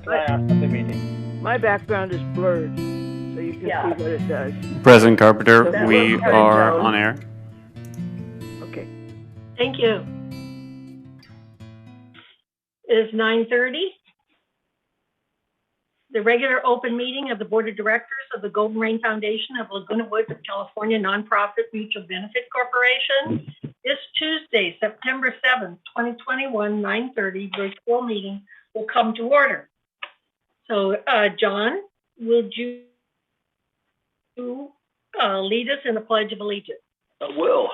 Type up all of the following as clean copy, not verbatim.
last of the meeting. My background is blurred, so you can see what it does. President Carpenter, So we we're are Joan. on air. Okay. Thank you. It is 9:30. The regular open meeting of the Board of Directors of the Golden Rain Foundation of Laguna Woods of California Nonprofit Mutual Benefit Corporation. This Tuesday, September 7th, 2021, 9:30, virtual meeting will come to order. So, John, would you lead us in the Pledge of Allegiance? I will.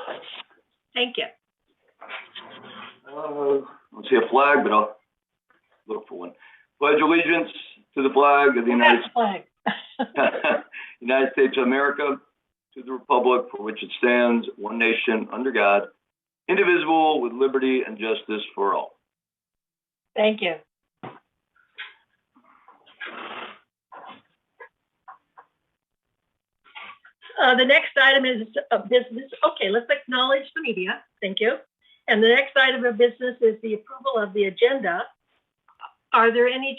Thank you. I don't see a flag, but I'll look for one. Pledge allegiance to the flag of the United States of America, to the republic for which it stands, one nation, under God, indivisible, with liberty and justice for all. Thank you. The next item is business. Okay, let's acknowledge the media. Thank you. And the next item of business is the approval of the agenda. Are there any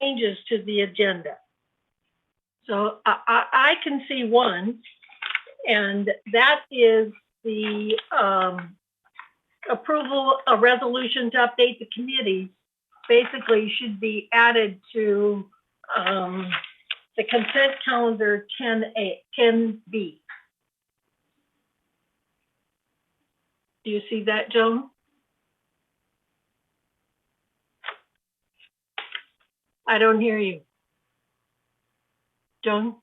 changes to the agenda? So I can see one, and that is the approval of resolution to update the committee. Basically should be added to the consent calendar 10B. Do you see that, Joan? I don't hear you. Joan?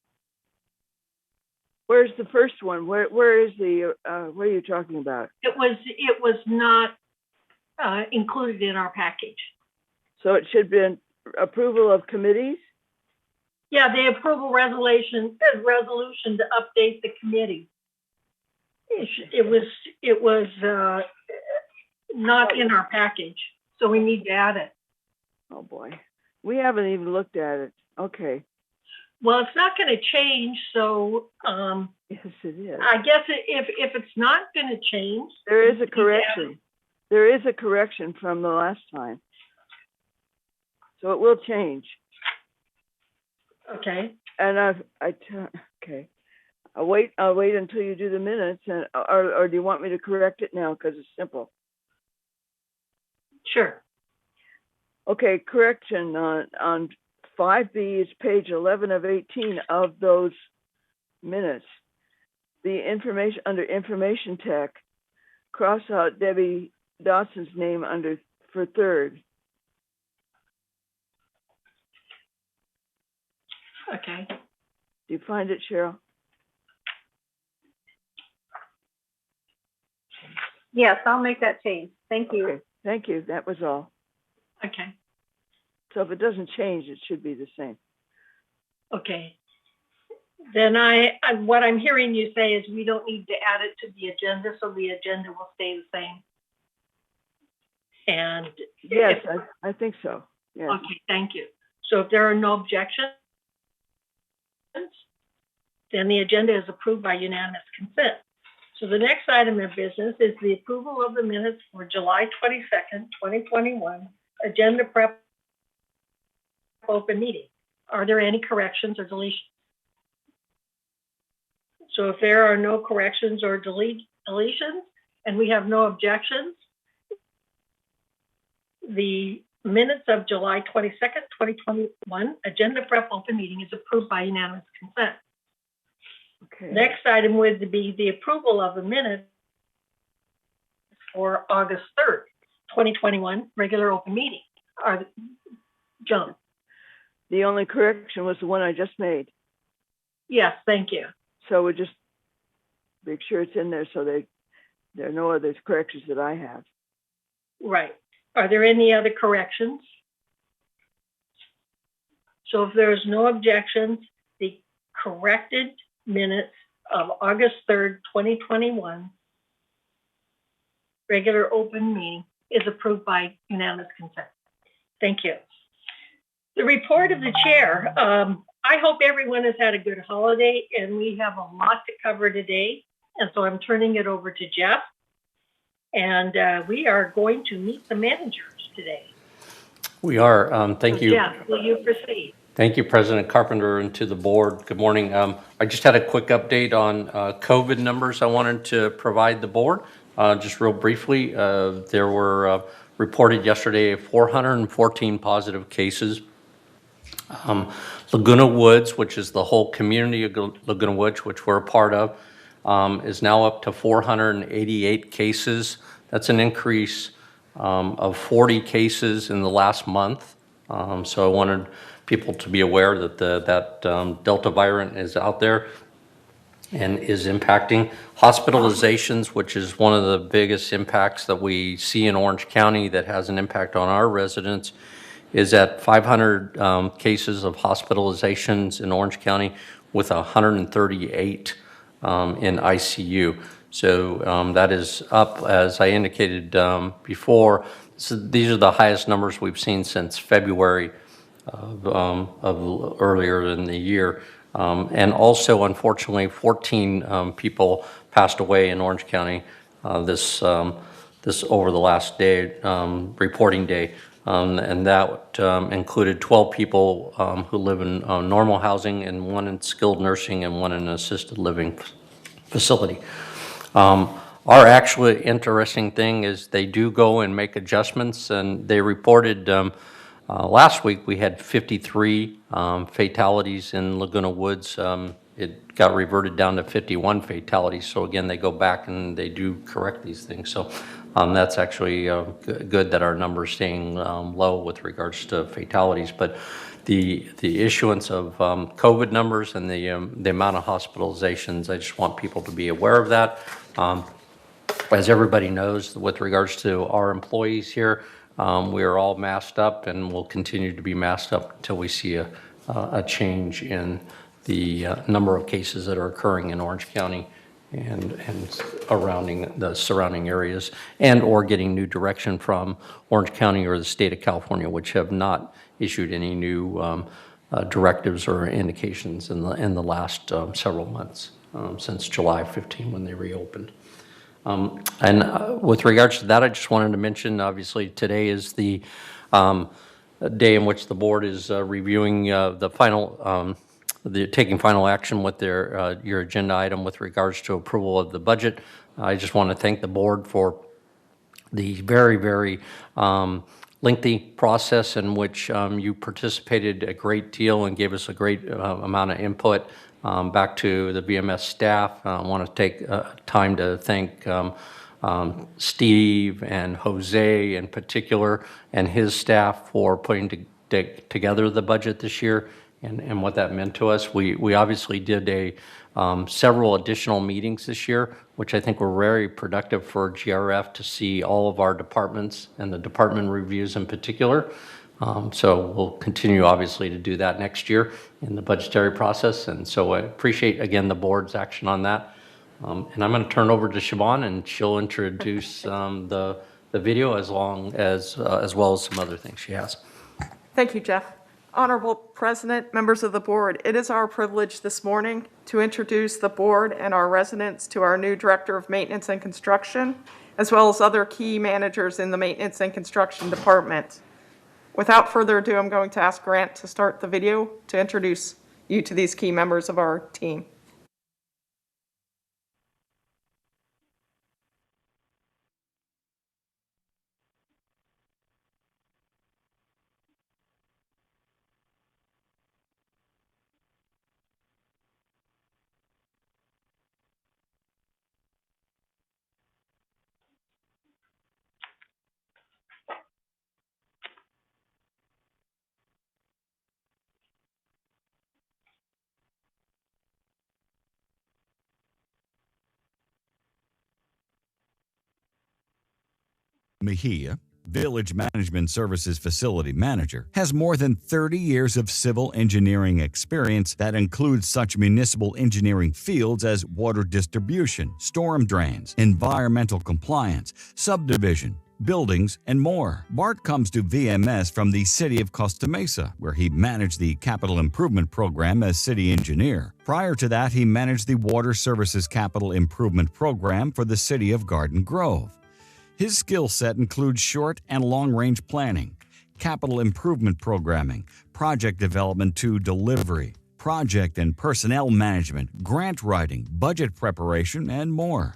Where's the first one? Where is the, what are you talking about? It was not included in our package. So it should be an approval of committees? Yeah, the approval resolution to update the committee. It was not in our package, so we need to add it. Oh boy, we haven't even looked at it. Okay. Well, it's not going to change, so yes, it is. I guess if it's not going to change, there is a correction. There is a correction from the last time, so it will change. Okay. And okay. I'll wait until you do the minutes, and or do you want me to correct it now because it's simple? Sure. Okay, correction on 5B is page 11 of 18 of those minutes. The information under information tech, cross out Debbie Dawson's name for third. Okay. Do you find it, Cheryl? Yes, I'll make that change. Thank you. Okay, thank you. That was all. Okay. So if it doesn't change, it should be the same. Okay. Then what I'm hearing you say is we don't need to add it to the agenda, so the agenda will stay the same. And yes, I think so. Yes. Okay, thank you. So if there are no objections, then the agenda is approved by unanimous consent. So the next item of business is the approval of the minutes for July 22nd, 2021, agenda prep open meeting. Are there any corrections or deletions? So if there are no corrections or deletions, and we have no objections, the minutes of July 22nd, 2021, agenda prep open meeting is approved by unanimous consent. Okay. Next item would be the approval of the minutes for August 3rd, 2021, regular open meeting. John? The only correction was the one I just made. Yes, thank you. So we just make sure it's in there so there are no other corrections that I have. Right. Are there any other corrections? So if there's no objections, the corrected minutes of August 3rd, 2021, regular open meeting is approved by unanimous consent. Thank you. The report of the chair. I hope everyone has had a good holiday, and we have a lot to cover today. And so I'm turning it over to Jeff. And we are going to meet the managers today. We are. Thank you. Jeff, will you proceed? Thank you, President Carpenter, and to the board. Good morning. I just had a quick update on COVID numbers I wanted to provide the board. Just real briefly, there were reported yesterday 414 positive cases. Laguna Woods, which is the whole community of Laguna Woods, which we're a part of, is now up to 488 cases. That's an increase of 40 cases in the last month. So I wanted people to be aware that that Delta variant is out there and is impacting hospitalizations, which is one of the biggest impacts that we see in Orange County that has an impact on our residents, is at 500 cases of hospitalizations in Orange County with 138 in ICU. So that is up, as I indicated before. So these are the highest numbers we've seen since February of earlier in the year. And also, unfortunately, 14 people passed away in Orange County this over the last day, reporting day. And that included 12 people who live in normal housing, and 1 in skilled nursing and 1 in an assisted living facility. Our actually interesting thing is they do go and make adjustments, and they reported last week we had 53 fatalities in Laguna Woods. It got reverted down to 51 fatalities. So again, they go back and they do correct these things. So that's actually good that our numbers staying low with regards to fatalities. But the issuance of COVID numbers and the amount of hospitalizations, I just want people to be aware of that. As everybody knows, with regards to our employees here, we are all masked up and will continue to be masked up until we see a change in the number of cases that are occurring in Orange County and the surrounding areas, and or getting new direction from Orange County or the state of California, which have not issued any new directives or indications in the last several months, since July 15 when they reopened. And with regards to that, I just wanted to mention, obviously, today is the day in which the board is reviewing the final, taking final action with your agenda item with regards to approval of the budget. I just want to thank the board for the very, very lengthy process in which you participated a great deal and gave us a great amount of input. Back to the VMS staff, I want to take time to thank Steve and Jose in particular and his staff for putting together the budget this year and what that meant to us. We obviously did several additional meetings this year, which I think were very productive for GRF to see all of our departments and the department reviews in particular. So we'll continue, obviously, to do that next year in the budgetary process. And so I appreciate, again, the board's action on that. And I'm going to turn over to Siobhan, and she'll introduce the video as well as some other things she has. Thank you, Jeff. Honorable President, members of the board, it is our privilege this morning to introduce the board and our residents to our new Director of Maintenance and Construction, as well as other key managers in the Maintenance and Construction Department. Without further ado, I'm going to ask Grant to start the video to introduce you to these key members of our team. Mejia, Village Management Services Facility Manager, has more than 30 years of civil engineering experience that includes such municipal engineering fields as water distribution, storm drains, environmental compliance, subdivision, buildings, and more. Bart comes to VMS from the city of Costa Mesa, where he managed the capital improvement program as city engineer. Prior to that, he managed the Water Services Capital Improvement Program for the city of Garden Grove. His skill set includes short and long-range planning, capital improvement programming, project development to delivery, project and personnel management, grant writing, budget preparation, and more.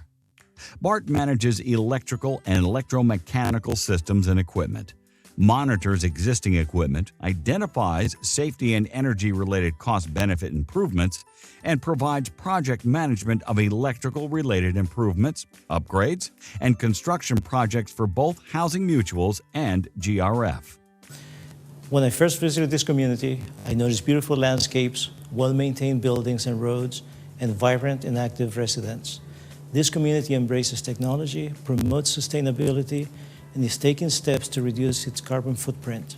Bart manages electrical and electromechanical systems and equipment, monitors existing equipment, identifies safety and energy-related cost-benefit improvements, and provides project management of electrical-related improvements, upgrades, and construction projects for both housing mutuals and GRF. When I first visited this community, I noticed beautiful landscapes, well-maintained buildings and roads, and vibrant and active residents. This community embraces technology, promotes sustainability, and is taking steps to reduce its carbon footprint.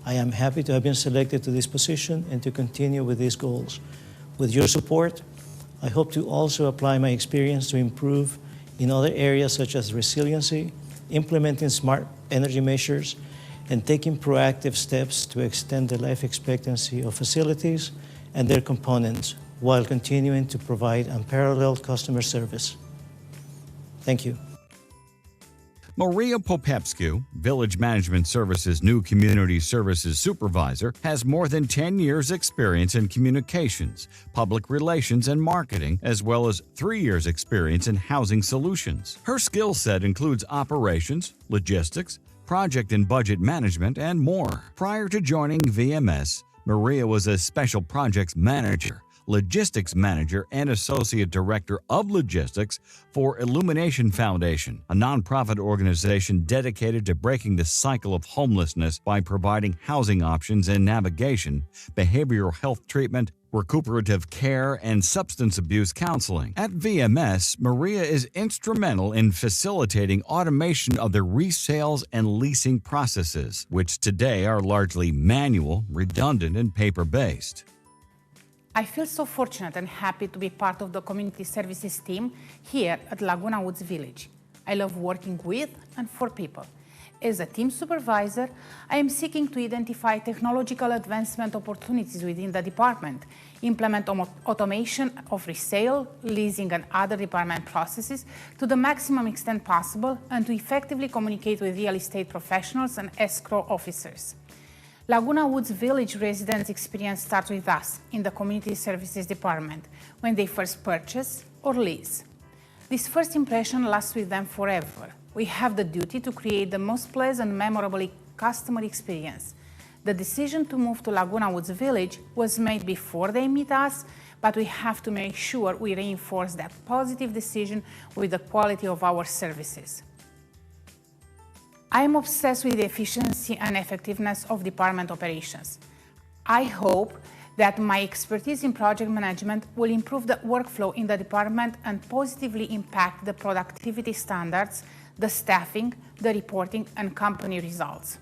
I am happy to have been selected to this position and to continue with these goals. With your support, I hope to also apply my experience to improve in other areas such as resiliency, implementing smart energy measures, and taking proactive steps to extend the life expectancy of facilities and their components while continuing to provide unparalleled customer service. Thank you. Maria Popescu, Village Management Services' new Community Services Supervisor, has more than 10 years' experience in communications, public relations, and marketing, as well as 3 years' experience in housing solutions. Her skill set includes operations, logistics, project and budget management, and more. Prior to joining VMS, Maria was a Special Projects Manager, Logistics Manager, and Associate Director of Logistics for Illumination Foundation, a nonprofit organization dedicated to breaking the cycle of homelessness by providing housing options and navigation, behavioral health treatment, recuperative care, and substance abuse counseling. At VMS, Maria is instrumental in facilitating automation of the resales and leasing processes, which today are largely manual, redundant, and paper-based. I feel so fortunate and happy to be part of the community services team here at Laguna Woods Village. I love working with and for people. As a team supervisor, I am seeking to identify technological advancement opportunities within the department, implement automation of resale, leasing, and other department processes to the maximum extent possible, and to effectively communicate with real estate professionals and escrow officers. Laguna Woods Village residents' experience starts with us in the Community Services Department when they first purchase or lease. This first impression lasts with them forever. We have the duty to create the most pleasant, memorable customer experience. The decision to move to Laguna Woods Village was made before they meet us, but we have to make sure we reinforce that positive decision with the quality of our services. I am obsessed with the efficiency and effectiveness of department operations. I hope that my expertise in project management will improve the workflow in the department and positively impact the productivity standards, the staffing, the reporting, and company results.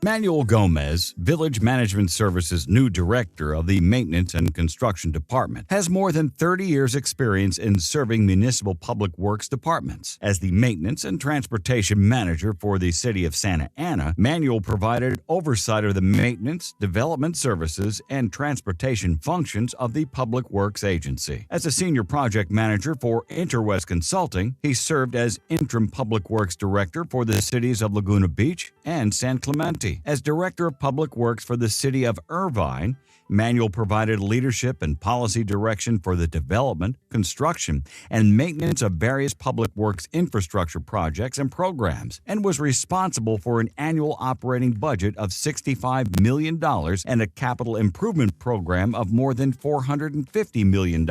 Manuel Gomez, Village Management Services' new Director of the Maintenance and Construction Department, has more than 30 years' experience in serving municipal public works departments. As the Maintenance and Transportation Manager for the City of Santa Ana, Manuel provided oversight of the maintenance, development services, and transportation functions of the Public Works Agency. As a Senior Project Manager for Interwest Consulting, he served as Interim Public Works Director for the cities of Laguna Beach and San Clemente. As Director of Public Works for the City of Irvine, Manuel provided leadership and policy direction for the development, construction, and maintenance of various public works infrastructure projects and programs, and was responsible for an annual operating budget of $65 million and a capital improvement program of more than $450 million.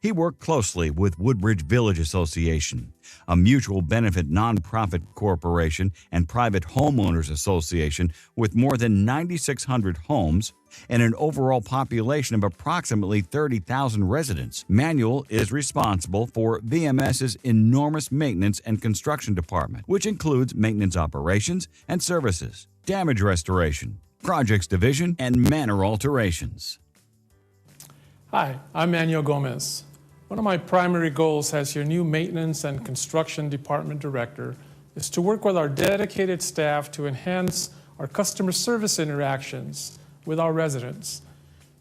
He worked closely with Woodbridge Village Association, a mutual benefit nonprofit corporation and private homeowners association with more than 9,600 homes and an overall population of approximately 30,000 residents. Manuel is responsible for VMS's enormous maintenance and construction department, which includes maintenance operations and services, damage restoration, projects division, and manor alterations. Hi, I'm Manuel Gomez. One of my primary goals as your new Maintenance and Construction Department Director is to work with our dedicated staff to enhance our customer service interactions with our residents.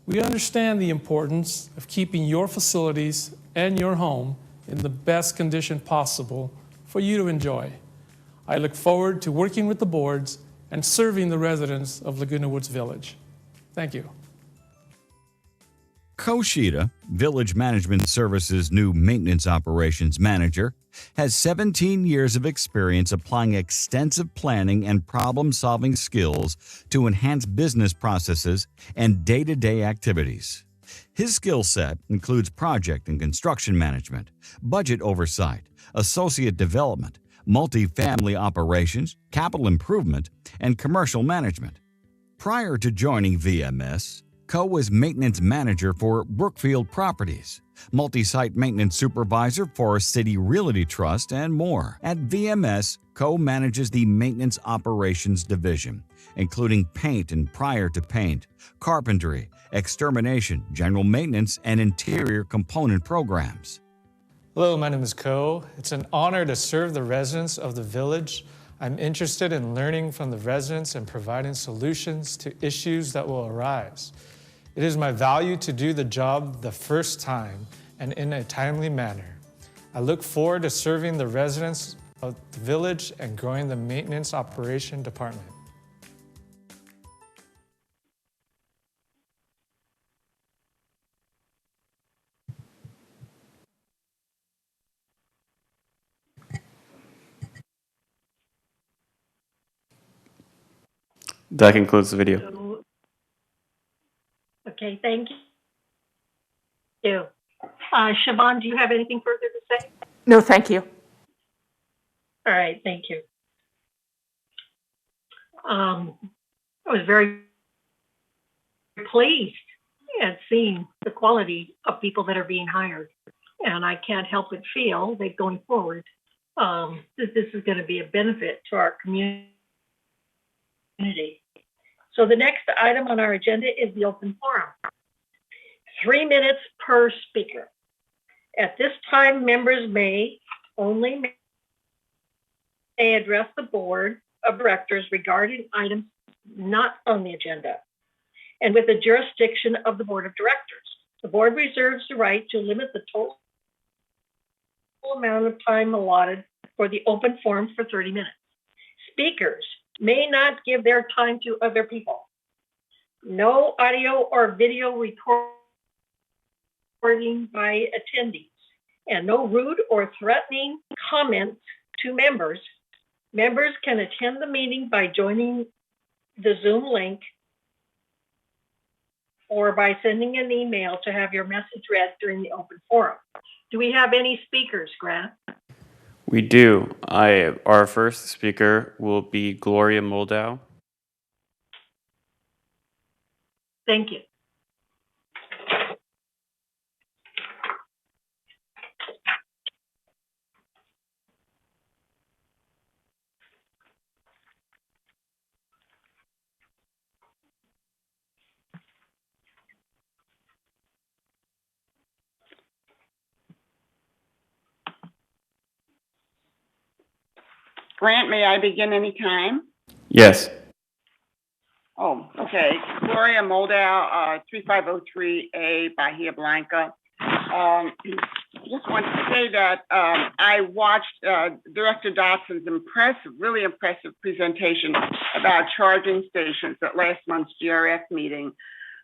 We understand the importance of keeping your facilities and your home in the best condition possible for you to enjoy. I look forward to working with the boards and serving the residents of Laguna Woods Village. Thank you. Koshita, Village Management Services' new maintenance operations manager, has 17 years of experience applying extensive planning and problem-solving skills to enhance business processes and day-to-day activities. His skill set includes project and construction management, budget oversight, associate development, multifamily operations, capital improvement, and commercial management. Prior to joining VMS, Ko was maintenance manager for Brookfield Properties, multi-site maintenance supervisor for City Realty Trust, and more. At VMS, Ko manages the maintenance operations division, including paint and prior to paint, carpentry, extermination, general maintenance, and interior component programs. Hello, my name is Ko. It's an honor to serve the residents of the village. I'm interested in learning from the residents and providing solutions to issues that will arise. It is my value to do the job the first time and in a timely manner. I look forward to serving the residents of the village and growing the maintenance operation department. That concludes the video. Okay, thank you. Siobhan, do you have anything further to say? No, thank you. All right, thank you. I was very pleased at seeing the quality of people that are being hired. And I can't help but feel that going forward, that this is going to be a benefit to our community. So the next item on our agenda is the open forum. 3 minutes per speaker. At this time, members may address the board of directors regarding items not on the agenda and with the jurisdiction of the board of directors. The board reserves the right to limit the total amount of time allotted for the open forum for 30 minutes. Speakers may not give their time to other people. No audio or video recording by attendees, and no rude or threatening comments to members. Members can attend the meeting by joining the Zoom link or by sending an email to have your message read during the open forum. Do we have any speakers, Grant? We do. Our first speaker will be Gloria Moldow. Thank you. Grant, may I begin anytime? Yes. Oh, okay. Gloria Moldow, 3503A, Bahia Blanca. Just want to say that I watched Director Dotson's really impressive presentation about charging stations at last month's GRF meeting.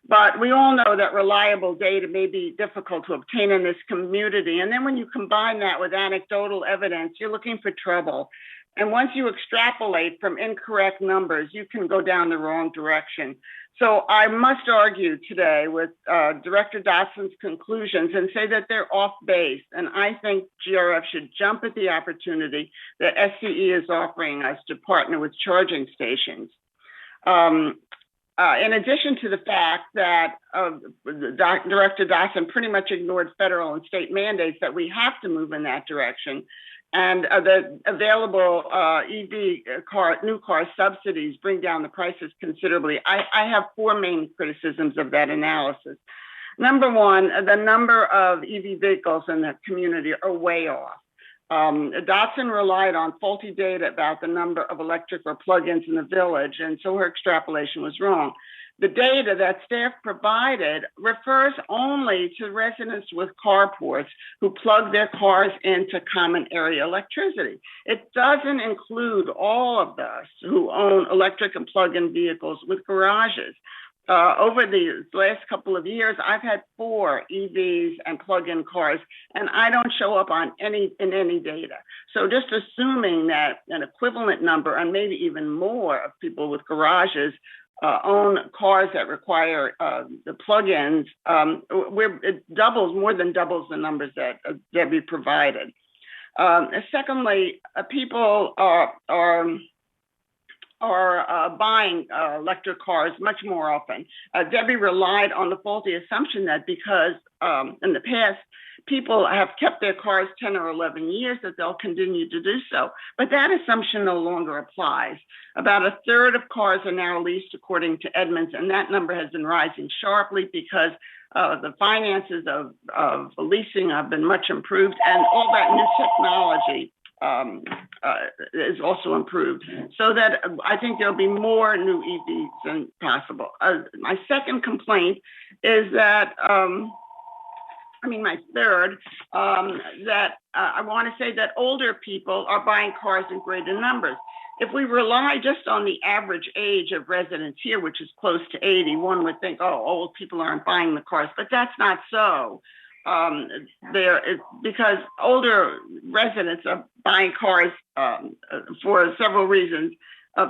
But we all know that reliable data may be difficult to obtain in this community. And then when you combine that with anecdotal evidence, you're looking for trouble. And once you extrapolate from incorrect numbers, you can go down the wrong direction. So I must argue today with Director Dotson's conclusions and say that they're off base. And I think GRF should jump at the opportunity that SCE is offering us to partner with charging stations. In addition to the fact that Director Dotson pretty much ignored federal and state mandates that we have to move in that direction, and the available new car subsidies bring down the prices considerably. I have four main criticisms of that analysis. Number one, the number of EV vehicles in the community are way off. Dotson relied on faulty data about the number of electric or plug-ins in the village, and so her extrapolation was wrong. the data that staff provided refers only to residents with carports who plug their cars into common area electricity. It doesn't include all of us who own electric and plug-in vehicles with garages. Over the last couple of years, I've had 4 EVs and plug-in cars, and I don't show up in any data. So just assuming that an equivalent number, and maybe even more, of people with garages own cars that require the plug-ins, it more than doubles the numbers that Debbie provided. Secondly, people are buying electric cars much more often. Debbie relied on the faulty assumption that because in the past, people have kept their cars 10 or 11 years, that they'll continue to do so. But that assumption no longer applies. About a third of cars are now leased, according to Edmunds, and that number has been rising sharply because the finances of leasing have been much improved, and all that new technology is also improved, so that I think there'll be more new EVs than possible. My second complaint is that, my third, that I want to say that older people are buying cars in greater numbers. If we rely just on the average age of residents here, which is close to 80, one would think, oh, old people aren't buying the cars, but that's not so. Because older residents are buying cars for several reasons.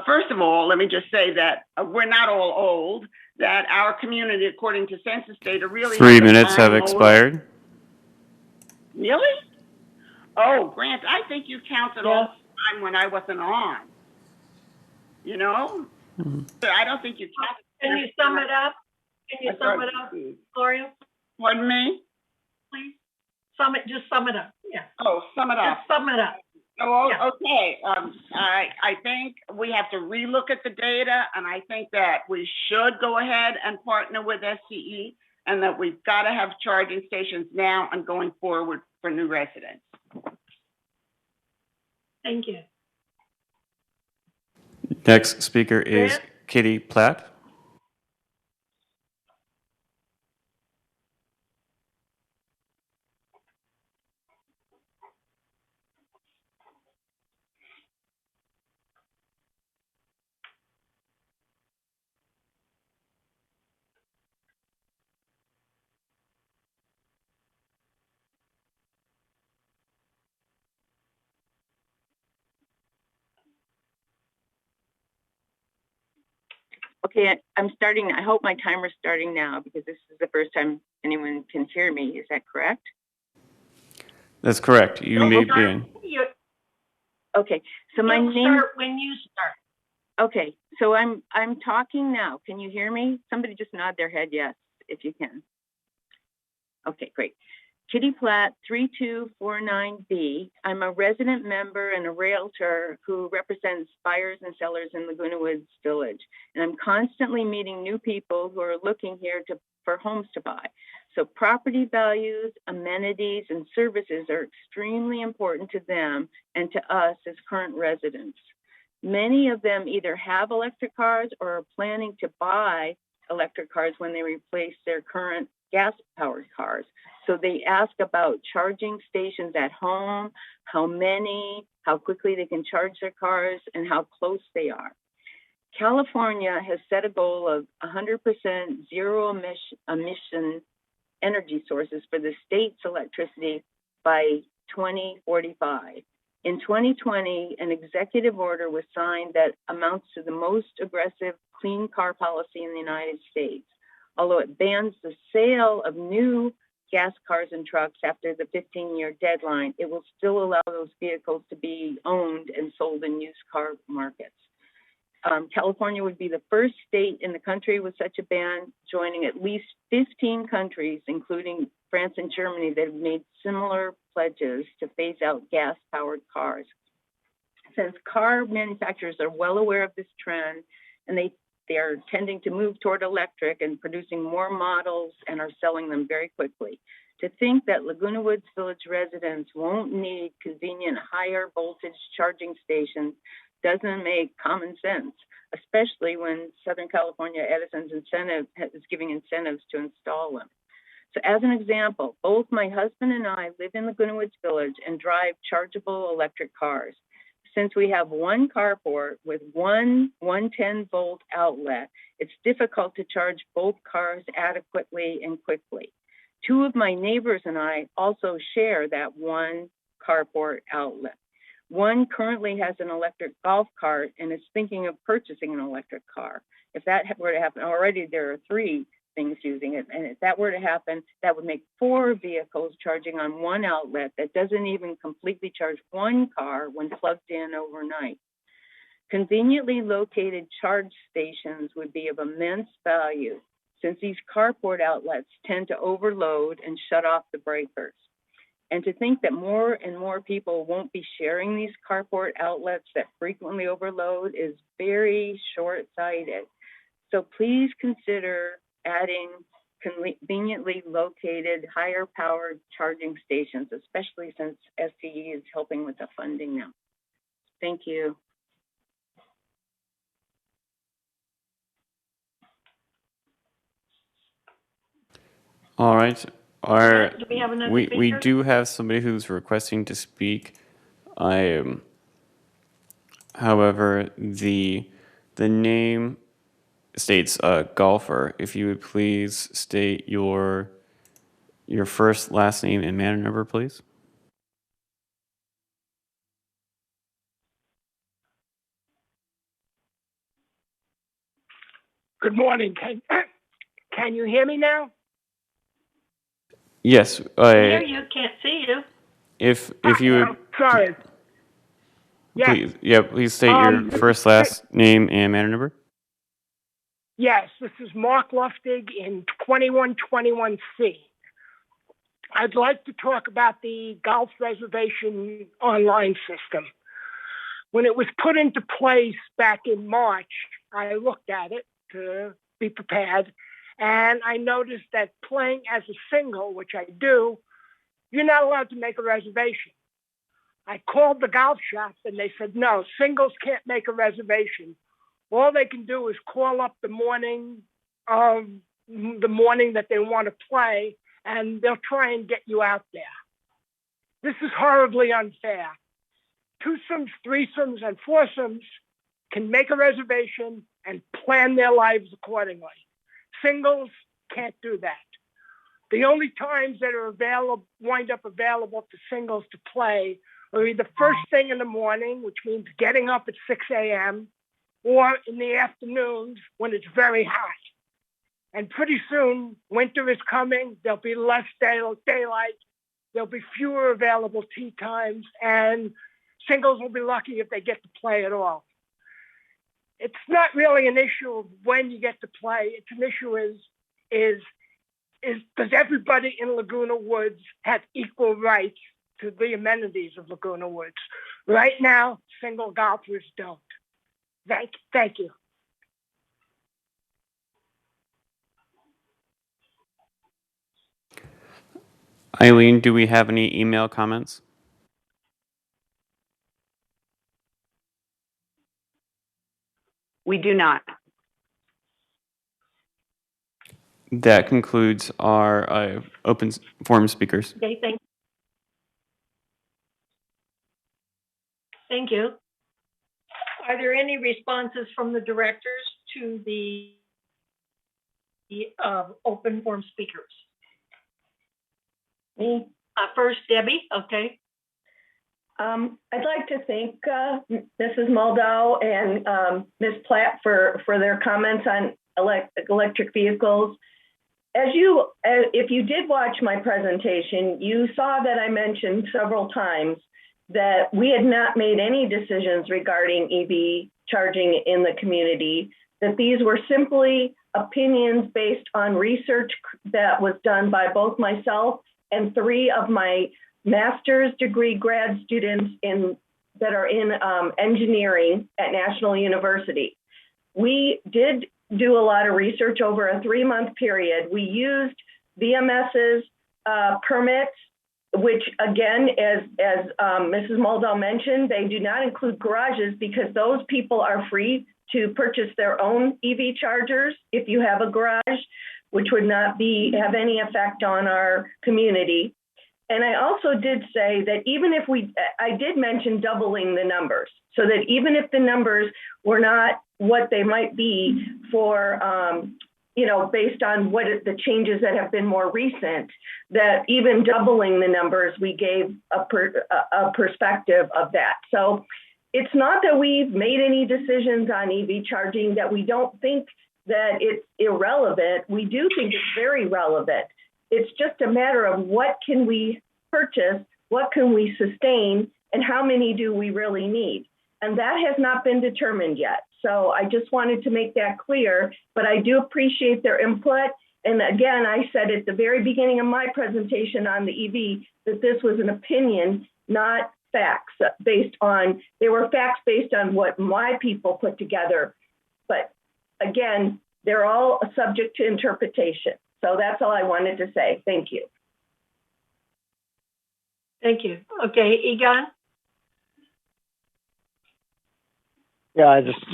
First of all, let me just say that we're not all old, that our community, according to census data, really 3 minutes have expired. Really? Oh, Grant, I think you counted all the time when I wasn't on. You know? I don't think you counted. Can you sum it up? Gloria? Pardon me? Please just sum it up. Yeah. Oh, sum it up. Just sum it up. Oh, Yeah. okay. I think we have to relook at the data, and I think that we should go ahead and partner with SCE, and that we've got to have charging stations now and going forward for new residents. Thank you. Next speaker is Kitty Platt. Okay, I'm starting. I hope my timer's starting now because this is the first time anyone can hear me. Is that correct? That's correct. You may begin. Okay, so my name. Start when you start. Okay, so I'm talking now. Can you hear me? Somebody just nod their head yes, if you can. Okay, great. Kitty Platt, 3249B. I'm a resident member and a realtor who represents buyers and sellers in Laguna Woods Village. And I'm constantly meeting new people who are looking here for homes to buy. So property values, amenities, and services are extremely important to them and to us as current residents. Many of them either have electric cars or are planning to buy electric cars when they replace their current gas-powered cars. So they ask about charging stations at home, how many, how quickly they can charge their cars, and how close they are. California has set a goal of 100% zero emission energy sources for the state's electricity by 2045. In 2020, an executive order was signed that amounts to the most aggressive clean car policy in the United States. Although it bans the sale of new gas cars and trucks after the 15-year deadline, it will still allow those vehicles to be owned and sold in used car markets. California would be the first state in the country with such a ban, joining at least 15 countries, including France and Germany, that have made similar pledges to phase out gas-powered cars. Since car manufacturers are well aware of this trend, and they are tending to move toward electric and producing more models and are selling them very quickly. To think that Laguna Woods Village residents won't need convenient higher voltage charging stations doesn't make common sense. especially when Southern California Edison's is giving incentives to install them. So as an example, both my husband and I live in Laguna Woods Village and drive chargeable electric cars. Since we have one carport with one 110-volt outlet, it's difficult to charge both cars adequately and quickly. Two of my neighbors and I also share that one carport outlet. One currently has an electric golf cart and is thinking of purchasing an electric car. If that were to happen, already there are 3 things using it. And if that were to happen, that would make 4 vehicles charging on one outlet that doesn't even completely charge one car when plugged in overnight. Conveniently located charge stations would be of immense value since these carport outlets tend to overload and shut off the breakers. And to think that more and more people won't be sharing these carport outlets that frequently overload is very short-sighted. So please consider adding conveniently located, higher powered charging stations, especially since SCE is helping with the funding now. Thank you. All right. Do we have another we speaker? do have somebody who's requesting to speak. However, the name states golfer. If you would please state your first, last name, and manor number, please. Good morning. Can you hear me now? Yes. Hear you, can't see you. If you would Sorry. please, yeah, please state your first, last name, and manor number. Yes, this is Mark Luftig in 2121C. I'd like to talk about the golf reservation online system. When it was put into place back in March, I looked at it to be prepared, and I noticed that playing as a single, which I do, you're not allowed to make a reservation. I called the golf shop and they said, no, singles can't make a reservation. All they can do is call up the morning that they want to play, and they'll try and get you out there. This is horribly unfair. Twosomes, threesomes, and foursomes can make a reservation and plan their lives accordingly. Singles can't do that. The only times that are wind up available to singles to play are either first thing in the morning, which means getting up at 6 a.m., or in the afternoons when it's very hot. And pretty soon, winter is coming, there'll be less daylight, there'll be fewer available tee times, and singles will be lucky if they get to play at all. It's not really an issue of when you get to play. It's an issue is does everybody in Laguna Woods have equal rights to the amenities of Laguna Woods? Right now, single golfers don't. Thank you. Eileen, do we have any email comments? We do not. That concludes our open forum speakers. Okay, thank you. Are there any responses from the directors to the open forum speakers? Me? First, Debbie, okay. I'd like to thank Mrs. Moldau and Ms. Platt for their comments on electric vehicles. If you did watch my presentation, you saw that I mentioned several times that we had not made any decisions regarding EV charging in the community, that these were simply opinions based on research that was done by both myself and 3 of my master's degree grad students that are in engineering at National University. We did do a lot of research over a 3-month period. We used VMS's permits, which again, as Mrs. Moldau mentioned, they do not include garages because those people are free to purchase their own EV chargers if you have a garage, which would not have any effect on our community. And I also did say that even if I did mention doubling the numbers, so that even if the numbers were not what they might be for, based on the changes that have been more recent, that even doubling the numbers, we gave a perspective of that. So it's not that we've made any decisions on EV charging that we don't think that it's irrelevant. We do think it's very relevant. It's just a matter of what can we purchase, what can we sustain, and how many do we really need? And that has not been determined yet. So I just wanted to make that clear, but I do appreciate their input. And again, I said at the very beginning of my presentation on the EV that this was an opinion, not facts based on what my people put together. But again, they're all subject to interpretation. So that's all I wanted to say. Thank you. Thank you. Okay, Egon? Yeah, I just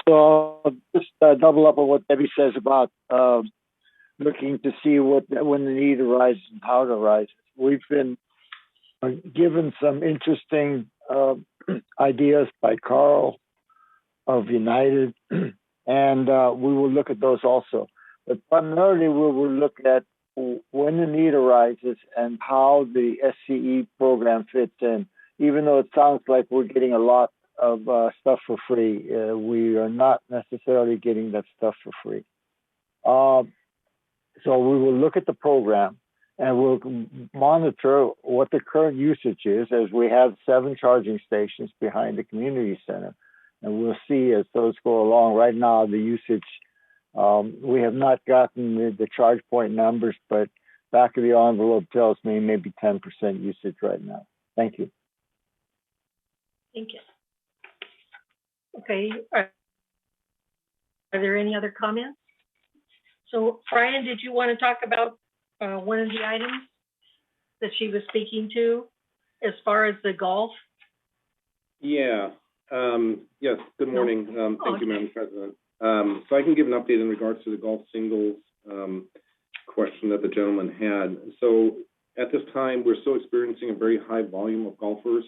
double up on what Debbie says about looking to see when the need arises and how it arises. We've been given some interesting ideas by Carl of United, and we will look at those also. But primarily, we will look at when the need arises and how the SCE program fits in. Even though it sounds like we're getting a lot of stuff for free, we are not necessarily getting that stuff for free. So we will look at the program and we'll monitor what the current usage is, as we have 7 charging stations behind the community center. And we'll see as those go along. Right now, the usage, we have not gotten the charge point numbers, but back of the envelope tells me maybe 10% usage right now. Thank you. Thank you. Okay. Are there any other comments? So, Brian, did you want to talk about one of the items that she was speaking to as far as the golf? Yeah. Yes. Good morning. Thank you, Madam President. So I can give an update in regards to the golf singles question that the gentleman had. So at this time, we're still experiencing a very high volume of golfers.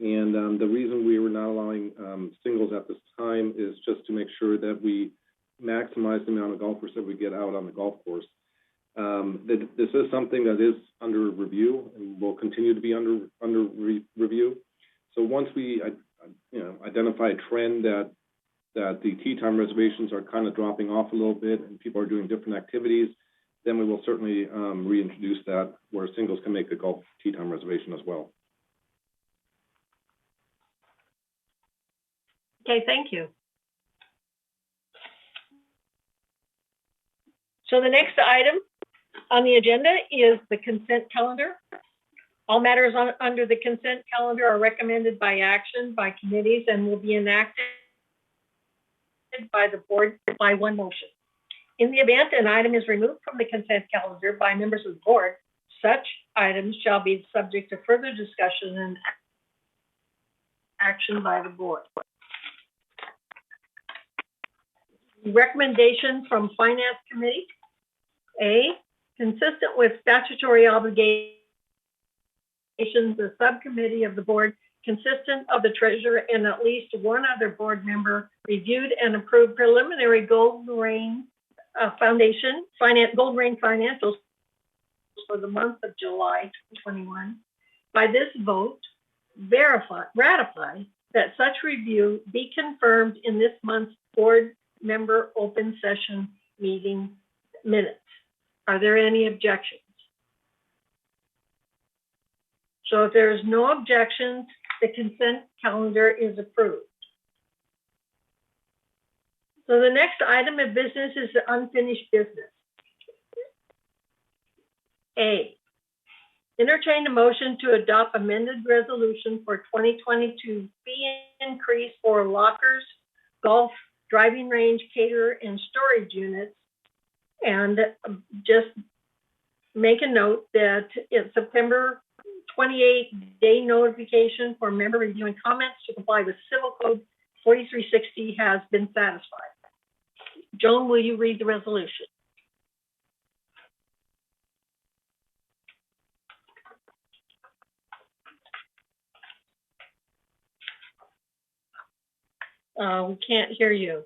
And the reason we were not allowing singles at this time is just to make sure that we maximize the amount of golfers that we get out on the golf course. This is something that is under review and will continue to be under review. So once we identify a trend that the tee time reservations are kind of dropping off a little bit and people are doing different activities, then we will certainly reintroduce that where singles can make a golf tee time reservation as well. Okay, thank you. So the next item on the agenda is the consent calendar. All matters under the consent calendar are recommended by action by committees and will be enacted by the board by one motion. In the event an item is removed from the consent calendar by members of the board, such items shall be subject to further discussion and action by the board. Recommendation from Finance Committee. A, consistent with statutory obligations, the subcommittee of the board, consistent of the treasurer and at least one other board member, reviewed and approved preliminary Gold Rain Foundation Gold Rain financials for the month of July 2021. By this vote, ratify that such review be confirmed in this month's board member open session meeting minutes. Are there any objections? So if there is no objections, the consent calendar is approved. So the next item of business is the unfinished business. A, entertain a motion to adopt amended resolution for 2022 fee increase for lockers, golf, driving range, caterer, and storage units. And just make a note that it's September 28 day notification for member reviewing comments to comply with Civil Code 4360 has been satisfied. Joan, will you read the resolution? We can't hear you.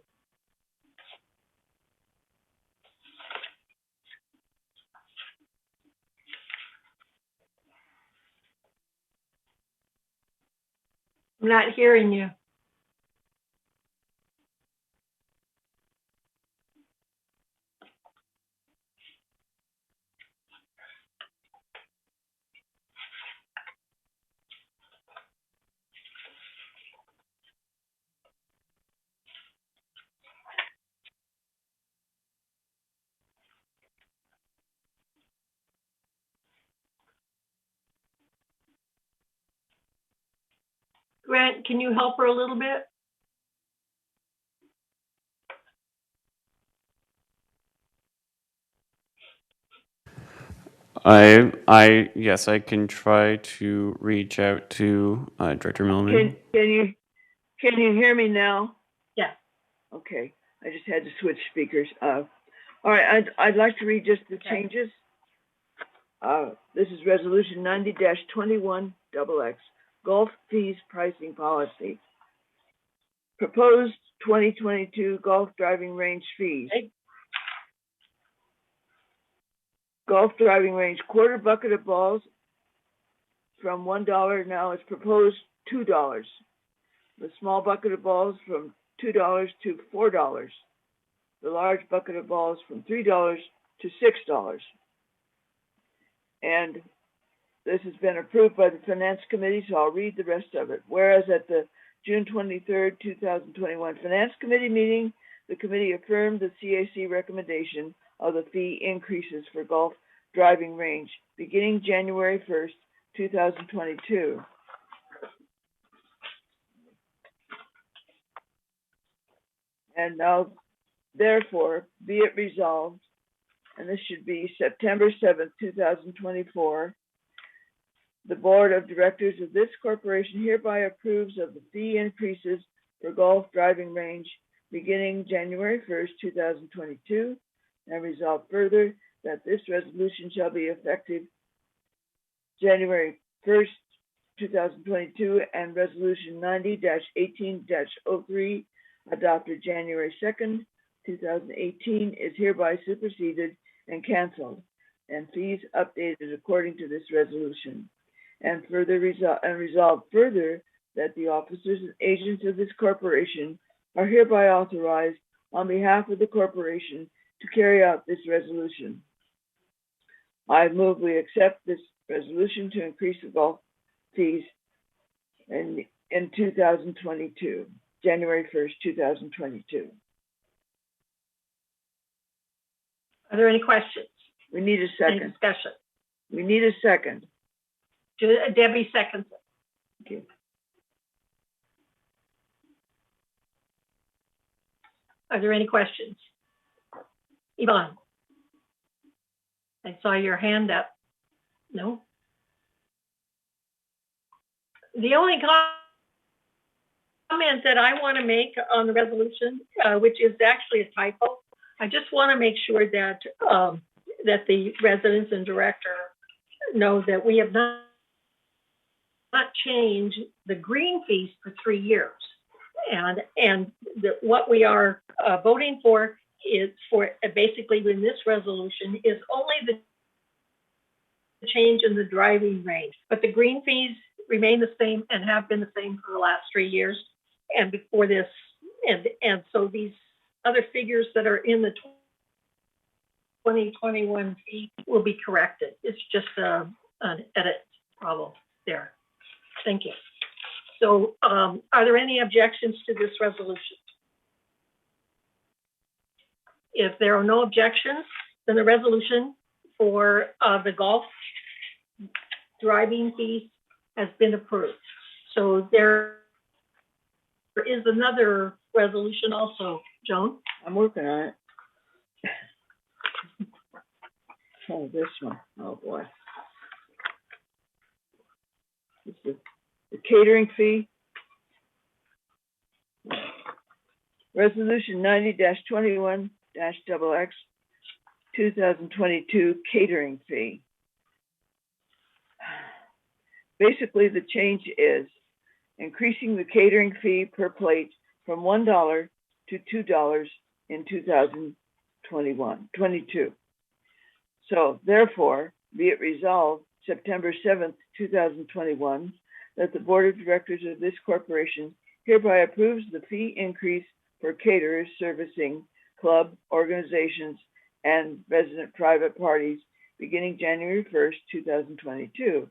I'm not hearing you. Grant, can you help her a little bit? Yes, I can try to reach out to Director Millman. Can you hear me now? Yeah. Okay, I just had to switch speakers. All right, I'd like to read just the changes. This is Resolution 90-21 XX, Golf Fees Pricing Policy. Proposed 2022 golf driving range fees. Golf driving range quarter bucket of balls from $1 now is proposed $2. The small bucket of balls from $2 to $4. The large bucket of balls from $3 to $6. And this has been approved by the Finance Committee, so I'll read the rest of it. Whereas at the June 23rd, 2021 Finance Committee meeting, the committee affirmed the CAC recommendation of the fee increases for golf driving range beginning January 1st, 2022. And now, therefore, be it resolved, and this should be September 7th, 2024, the Board of Directors of this corporation hereby approves of the fee increases for golf driving range beginning January 1st, 2022, and resolve further that this resolution shall be effective January 1st, 2022, and Resolution 90-18-03 adopted January 2nd, 2018 is hereby superseded and canceled, and fees updated according to this resolution. And further resolve further that the officers and agents of this corporation are hereby authorized on behalf of the corporation to carry out this resolution. I move we accept this resolution to increase the golf fees in 2022, January 1st, 2022. Are there any questions? We need a Any second. discussion? We need a second. Debbie seconds it. Okay. Are there any questions? Yvonne? I saw your hand up. No? The only comment that I want to make on the resolution, which is actually a typo, I just want to make sure that that the residents and director know that we have not changed the green fees for 3 years. And what we are voting for is for basically in this resolution is only the change in the driving range, but the green fees remain the same and have been the same for the last 3 years. And before this, and so these other figures that are in the 2021 fee will be corrected. It's just an edit problem there. Thank you. So are there any objections to this resolution? If there are no objections, then the resolution for the golf driving fees has been approved. So there is another resolution also, Joan. I'm working on it. Oh, this one. Oh, boy. It's the catering fee. Resolution 90-21-XX 2022 catering fee. Basically, the change is increasing the catering fee per plate from $1 to $2 in 2022. So therefore, be it resolved September 7th, 2021, that the Board of Directors of this corporation hereby approves the fee increase for caterers servicing club, organizations, and resident private parties beginning January 1st, 2022.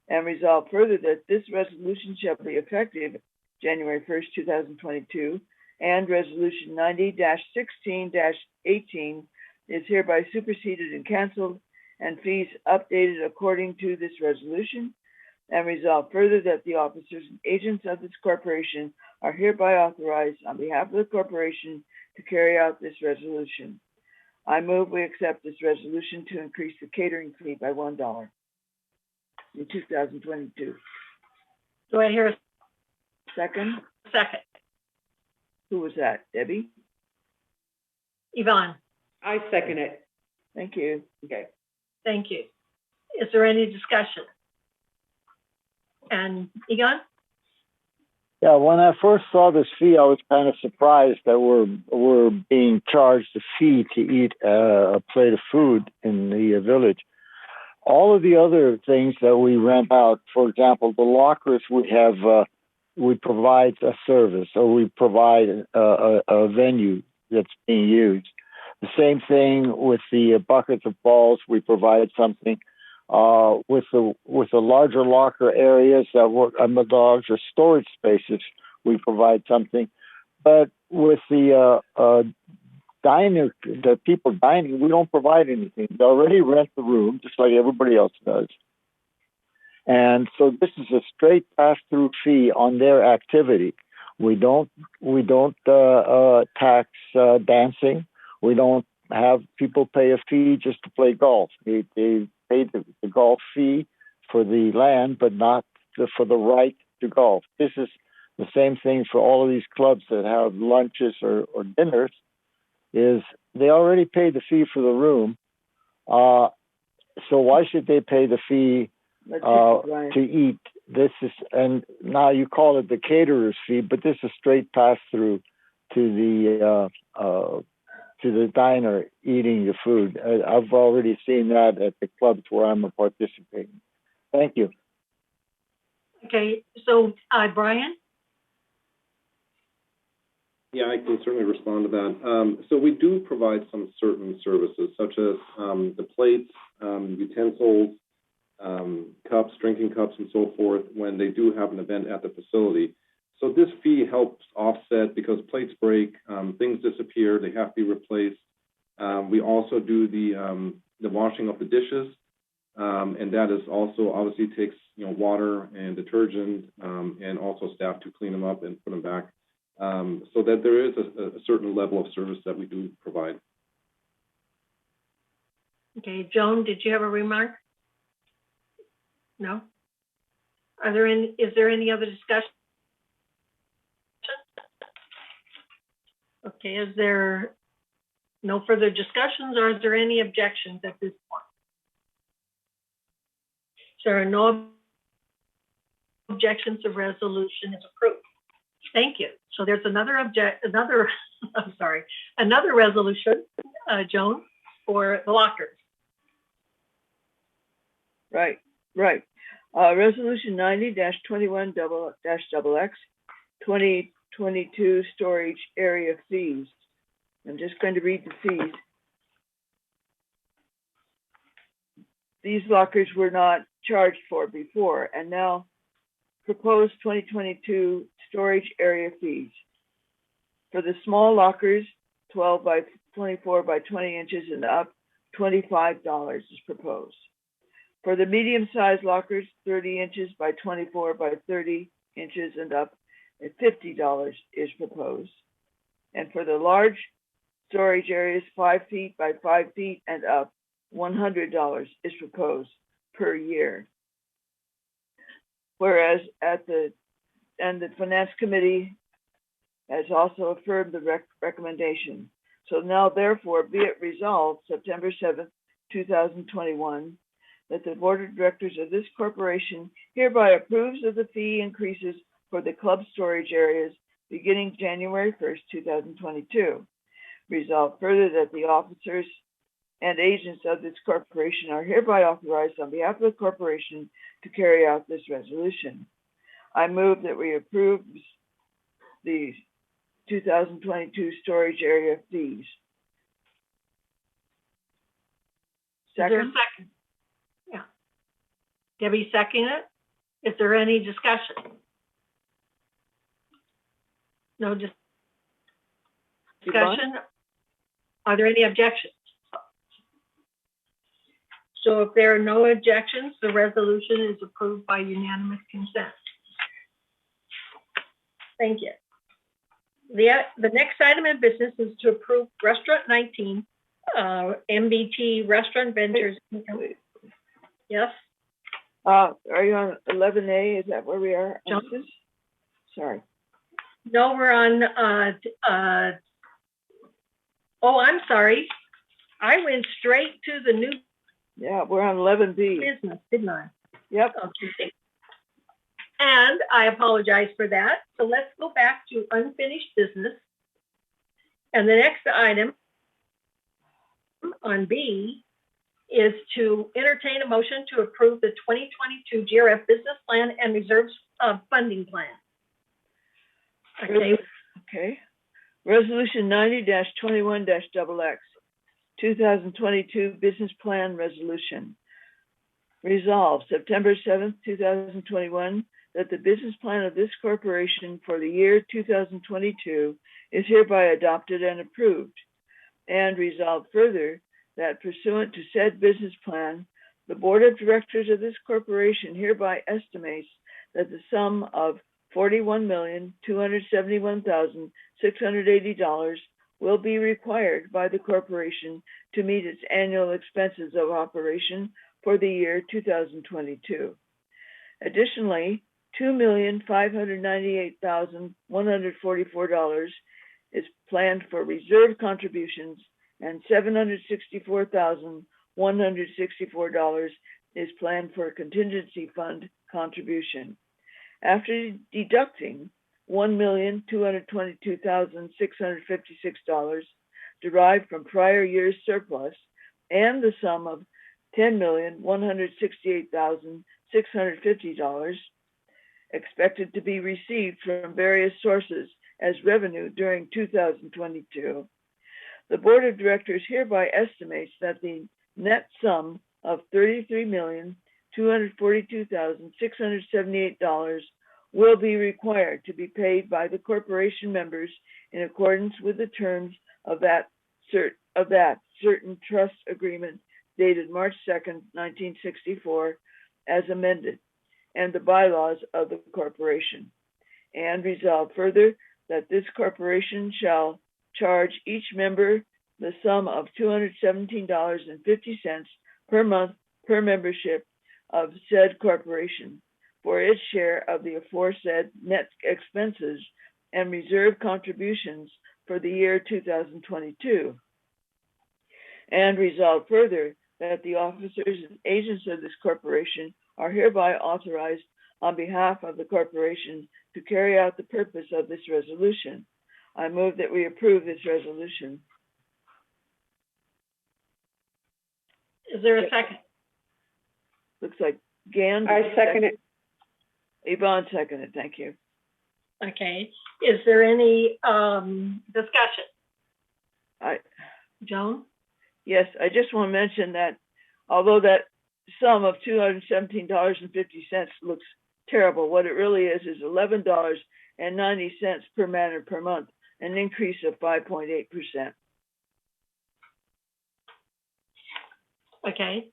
And resolve further that this resolution shall be effective January 1st, 2022, and Resolution 90-16-18 is hereby superseded and canceled, and fees updated according to this resolution, and resolve further that the officers and agents of this corporation are hereby authorized on behalf of the corporation to carry out this resolution. I move we accept this resolution to increase the catering fee by $1 in 2022. Do I hear a Second? second? Who was that? Debbie? Yvonne, I second it. Thank you. Okay. thank you. Is there any discussion? And Egon? Yeah, when I first saw this fee, I was kind of surprised that we're being charged a fee to eat a plate of food in the village. All of the other things that we rent out, for example, the lockers, we provide a service, or we provide a venue that's being used. The same thing with the buckets of balls, we provide something. With the larger locker areas that work on the dogs or storage spaces, we provide something. But with the people dining, we don't provide anything. They already rent the room, just like everybody else does. And so this is a straight pass-through fee on their activity. We don't tax dancing. We don't have people pay a fee just to play golf. They pay the golf fee for the land, but not for the right to golf. This is the same thing for all of these clubs that have lunches or dinners. Is they already pay the fee for the room, so why should they pay the fee to eat? This is, and now you call it the caterer's fee, but this is straight pass through to the diner eating the food. I've already seen that at the clubs where I'm participating. Thank you. Okay, so Brian? Yeah, I can certainly respond to that. So we do provide some certain services, such as the plates, utensils, cups, drinking cups, and so forth, when they do have an event at the facility. So this fee helps offset, because plates break, things disappear, they have to be replaced. We also do the washing of the dishes, and that is also obviously takes water and detergent, and also staff to clean them up and put them back. So that there is a certain level of service that we do provide. Okay, Joan, did you have a remark? No? Is there any other discussion? Okay, is there no further discussions, or is there any objections at this point? So there are no objections, the resolution is approved. Thank you. So there's another resolution, Joan, for the lockers. Right. Resolution 90-21-XX 2022 storage area fees. I'm just going to read the fees. These lockers were not charged for before, and now proposed 2022 storage area fees. For the small lockers, 12 by 24 by 20 inches and up, $25 is proposed. For the medium-sized lockers, 30 inches by 24 by 30 inches and up, $50 is proposed. And for the large storage areas, 5 feet by 5 feet and up, $100 is proposed per year. Whereas the Finance Committee has also affirmed the recommendation. So now therefore be it resolved September 7th, 2021, that the Board of Directors of this corporation hereby approves of the fee increases for the club storage areas beginning January 1st, 2022. Resolved further that the officers and agents of this corporation are hereby authorized on behalf of the corporation to carry out this resolution. I move that we approve the 2022 storage area fees. Is there a second? Yeah. Debbie seconded it. Is there any discussion? No discussion? Are there any objections? So if there are no objections, the resolution is approved by unanimous consent. Thank you. The next item of business is to approve Restaurant 19, MBT Restaurant Ventures. Yes? Are you on 11A? Is that where we are? Sorry. No, we're on, oh, I'm sorry. I went straight to the new. Yeah, we're on 11B. Business, didn't I? Yep. Okay. And I apologize for that. So let's go back to unfinished business. And the next item on B is to entertain a motion to approve the 2022 GRF business plan and reserves funding plan. Okay. Okay. Resolution 90-21-XX, 2022 Business Plan Resolution. Resolved September 7th, 2021, that the business plan of this corporation for the year 2022 is hereby adopted and approved. And resolved further that pursuant to said business plan, the Board of Directors of this corporation hereby estimates that the sum of $41,271,680 will be required by the corporation to meet its annual expenses of operation for the year 2022. Additionally, $2,598,144 is planned for reserve contributions and $764,164 is planned for contingency fund contribution. After deducting $1,222,656 derived from prior year's surplus and the sum of $10,168,650 expected to be received from various sources as revenue during 2022, the Board of Directors hereby estimates that the net sum of $33,242,678 will be required to be paid by the corporation members in accordance with the terms of that certain trust agreement dated March 2nd, 1964, as amended, and the bylaws of the corporation. And resolve further that this corporation shall charge each member the sum of $217.50 per month per membership of said corporation for its share of the aforesaid net expenses and reserve contributions for the year 2022. And resolve further that the officers and agents of this corporation are hereby authorized on behalf of the corporation to carry out the purpose of this resolution. I move that we approve this resolution. Is there a second? Looks like Gan. I second it. Yvonne seconded. Thank you. Okay. Is there any discussion? Joan? Yes, I just want to mention that although that sum of $217.50 looks terrible, what it really is $11.90 per man or per month, an increase of 5.8%. Okay.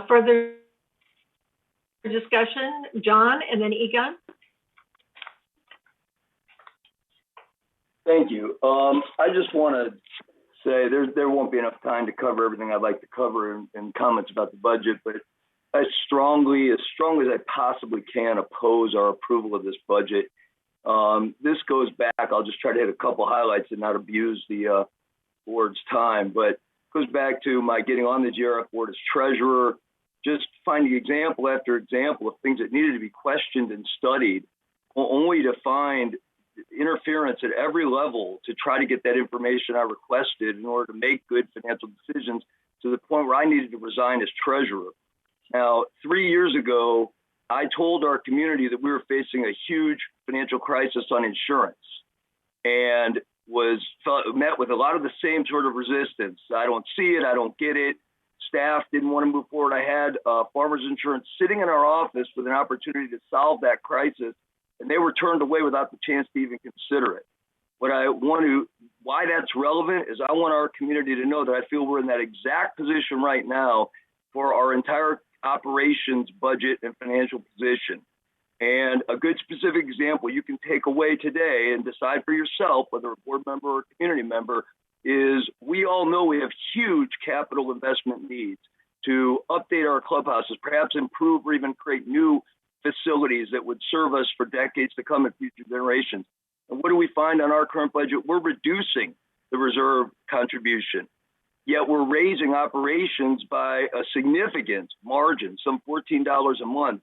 Further discussion, John and then Egon. Thank you. I just want to say there won't be enough time to cover everything I'd like to cover in comments about the budget, but I strongly, as I possibly can, oppose our approval of this budget. This goes back, I'll just try to hit a couple highlights and not abuse the board's time, but goes back to my getting on the GRF board as treasurer, just finding example after example of things that needed to be questioned and studied, only to find interference at every level to try to get that information I requested in order to make good financial decisions, to the point where I needed to resign as treasurer. Now, 3 years ago, I told our community that we were facing a huge financial crisis on insurance, and met with a lot of the same sort of resistance. I don't see it. I don't get it. Staff didn't want to move forward. I had Farmers Insurance sitting in our office with an opportunity to solve that crisis, and they were turned away without the chance to even consider it. Why that's relevant is I want our community to know that I feel we're in that exact position right now for our entire operations, budget, and financial position. And a good specific example you can take away today and decide for yourself, whether a board member or a community member, is we all know we have huge capital investment needs to update our clubhouses, perhaps improve or even create new facilities that would serve us for decades to come in future generations. And what do we find on our current budget? We're reducing the reserve contribution, yet we're raising operations by a significant margin, some $14 a month.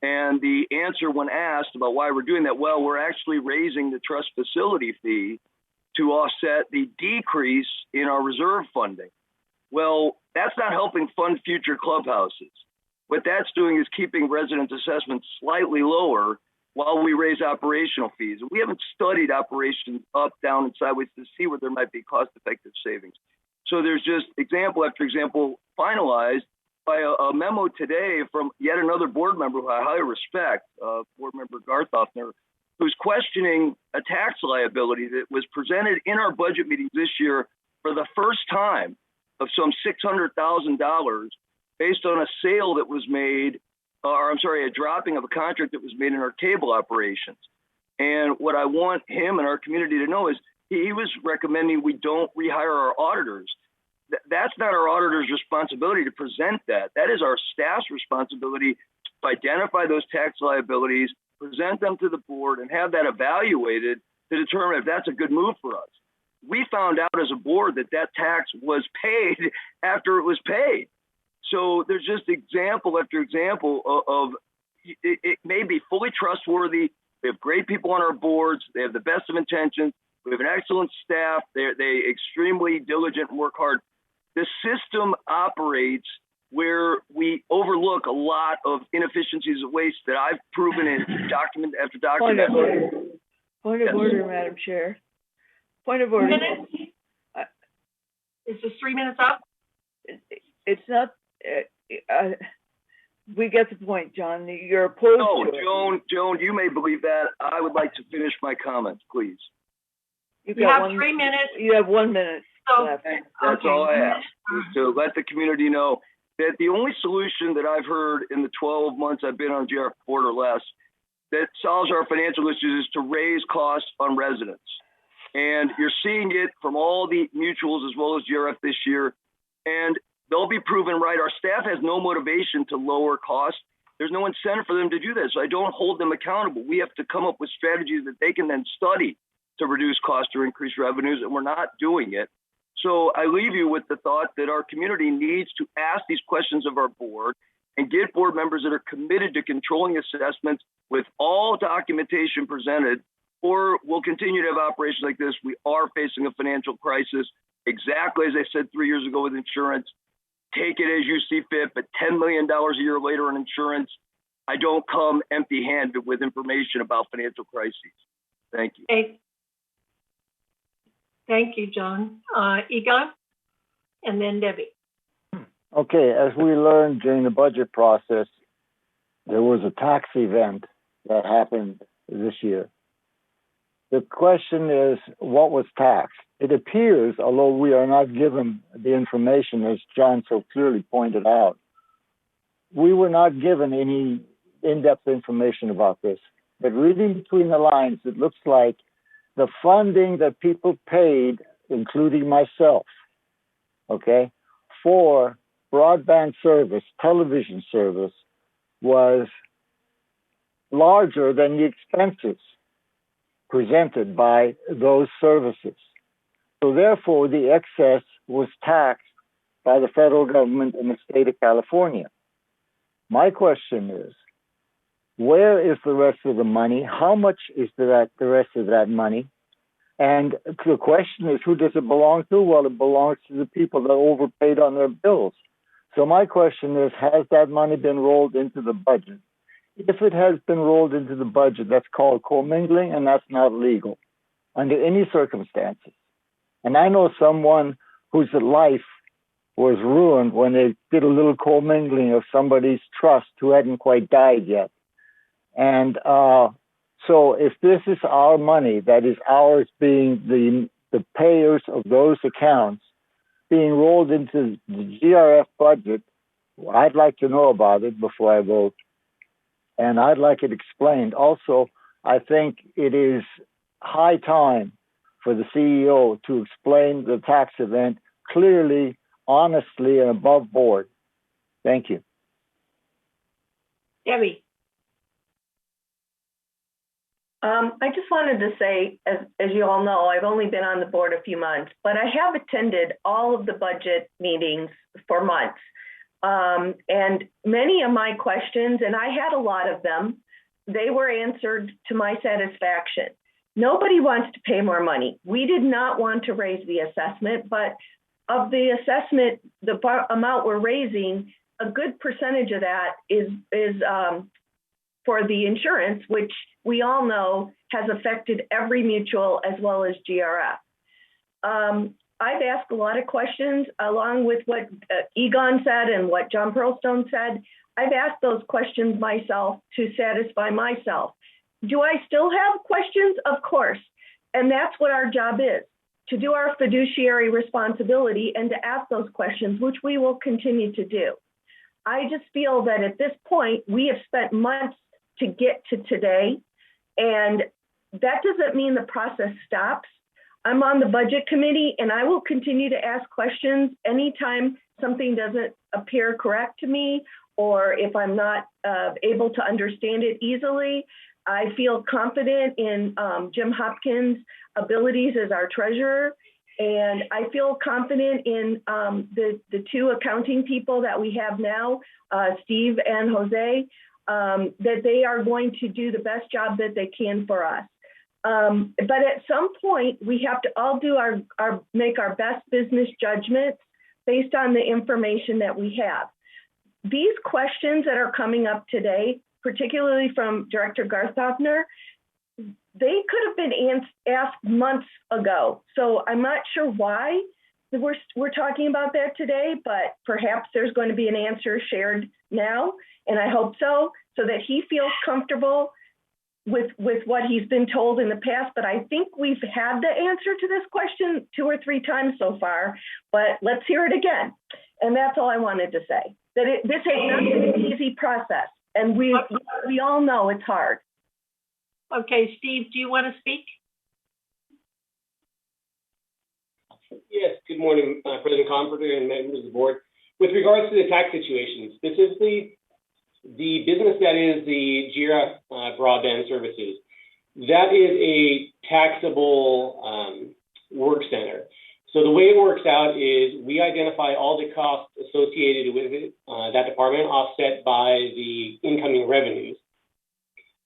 And the answer when asked about why we're doing that, well, we're actually raising the trust facility fee to offset the decrease in our reserve funding. Well, that's not helping fund future clubhouses. What that's doing is keeping resident assessments slightly lower while we raise operational fees. We haven't studied operations up, down, and sideways to see where there might be cost-effective savings. So there's just example after example finalized by a memo today from yet another board member who I highly respect, board member Garthoffner, who's questioning a tax liability that was presented in our budget meetings this year for the first time of some $600,000 based on a sale that was made, a dropping of a contract that was made in our cable operations. And what I want him and our community to know is he was recommending we don't rehire our auditors. That's not our auditor's responsibility to present that. That is our staff's responsibility to identify those tax liabilities, present them to the board, and have that evaluated to determine if that's a good move for us. We found out as a board that that tax was paid after it was paid. So there's just example after example of it may be fully trustworthy. We have great people on our boards. They have the best of intentions. We have an excellent staff. They extremely diligent and work hard. The system operates where we overlook a lot of inefficiencies and waste that I've proven in document after document. Point of order, Madam Chair. Point of order. Is this 3 minutes up? It's not. We get the point, John. You're opposed to it. Joan, you may believe that. I would like to finish my comments, please. You have 3 minutes. You have 1 minute left. That's all I ask, is to let the community know that the only solution that I've heard in the 12 months I've been on GRF board or less that solves our financial issues is to raise costs on residents. And you're seeing it from all the mutuals as well as GRF this year. And they'll be proven right. Our staff has no motivation to lower costs. There's no incentive for them to do that. So I don't hold them accountable. We have to come up with strategies that they can then study to reduce costs or increase revenues, and we're not doing it. So I leave you with the thought that our community needs to ask these questions of our board and get board members that are committed to controlling assessments with all documentation presented, or we'll continue to have operations like this. We are facing a financial crisis, exactly as I said 3 years ago with insurance. Take it as you see fit, but $10 million a year later on insurance, I don't come empty-handed with information about financial crises. Thank you. Okay. Thank you, John. Egon, and then Debbie. Okay, as we learned during the budget process, there was a tax event that happened this year. The question is, what was taxed? It appears, although we are not given the information, as John so clearly pointed out, we were not given any in-depth information about this. But reading between the lines, it looks like the funding that people paid, including myself, okay, for broadband service, television service, was larger than the expenses. presented by those services. So therefore, the excess was taxed by the federal government and the state of California. My question is, where is the rest of the money? How much is the rest of that money? And the question is, who does it belong to? Well, it belongs to the people that overpaid on their bills. So my question is, has that money been rolled into the budget? If it has been rolled into the budget, that's called commingling, and that's not legal under any circumstances. And I know someone whose life was ruined when they did a little commingling of somebody's trust who hadn't quite died yet. And so if this is our money, that is ours being the payers of those accounts, being rolled into the GRF budget, I'd like to know about it before I vote. And I'd like it explained. Also, I think it is high time for the CEO to explain the tax event clearly, honestly, and above board. Thank you. Debbie. I just wanted to say, as you all know, I've only been on the board a few months, but I have attended all of the budget meetings for months. And many of my questions, and I had a lot of them, they were answered to my satisfaction. Nobody wants to pay more money. We did not want to raise the assessment, but of the assessment, the amount we're raising, a good percentage of that is for the insurance, which we all know has affected every mutual as well as GRF. I've asked a lot of questions along with what Egon said and what John Pearlstone said. I've asked those questions myself to satisfy myself. Do I still have questions? Of course. And that's what our job is, to do our fiduciary responsibility and to ask those questions, which we will continue to do. I just feel that at this point, we have spent months to get to today, and that doesn't mean the process stops. I'm on the budget committee, and I will continue to ask questions anytime something doesn't appear correct to me, or if I'm not able to understand it easily. I feel confident in Jim Hopkins' abilities as our treasurer, and I feel confident in the two accounting people that we have now, Steve and Jose, that they are going to do the best job that they can for us. But at some point, we have to all do make our best business judgments based on the information that we have. These questions that are coming up today, particularly from Director Garthofner, they could have been asked months ago. So I'm not sure why we're talking about that today, but perhaps there's going to be an answer shared now, and I hope so that he feels comfortable with what he's been told in the past. But I think we've had the answer to this question 2 or 3 times so far, but let's hear it again. And that's all I wanted to say, that this has not been an easy process, and we all know it's hard. Okay, Steve, do you want to speak? Yes, good morning, President Comforter and members of the board. With regards to the tax situation, specifically the business that is the GRF broadband services, that is a taxable work center. So the way it works out is we identify all the costs associated with it, that department, offset by the incoming revenues.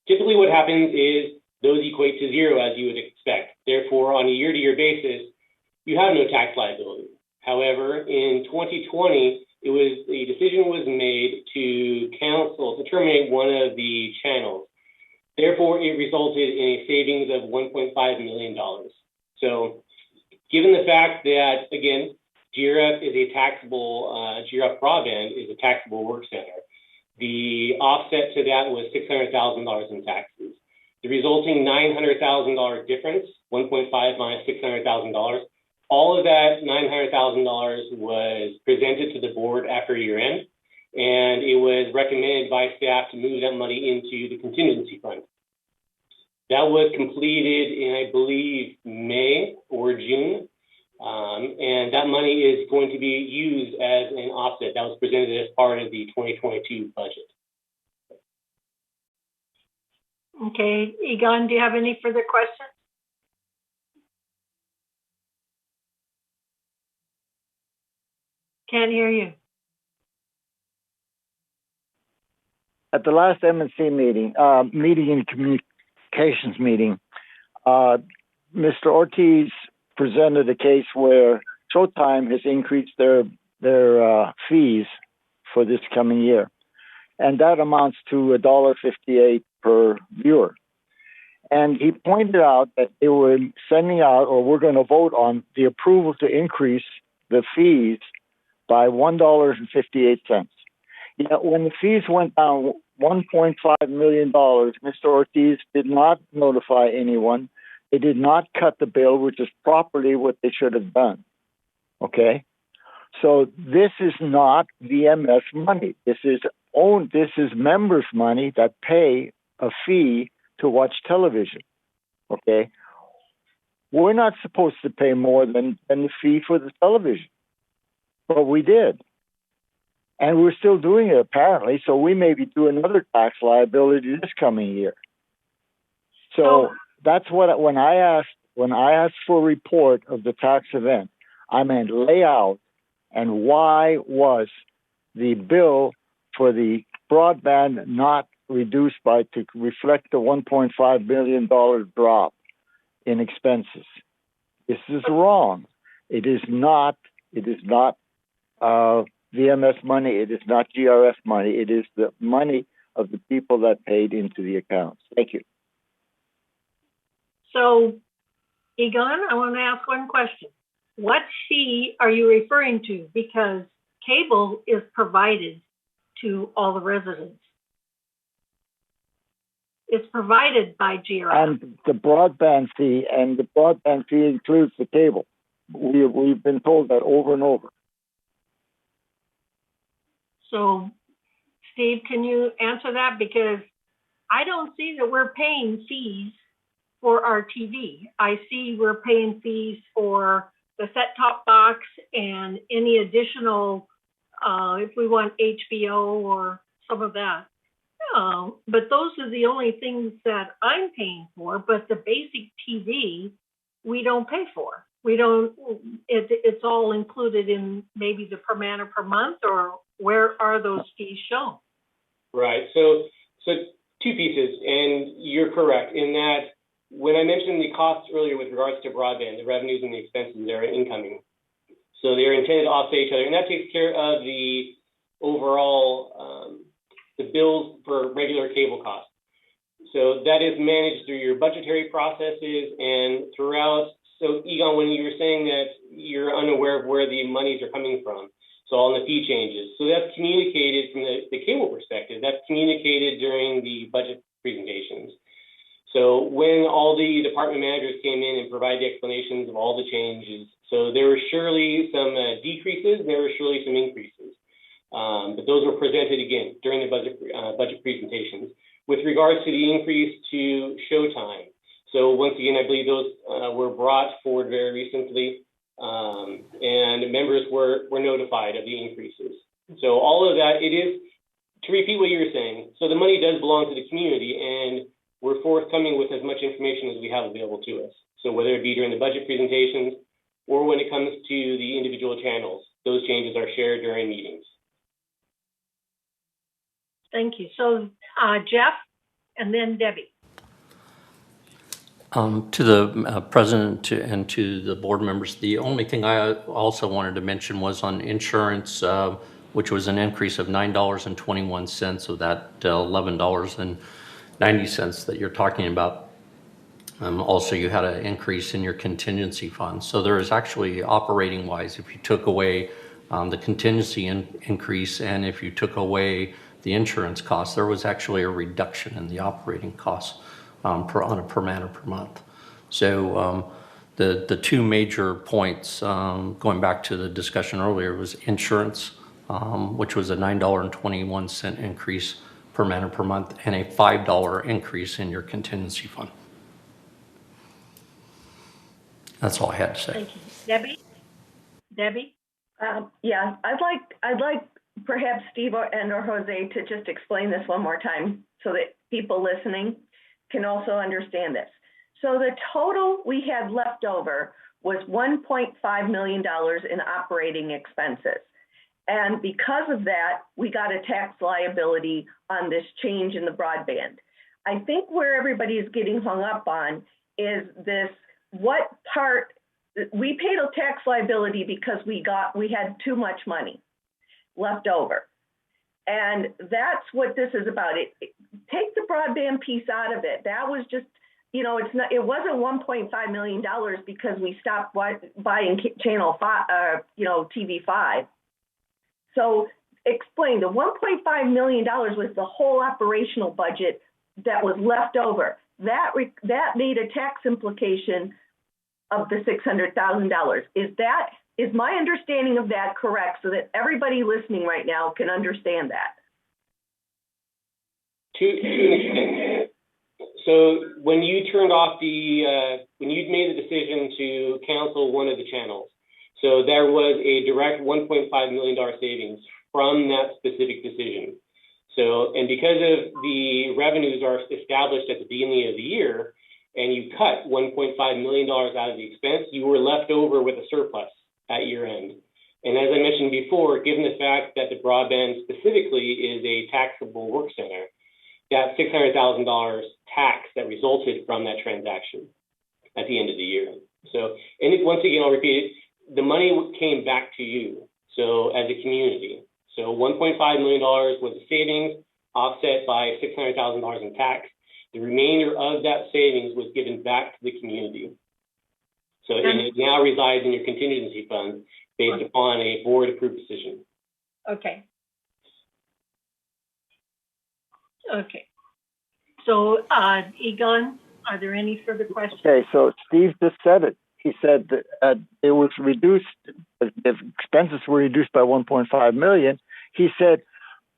Typically what happens is those equate to zero, as you would expect. Therefore, on a year-to-year basis, you have no tax liability. However, in 2020, a decision was made to terminate one of the channels. Therefore, it resulted in a savings of $1.5 million. So, given the fact that, again, GRF is a taxable, GRF broadband is a taxable work center, the offset to that was $600,000 in taxes. The resulting $900,000 difference, 1.5 minus $600,000, all of that $900,000 was presented to the board after year end, and it was recommended by staff to move that money into the contingency fund. That was completed in, I believe, May or June, and that money is going to be used as an offset. That was presented as part of the 2022 budget. Okay, Egon, do you have any further questions? Can't hear you. At the last MNC meeting, meeting and communications meeting, Mr. Ortiz presented a case where Showtime has increased their fees for this coming year, and that amounts to $1.58 per viewer. And he pointed out that they were sending out, or we're going to vote on, the approval to increase the fees by $1.58. Yet when the fees went down $1.5 million, Mr. Ortiz did not notify anyone. They did not cut the bill, which is properly what they should have done. Okay? So this is not VMS money. This is members' money that pay a fee to watch television. Okay? We're not supposed to pay more than the fee for the television. But we did. And we're still doing it apparently, so we may be doing another tax liability this coming year. So that's what when I asked for a report of the tax event, I meant layout and why was the bill for the broadband not reduced to reflect the $1.5 billion drop in expenses. This is wrong. It is not VMS money. It is not GRF money. It is the money of the people that paid into the accounts. Thank you. So, Egon, I want to ask one question. What fee are you referring to? Because cable is provided to all the residents. It's provided by GRF. And the broadband fee includes the cable. We've been told that over and over. So, Steve, can you answer that? Because I don't see that we're paying fees for our TV. I see we're paying fees for the set-top box and any additional, if we want HBO or some of that. But those are the only things that I'm paying for. But the basic TV, we don't pay for. We don't. It's all included in maybe the per man or per month, or where are those fees shown? Right. So two pieces, and you're correct in that when I mentioned the costs earlier with regards to broadband, the revenues and the expenses that are incoming. So they're intended to offset each other, and that takes care of the overall the bills for regular cable costs. So that is managed through your budgetary processes and throughout. So Egon, when you were saying that you're unaware of where the monies are coming from, so all the fee changes. So that's communicated from the cable perspective. That's communicated during the budget presentations. So when all the department managers came in and provided the explanations of all the changes, so there were surely some decreases, there were surely some increases. But those were presented again during the budget presentations. With regards to the increase to Showtime, so once again, I believe those were brought forward very recently, and members were notified of the increases. So all of that, it is, to repeat what you were saying, so the money does belong to the community, and we're forthcoming with as much information as we have available to us. So whether it be during the budget presentations or when it comes to the individual channels, those changes are shared during meetings. Thank you. So Jeff, and then Debbie. To the president and to the board members, the only thing I also wanted to mention was on insurance, which was an increase of $9.21 of that $11.90 that you're talking about. Also, you had an increase in your contingency fund. So there is actually operating wise, if you took away the contingency increase and if you took away the insurance costs, there was actually a reduction in the operating costs. On a per man or per month. So the two major points, going back to the discussion earlier, was insurance, which was a $9.21 increase per man or per month, and a $5 increase in your contingency fund. That's all I had to say. Thank you. Debbie? Yeah, I'd like perhaps Steve or Jose to just explain this one more time so that people listening can also understand this. So the total we had left over was $1.5 million in operating expenses. And because of that, we got a tax liability on this change in the broadband. I think where everybody is getting hung up on is this, what part, we paid a tax liability because we had too much money left over. And that's what this is about. Take the broadband piece out of it. That was just, it wasn't $1.5 million because we stopped buying channel 5, TV5. So explain, the $1.5 million was the whole operational budget that was left over. That made a tax implication of the $600,000. Is my understanding of that correct, so that everybody listening right now can understand that? To an extent. So when you turned off when you made the decision to cancel one of the channels, so there was a direct $1.5 million savings from that specific decision. So, and because of the revenues are established at the beginning of the year, and you cut $1.5 million out of the expense, you were left over with a surplus at year end. And as I mentioned before, given the fact that the broadband specifically is a taxable work center, that $600,000 tax that resulted from that transaction at the end of the year. So, and once again, I'll repeat it, the money came back to you, so as a community. So $1.5 million was the savings, offset by $600,000 in tax. The remainder of that savings was given back to the community. So it now resides in your contingency fund based upon a board-approved decision. Okay. Okay. So, Egon, are there any further questions? Okay, so Steve just said it. He said that it was reduced, the expenses were reduced by 1.5 million. He said,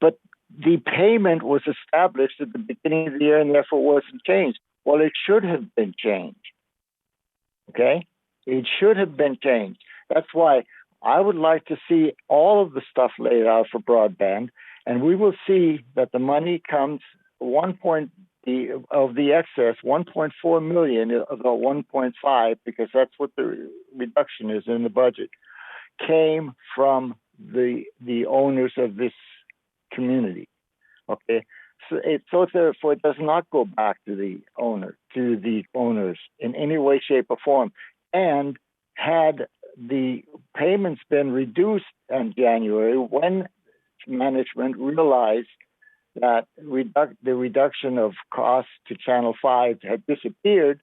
but the payment was established at the beginning of the year and therefore wasn't changed. Well, it should have been changed. Okay? It should have been changed. That's why I would like to see all of the stuff laid out for broadband, and we will see that the money comes of the excess, 1.4 million of the 1.5, because that's what the reduction is in the budget, came from the owners of this community. Okay, so therefore it does not go back to the owners in any way, shape, or form. And had the payments been reduced in January, when management realized that the reduction of costs to Channel 5 had disappeared,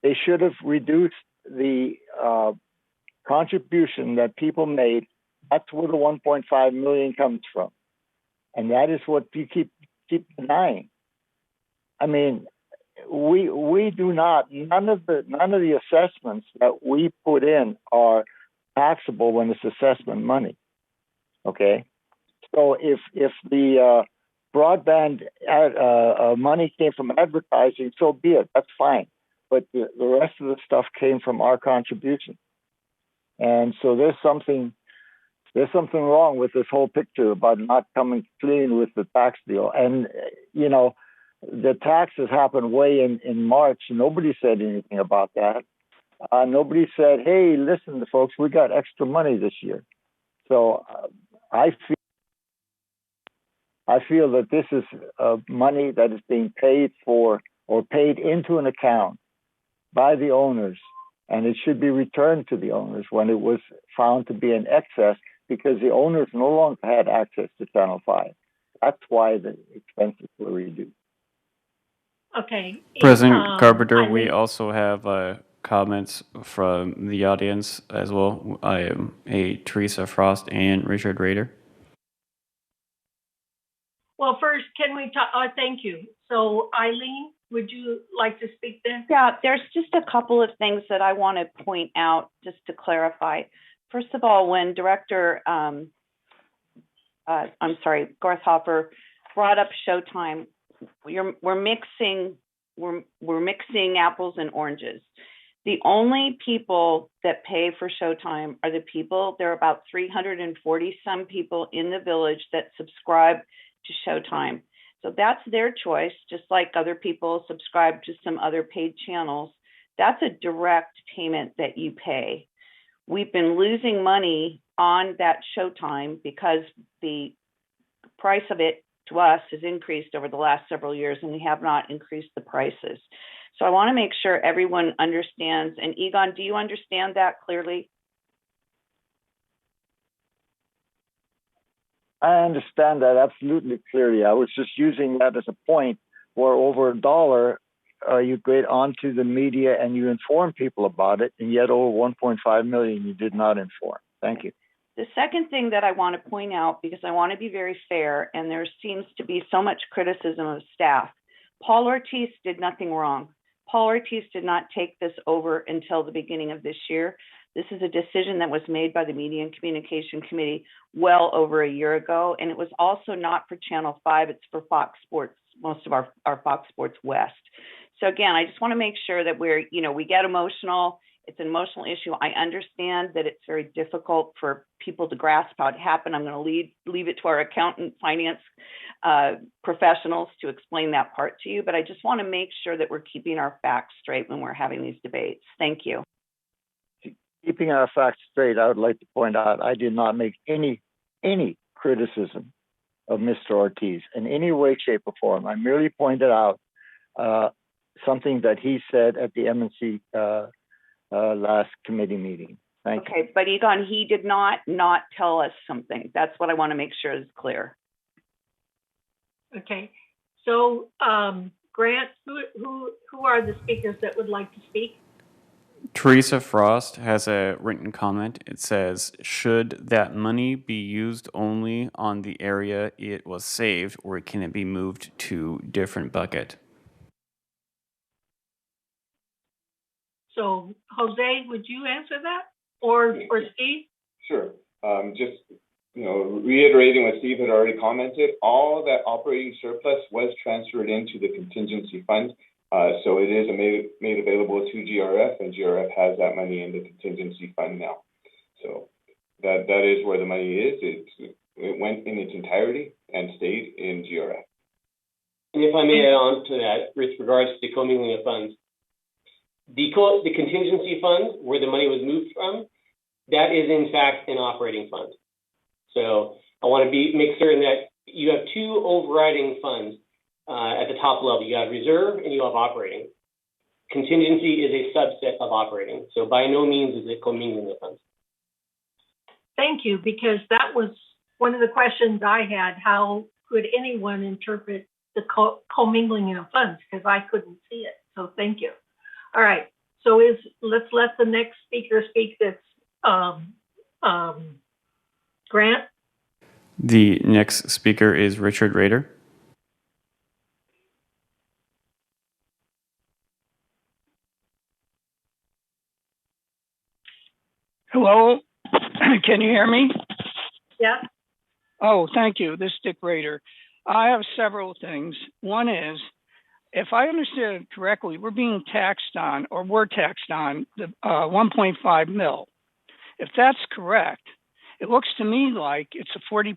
they should have reduced the contribution that people made. That's where the 1.5 million comes from. And that is what you keep denying. I mean, we do not, none of the assessments that we put in are taxable when it's assessment money. Okay? So if the broadband money came from advertising, so be it. That's fine. But the rest of the stuff came from our contribution. And so there's something wrong with this whole picture about not coming clean with the tax deal. And, the taxes happened way in March. Nobody said anything about that. Nobody said, hey, listen, folks, we got extra money this year. So I feel that this is money that is being paid for or paid into an account by the owners, and it should be returned to the owners when it was found to be in excess, because the owners no longer had access to Channel 5. That's why the expenses were reduced. Okay. President Carpenter, we also have comments from the audience as well. I am Teresa Frost and Richard Rader. Well, first, can we talk? Thank you. So, Eileen, would you like to speak then? Yeah, there's just a couple of things that I want to point out just to clarify. First of all, when Director, Garth Hopper brought up Showtime, we're mixing apples and oranges. The only people that pay for Showtime are the people. There are about 340 some people in the village that subscribe to Showtime. So that's their choice, just like other people subscribe to some other paid channels. That's a direct payment that you pay. We've been losing money on that Showtime because the price of it to us has increased over the last several years, and we have not increased the prices. So I want to make sure everyone understands. And Egon, do you understand that clearly? I understand that absolutely clearly. I was just using that as a point where over $1, you get onto the media and you inform people about it, and yet over 1.5 million you did not inform. Thank you. The second thing that I want to point out, because I want to be very fair, and there seems to be so much criticism of staff, Paul Ortiz did nothing wrong. Paul Ortiz did not take this over until the beginning of this year. This is a decision that was made by the Media and Communication Committee well over a year ago, and it was also not for Channel 5, it's for Fox Sports, most of our Fox Sports West. So again, I just want to make sure that we get emotional. It's an emotional issue. I understand that it's very difficult for people to grasp how it happened. I'm going to leave it to our accountant, finance professionals to explain that part to you, but I just want to make sure that we're keeping our facts straight when we're having these debates. Thank you. Keeping our facts straight, I would like to point out I did not make any criticism of Mr. Ortiz in any way, shape, or form. I merely pointed out something that he said at the MNC last committee meeting. Thank you. Okay, but Egon, he did not tell us something. That's what I want to make sure is clear. Okay, so Grant, who are the speakers that would like to speak? Teresa Frost has a written comment. It says, should that money be used only on the area it was saved, or can it be moved to different bucket? So Jose, would you answer that? Or Steve? Sure. Just, reiterating what Steve had already commented, all that operating surplus was transferred into the contingency fund. So it is made available to GRF, and GRF has that money in the contingency fund now. So that is where the money is. It went in its entirety and stayed in GRF. And if I may add on to that, with regards to the commingling of funds, the contingency fund, where the money was moved from, that is in fact an operating fund. So I want to make certain that you have two overriding funds at the top level. You have reserve and you have operating. Contingency is a subset of operating. So by no means is it commingling of funds. Thank you, because that was one of the questions I had. How could anyone interpret the commingling of funds? Because I couldn't see it. So thank you. All right. So let's let the next speaker speak. That's Grant. The next speaker is Richard Rader. Hello, can you hear me? Yeah. Oh, thank you. This is Dick Rader. I have several things. One is, if I understand it correctly, we're taxed on the 1.5 mil. If that's correct, it looks to me like it's a 40%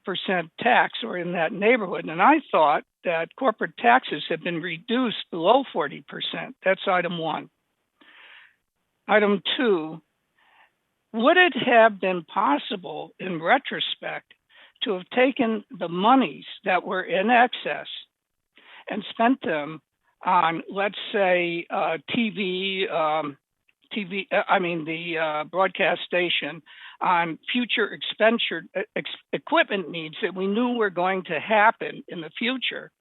tax or in that neighborhood. And I thought that corporate taxes have been reduced below 40%. That's item one. Item two, would it have been possible in retrospect to have taken the monies that were in excess and spent them on, let's say, the broadcast station, on future expenditure equipment needs that we knew were going to happen in the future,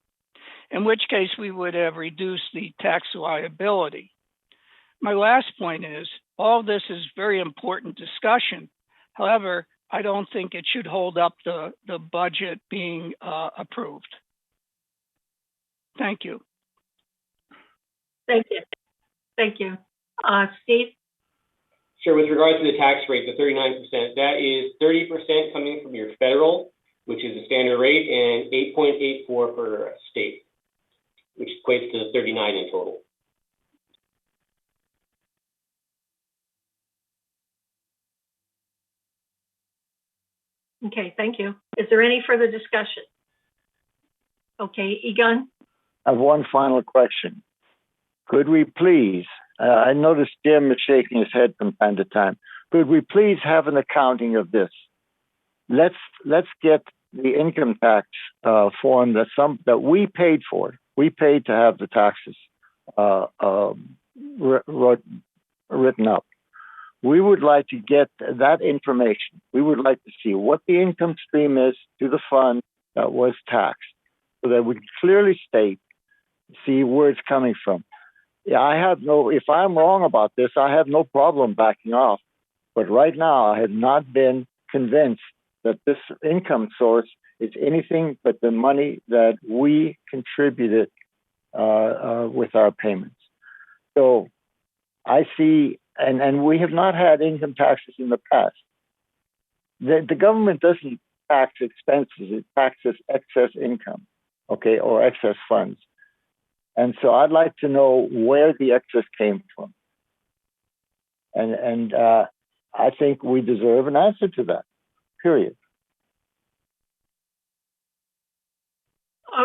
in which case we would have reduced the tax liability. My last point is, all this is very important discussion. However, I don't think it should hold up the budget being approved. Thank you. Thank you. Thank you. Steve? Sure. With regards to the tax rate, the 39%, that is 30% coming from your federal, which is the standard rate, and 8.84 for state, which equates to 39 in total. Okay, thank you. Is there any further discussion? Okay, Egon? I have one final question. Could we please, I noticed Jim is shaking his head from time to time. Could we please have an accounting of this? Let's get the income tax form that we paid for. We paid to have the taxes written up. We would like to get that information. We would like to see what the income stream is to the fund that was taxed, so that we can clearly see where it's coming from. Yeah, if I'm wrong about this, I have no problem backing off. But right now, I have not been convinced that this income source is anything but the money that we contributed with our payments. So I see, and we have not had income taxes in the past. The government doesn't tax expenses, it taxes excess income, okay, or excess funds. And so I'd like to know where the excess came from. And I think we deserve an answer to that, period.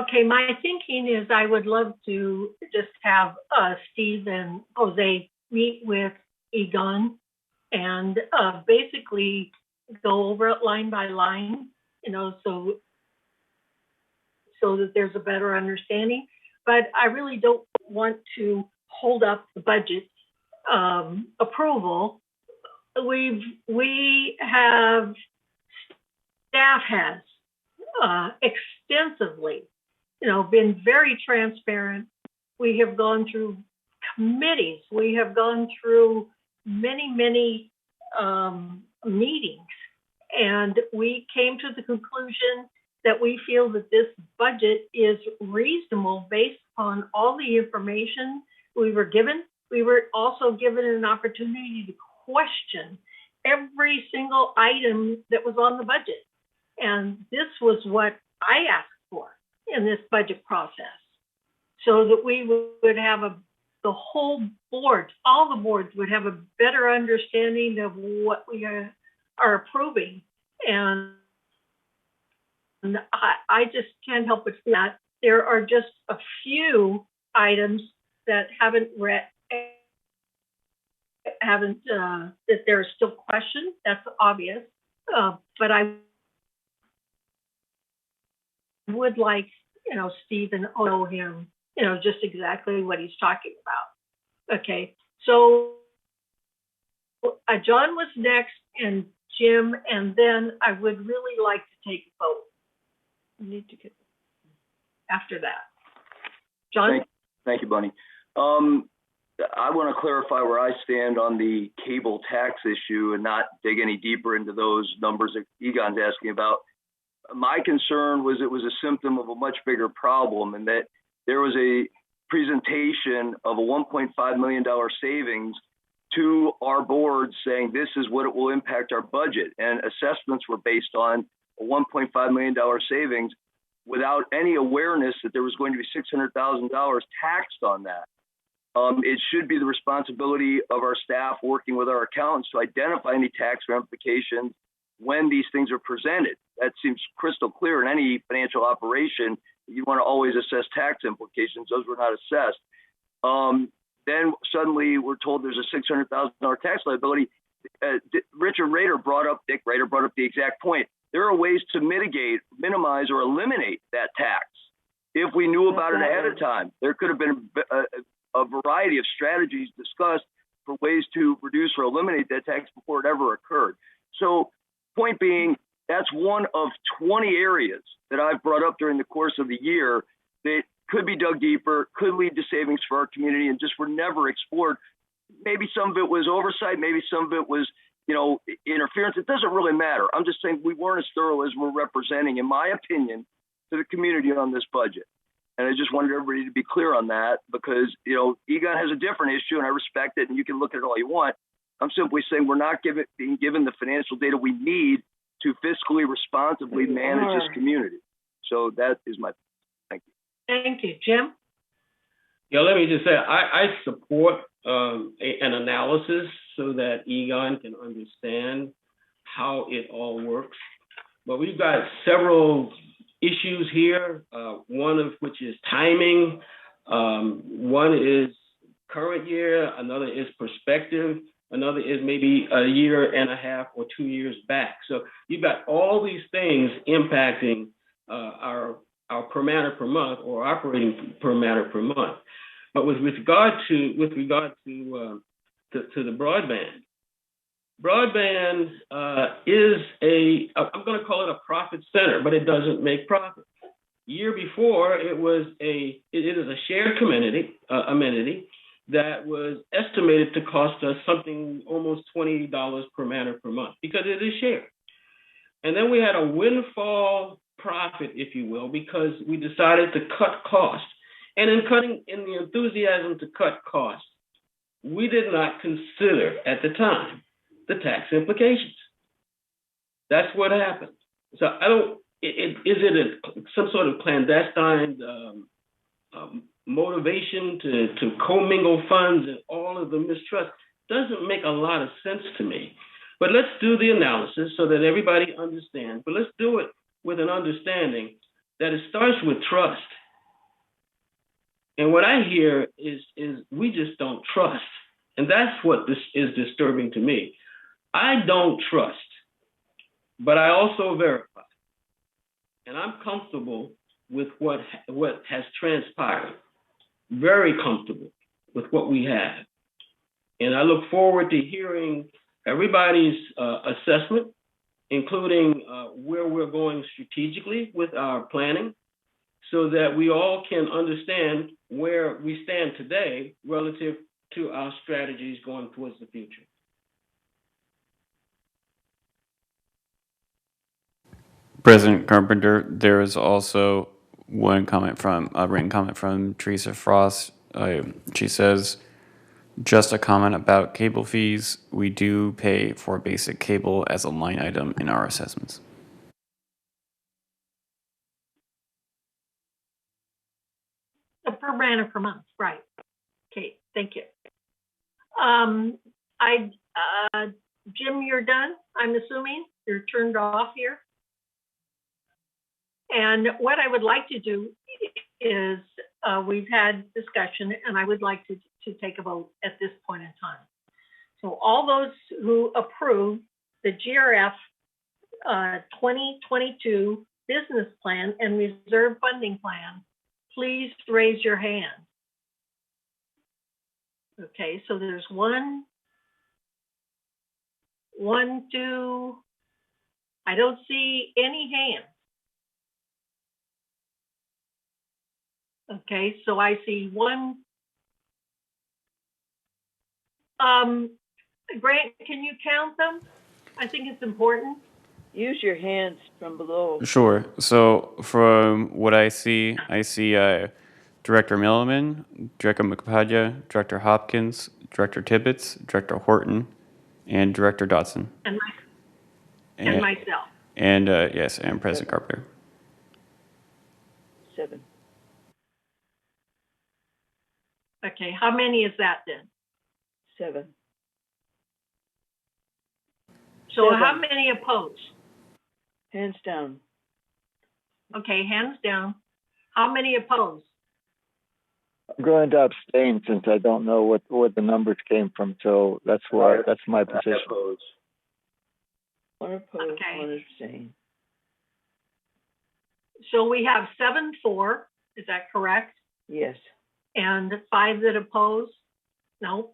Okay, my thinking is I would love to just have Steve and Jose meet with Egon and basically go over it line by line, so that there's a better understanding. But I really don't want to hold up the budget approval. Staff has extensively, been very transparent. We have gone through committees. We have gone through many meetings, and we came to the conclusion that we feel that this budget is reasonable based on all the information we were given. We were also given an opportunity to question every single item that was on the budget. And this was what I asked for in this budget process, so that we would have the whole board, all the boards would have a better understanding of what we are approving. And I just can't help but feel that there are just a few items that that there are still questions. That's obvious. But I would like, Steve and know him, just exactly what he's talking about. Okay, so John was next, and Jim, and then I would really like to take a vote. I need to get after that. John? Thank you, Bunny. I want to clarify where I stand on the cable tax issue and not dig any deeper into those numbers that Egon's asking about. My concern was it was a symptom of a much bigger problem, and that there was a presentation of a $1.5 million savings to our board saying this is what it will impact our budget. And assessments were based on a $1.5 million savings without any awareness that there was going to be $600,000 taxed on that. It should be the responsibility of our staff working with our accountants to identify any tax ramifications when these things are presented. That seems crystal clear in any financial operation. You want to always assess tax implications. Those were not assessed. Then suddenly we're told there's a $600,000 tax liability. Dick Rader brought up the exact point. There are ways to mitigate, minimize, or eliminate that tax. If we knew about it ahead of time, there could have been a variety of strategies discussed for ways to reduce or eliminate that tax before it ever occurred. So, point being, that's one of 20 areas that I've brought up during the course of the year that could be dug deeper, could lead to savings for our community, and just were never explored. Maybe some of it was oversight, maybe some of it was, interference. It doesn't really matter. I'm just saying we weren't as thorough as we're representing, in my opinion, to the community on this budget. And I just wanted everybody to be clear on that, because, Egon has a different issue, and I respect it, and you can look at it all you want. I'm simply saying we're not being given the financial data we need to fiscally responsibly manage this community. So that is my thank you. Thank you. Jim? Yeah, let me just say, I support an analysis so that Egon can understand how it all works. But we've got several issues here, one of which is timing. One is current year, another is perspective, another is maybe a year and a half or 2 years back. So you've got all these things impacting our per matter per month or operating per matter per month. But with regard to the broadband is I'm going to call it a profit center, but it doesn't make profit. Year before, it is a shared amenity that was estimated to cost us something almost $20 per matter per month because it is shared. And then we had a windfall profit, if you will, because we decided to cut costs. And in the enthusiasm to cut costs, we did not consider at the time the tax implications. That's what happened. So is it some sort of clandestine motivation to commingle funds and all of the mistrust? Doesn't make a lot of sense to me. But let's do the analysis so that everybody understands. But let's do it with an understanding that it starts with trust. And what I hear is we just don't trust. And that's what this is disturbing to me. I don't trust, but I also verify. And I'm comfortable with what has transpired. Very comfortable with what we have. And I look forward to hearing everybody's assessment, including where we're going strategically with our planning, so that we all can understand where we stand today relative to our strategies going towards the future. President Carpenter, there is also one comment a written comment from Teresa Frost. She says, just a comment about cable fees. We do pay for basic cable as a line item in our assessments. Per matter per month, right. Okay, thank you. Jim, you're done, I'm assuming? You're turned off here? And what I would like to do is, we've had discussion, and I would like to take a vote at this point in time. So all those who approve the GRF 2022 business plan and reserve funding plan, please raise your hand. Okay, so there's one, two, I don't see any hands. Okay, so I see one. Grant, can you count them? I think it's important. Use your hands from below. Sure. So from what I see Director Milliman, Director Mukpadia, Director Hopkins, Director Tibbetts, Director Horton, and Director Dotson. And myself. And yes, and President Carpenter. 7. Okay, how many is that then? 7. So 7. how many opposed? Hands down. Okay, hands down. How many opposed? I'm going to abstain since I don't know what the numbers came from, so that's my position. One opposed, Okay. one abstain. So we have 7-4, is that correct? Yes. And 5 that oppose? No.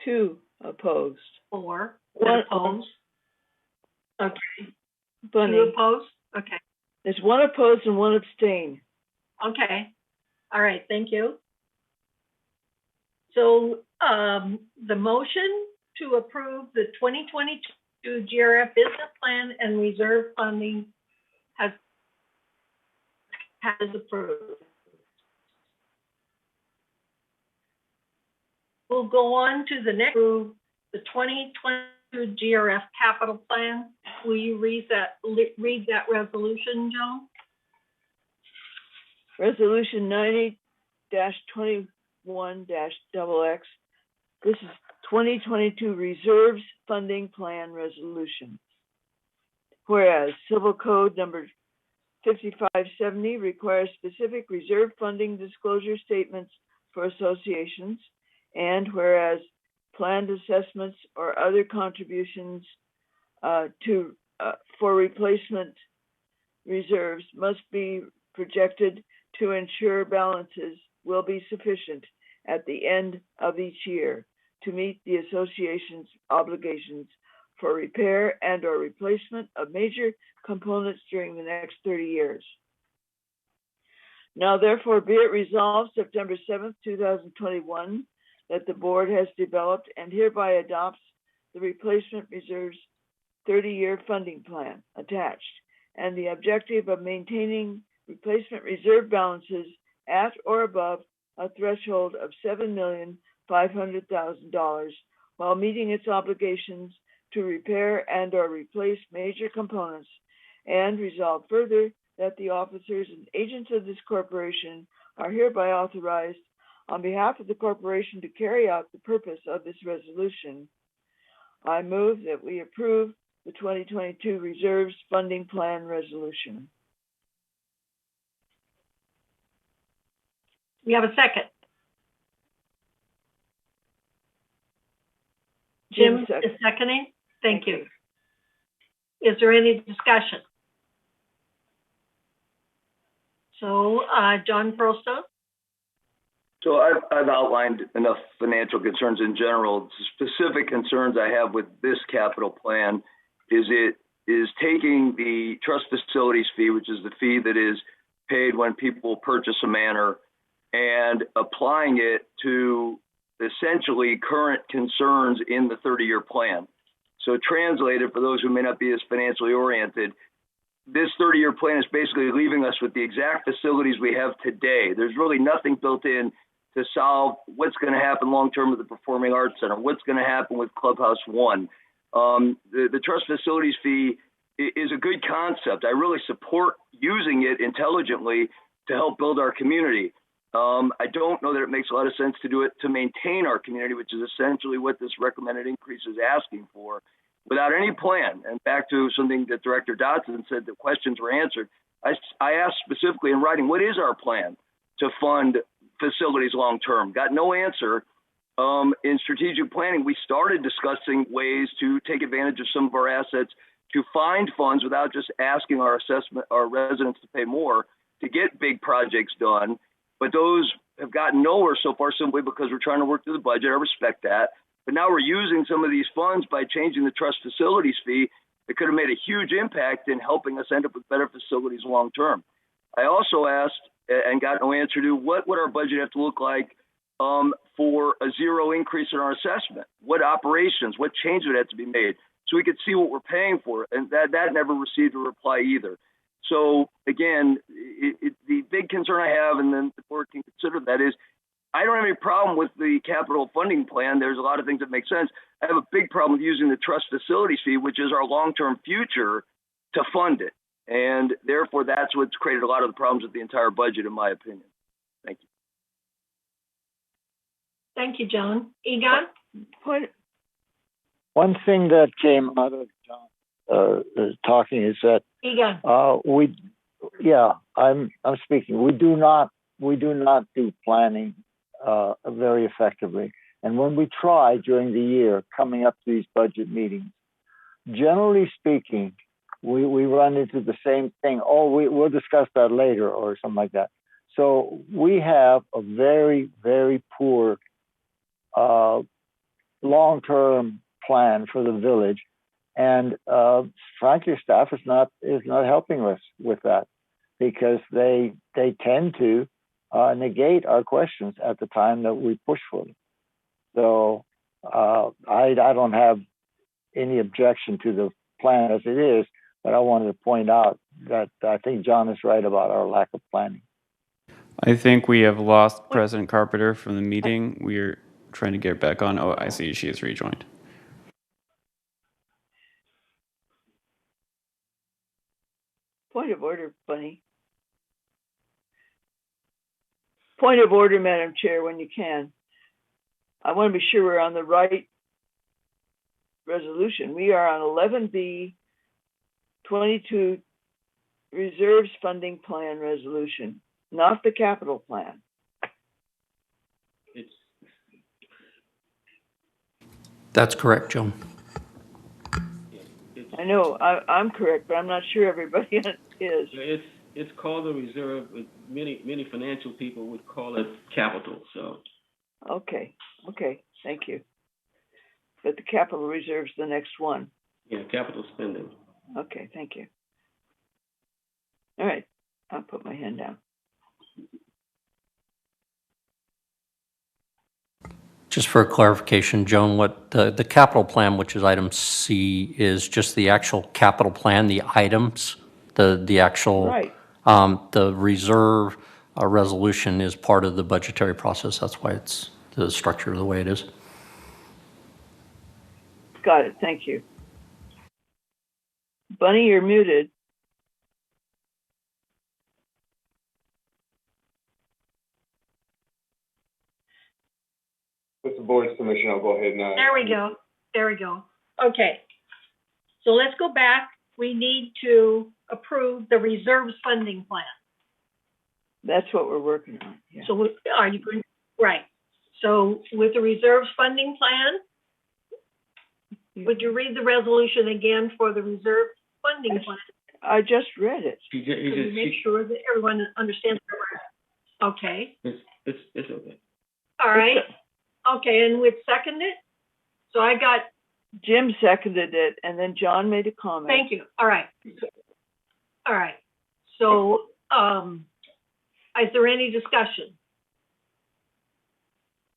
2 opposed. 4 One that oppose? Okay. Bunny. 2 opposed? Okay. There's 1 opposed and 1 abstain. Okay. All right, thank you. So the motion to approve the 2022 GRF business plan and reserve funding has approved. We'll go on to the next, the 2022 GRF capital plan. Will you read that resolution, Joan? Resolution 90-21-XX. This is 2022 Reserves Funding Plan Resolution. Whereas Civil Code number 5570 requires specific reserve funding disclosure statements for associations, and whereas planned assessments or other contributions for replacement reserves must be projected to ensure balances will be sufficient at the end of each year to meet the association's obligations for repair and or replacement of major components during the next 30 years. Now therefore be it resolved September 7th, 2021, that the board has developed and hereby adopts the replacement reserves 30-year funding plan attached, and the objective of maintaining replacement reserve balances at or above a threshold of $7,500,000 while meeting its obligations to repair and or replace major components, and resolve further that the officers and agents of this corporation are hereby authorized on behalf of the corporation to carry out the purpose of this resolution. I move that we approve the 2022 Reserves Funding Plan Resolution. We have a second. Jim is seconding. Thank you. Is there any discussion? So, John Pearlstone? So I've outlined enough financial concerns in general. Specific concerns I have with this capital plan is it is taking the trust facilities fee, which is the fee that is paid when people purchase a manor, and applying it to essentially current concerns in the 30-year plan. So translated for those who may not be as financially oriented, this 30-year plan is basically leaving us with the exact facilities we have today. There's really nothing built in to solve what's going to happen long-term with the Performing Arts Center, what's going to happen with Clubhouse One. The trust facilities fee is a good concept. I really support using it intelligently to help build our community. I don't know that it makes a lot of sense to do it to maintain our community, which is essentially what this recommended increase is asking for, without any plan. And back to something that Director Dodson said, the questions were answered. I asked specifically in writing, what is our plan to fund facilities long-term? Got no answer. In strategic planning, we started discussing ways to take advantage of some of our assets to find funds without just asking our residents to pay more to get big projects done. But those have gotten nowhere so far simply because we're trying to work through the budget. I respect that. But now we're using some of these funds by changing the trust facilities fee that could have made a huge impact in helping us end up with better facilities long term. I also asked and got no answer to what would our budget have to look like for a zero increase in our assessment? What operations, what change would have to be made so we could see what we're paying for? And that never received a reply either. So again, the big concern I have, and then the board can consider that, is I don't have any problem with the capital funding plan. There's a lot of things that make sense. I have a big problem with using the trust facilities fee, which is our long-term future, to fund it. And therefore, that's what's created a lot of the problems with the entire budget, in my opinion. Thank you. Thank you, John. Egon? One thing that came out of John talking is that Egon. I'm speaking. We do not do planning very effectively. And when we try during the year coming up to these budget meetings, generally speaking, we run into the same thing. We'll discuss that later or something like that. So we have a very, very poor long-term plan for the village. And frankly, staff is not helping us with that, because they tend to negate our questions at the time that we push for them. So I don't have any objection to the plan as it is, but I wanted to point out that I think John is right about our lack of planning. I think we have lost President Carpenter from the meeting. We're trying to get her back on. Oh, I see she has rejoined. Point of order, Bunny. Point of order, Madam Chair, when you can. I want to be sure we're on the right resolution. We are on 11B 22 reserves funding plan resolution, not the capital plan. It's That's correct, Joan. I know I'm correct, but I'm not sure everybody is. it's called a reserve. Many financial people would call it capital. So Okay, thank you. But the capital reserve's the next one. yeah, capital spending. Okay, thank you. All right, I'll put my hand down. Just for clarification, Joan, what the capital plan, which is item C, is just the actual capital plan, the items, the actual, Right. The reserve resolution is part of the budgetary process. That's why it's the structure the way it is. Got it, thank you. Bunny, you're muted. With the board's permission, I'll go ahead now. There we go. There we go. Okay. So let's go back. We need to approve the reserves funding plan. That's what we're working on. Yeah. So are you going, right. So with the reserves funding plan, would you read the resolution again for the reserve funding plan? I just read it. So we make sure that everyone understands where we're at. Okay. It's okay. All right. Okay, and we'd second it? So I got. Jim seconded it, and then John made a comment. Thank you. All right. All right. So, is there any discussion?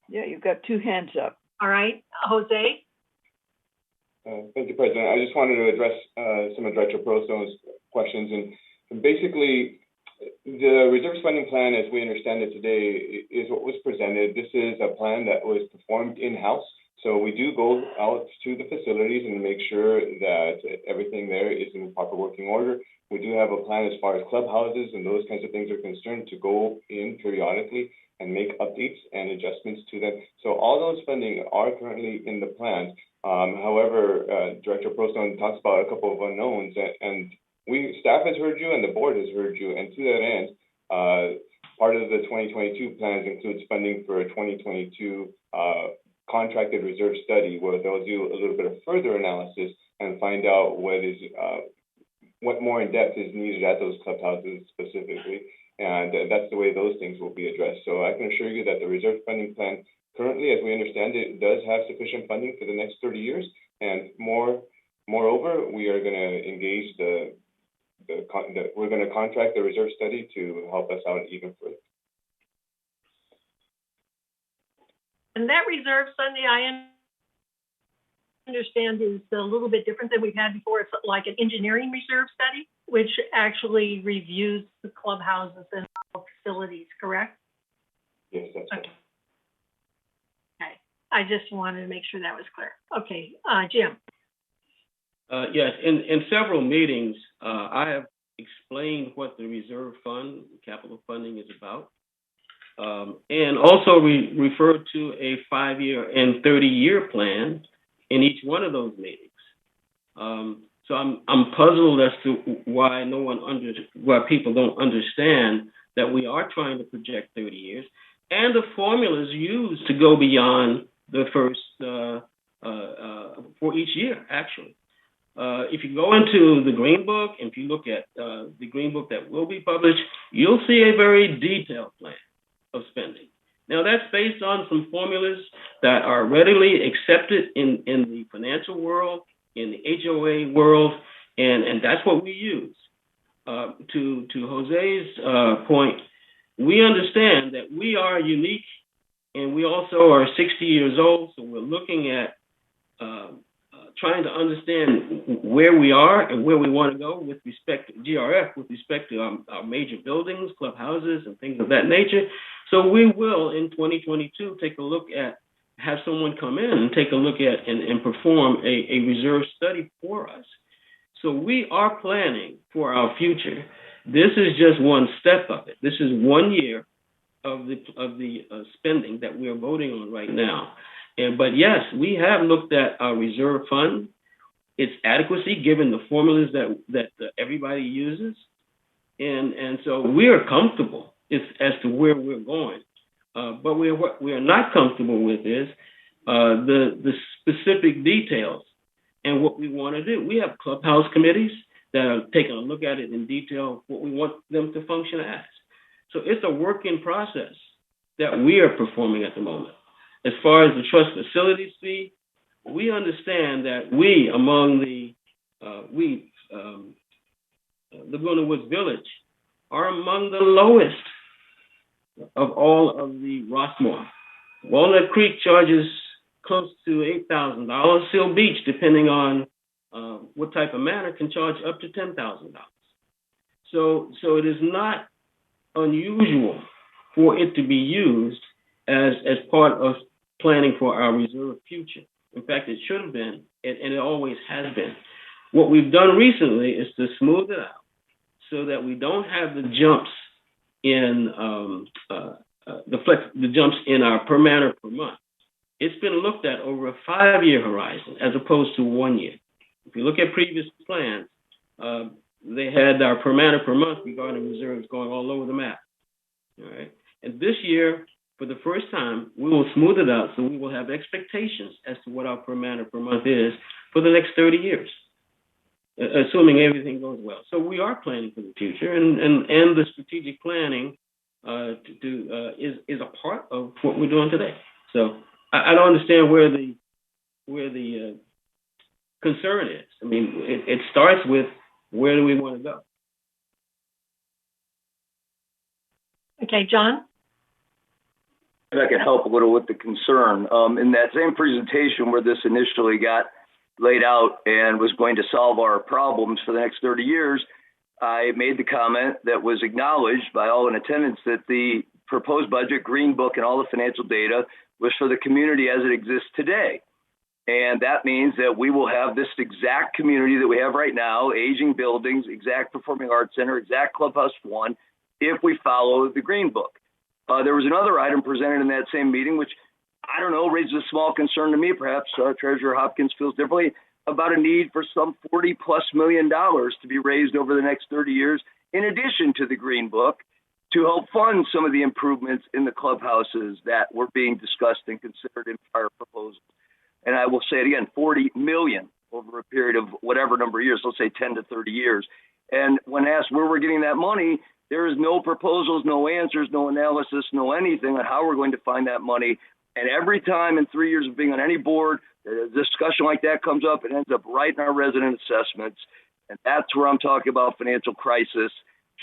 Yeah, you've got two hands up. All right, Jose? Thank you, President. I just wanted to address some of Director Pearlstone's questions. And basically, the reserve spending plan, as we understand it today, is what was presented. This is a plan that was performed in-house. So we do go out to the facilities and make sure that everything there is in proper working order. We do have a plan as far as clubhouses and those kinds of things are concerned to go in periodically and make updates and adjustments to them. So all those funding are currently in the plan. However, Director Pearlstone talks about a couple of unknowns, and staff has heard you and the board has heard you. And to that end, part of the 2022 plans includes funding for a 2022 contracted reserve study where they'll do a little bit of further analysis and find out what more in depth is needed at those clubhouses specifically. And that's the way those things will be addressed. So I can assure you that the reserve funding plan currently, as we understand it, does have sufficient funding for the next 30 years. And moreover, we are going to engage we're going to contract the reserve study to help us out even further. And that reserve Sunday, I understand, is a little bit different than we've had before. It's like an engineering reserve study, which actually reviews the clubhouses and facilities, correct? Yes, that's right. Okay. I just wanted to make sure that was clear. Okay, Jim. Yes, in several meetings, I have explained what the reserve fund, capital funding is about. And also referred to a 5-year and 30-year plan in each one of those meetings. So I'm puzzled as to why why people don't understand that we are trying to project 30 years, and the formulas used to go beyond the first for each year. Actually, if you go into the Green Book, and if you look at the Green Book that will be published, you'll see a very detailed plan of spending. Now, that's based on some formulas that are readily accepted in the financial world, in the HOA world, and that's what we use. To Jose's point, we understand that we are unique, and we also are 60 years old, so we're looking at trying to understand where we are and where we want to go with respect to GRF, with respect to our major buildings, clubhouses, and things of that nature. So we will, in 2022, have someone come in and take a look at and perform a reserve study for us. So we are planning for our future. This is just one step of it. This is 1 year of the spending that we're voting on right now. But yes, we have looked at our reserve fund, its adequacy given the formulas that everybody uses. And so we are comfortable as to where we're going. But what we are not comfortable with is the specific details and what we want to do. We have clubhouse committees that are taking a look at it in detail, what we want them to function as. So it's a working process that we are performing at the moment. As far as the trust facilities fee, we understand that we, among the Laguna Woods Village, are among the lowest of all of the Rossmore. Walnut Creek charges close to $8,000. Seal Beach, depending on what type of manner, can charge up to $10,000. So it is not unusual for it to be used as part of planning for our reserve future. In fact, it should have been, and it always has been. What we've done recently is to smooth it out so that we don't have the jumps in the jumps in our per manor per month. It's been looked at over a 5-year horizon as opposed to 1 year. If you look at previous plans, they had our per manor per month regarding reserves going all over the map. All right, and this year, for the first time, we will smooth it out, so we will have expectations as to what our per manor per month is for the next 30 years, assuming everything goes well. So we are planning for the future, and the strategic planning is a part of what we're doing today. So I don't understand where the concern is. I mean, it starts with where do we want to go? Okay, John? If I can help a little with the concern. In that same presentation where this initially got laid out and was going to solve our problems for the next 30 years, I made the comment that was acknowledged by all in attendance that the proposed budget, green book, and all the financial data was for the community as it exists today. And that means that we will have this exact community that we have right now, aging buildings, exact performing arts center, exact clubhouse one, if we follow the green book. There was another item presented in that same meeting, which I don't know, raises a small concern to me. Perhaps Treasurer Hopkins feels differently about a need for some $40+ million to be raised over the next 30 years, in addition to the green book, to help fund some of the improvements in the clubhouses that were being discussed and considered in prior proposals. And I will say it again, 40 million over a period of whatever number of years, let's say 10 to 30 years. And when asked where we're getting that money, there is no proposals, no answers, no analysis, no anything on how we're going to find that money. And every time in 3 years of being on any board, a discussion like that comes up, it ends up right in our resident assessments. And that's where I'm talking about financial crisis.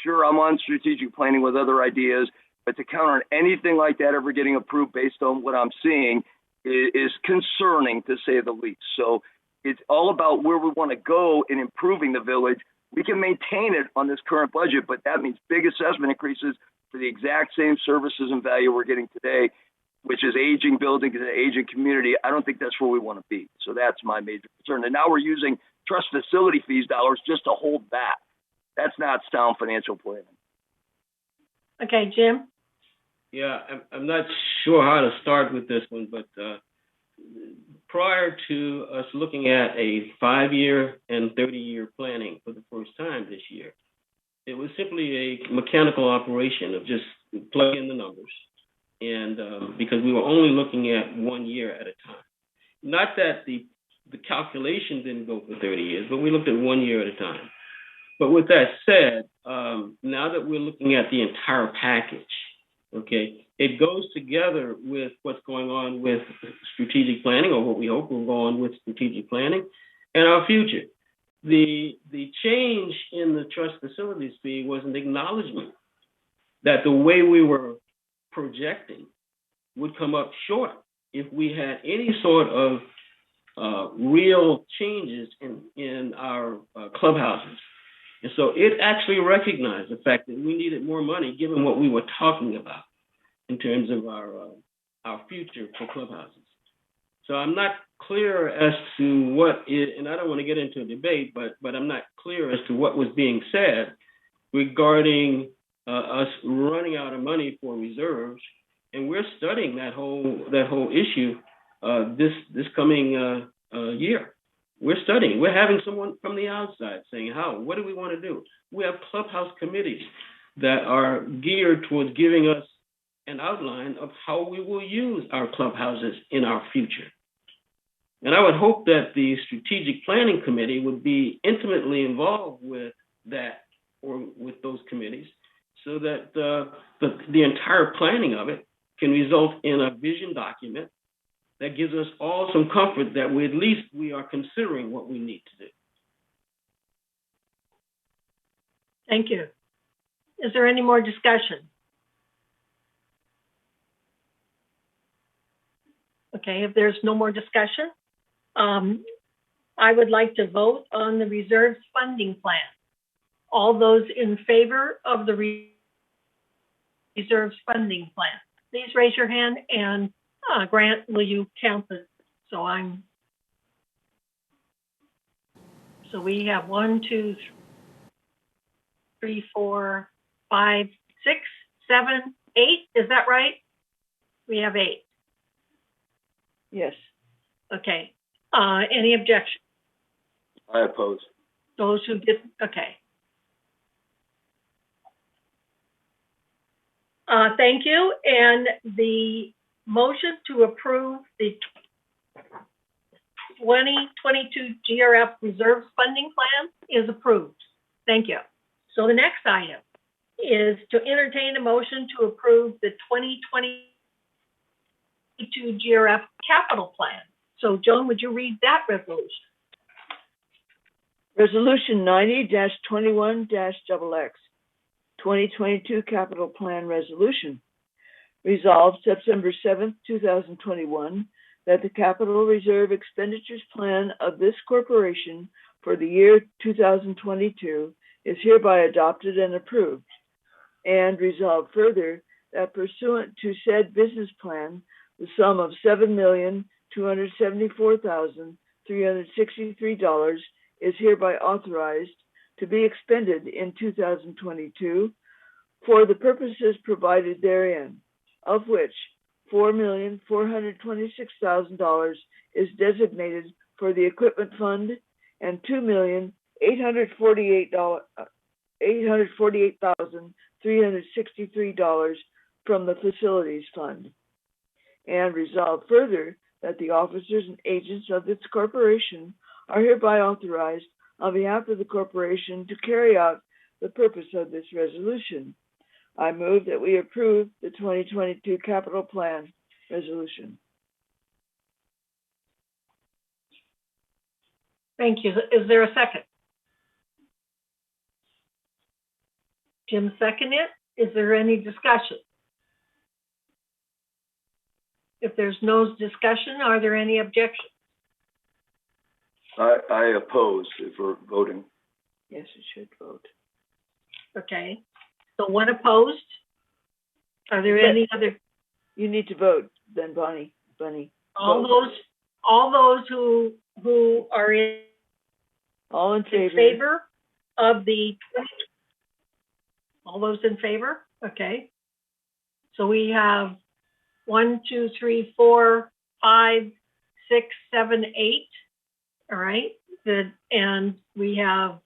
Sure, I'm on strategic planning with other ideas, but to count on anything like that ever getting approved based on what I'm seeing is concerning, to say the least. So it's all about where we want to go in improving the village. We can maintain it on this current budget, but that means big assessment increases for the exact same services and value we're getting today, which is aging buildings and aging community. I don't think that's where we want to be. So that's my major concern. And now we're using trust facility fees dollars just to hold that. That's not sound financial planning. Okay, Jim? Yeah, I'm not sure how to start with this one, but prior to us looking at a 5-year and 30-year planning for the first time this year, it was simply a mechanical operation of just plug in the numbers. And because we were only looking at 1 year at a time. Not that the calculation didn't go for 30 years, but we looked at 1 year at a time. But with that said, now that we're looking at the entire package, okay, it goes together with what's going on with strategic planning, or what we hope will go on with strategic planning, and our future. The change in the trust facilities fee was an acknowledgement that the way we were projecting would come up short if we had any sort of real changes in our clubhouses. And so it actually recognized the fact that we needed more money given what we were talking about in terms of our future for clubhouses. So I'm not clear as to what is, and I don't want to get into a debate, but I'm not clear as to what was being said regarding us running out of money for reserves, and we're studying that whole issue this coming year. We're studying. We're having someone from the outside saying, what do we want to do? We have clubhouse committees that are geared towards giving us an outline of how we will use our clubhouses in our future. And I would hope that the strategic planning committee would be intimately involved with that or with those committees so that the entire planning of it can result in a vision document that gives us all some comfort that we are considering what we need to do. Thank you. Is there any more discussion? Okay, if there's no more discussion, I would like to vote on the reserves funding plan. All those in favor of the reserves funding plan, please raise your hand, and Grant, will you count it? So we have 1, 2, 3, 4, 5, 6, 7, 8. Is that right? We have 8. Yes. Okay. Any objection? I oppose. Those who did, okay. Thank you. And the motion to approve the 2022 GRF Reserves Funding Plan is approved. Thank you. So the next item is to entertain a motion to approve the 2022 GRF Capital Plan. So Joan, would you read that resolution? Resolution 90-21-XX, 2022 Capital Plan Resolution. Resolved September 7th, 2021, that the Capital Reserve Expenditures Plan of this corporation for the year 2022 is hereby adopted and approved. And resolved further that pursuant to said business plan, the sum of $7,274,363 is hereby authorized to be expended in 2022 for the purposes provided therein, of which $4,426,000 is designated for the equipment fund and $848,363 from the facilities fund. And resolved further that the officers and agents of this corporation are hereby authorized on behalf of the corporation to carry out the purpose of this resolution. I move that we approve the 2022 Capital Plan Resolution. Thank you. Is there a second? Jim seconded it. Is there any discussion? If there's no discussion, are there any objections? I oppose if we're voting. Yes, it should vote. Okay. So one opposed. Are there any other? You need to vote then, Bunny. All those who are all in favor. favor of the. All those in favor. Okay. So we have 1, 2, 3, 4, 5, 6, 7, 8. All right. Good. And we have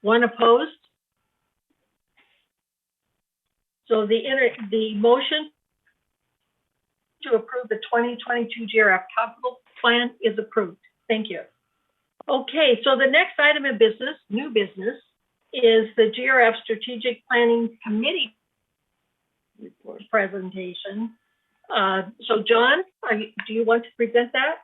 one opposed. So the motion to approve the 2022 GRF Capital Plan is approved. Thank you. Okay, so the next item of business, new business, is the GRF Strategic Planning Committee report presentation. So John, do you want to present that?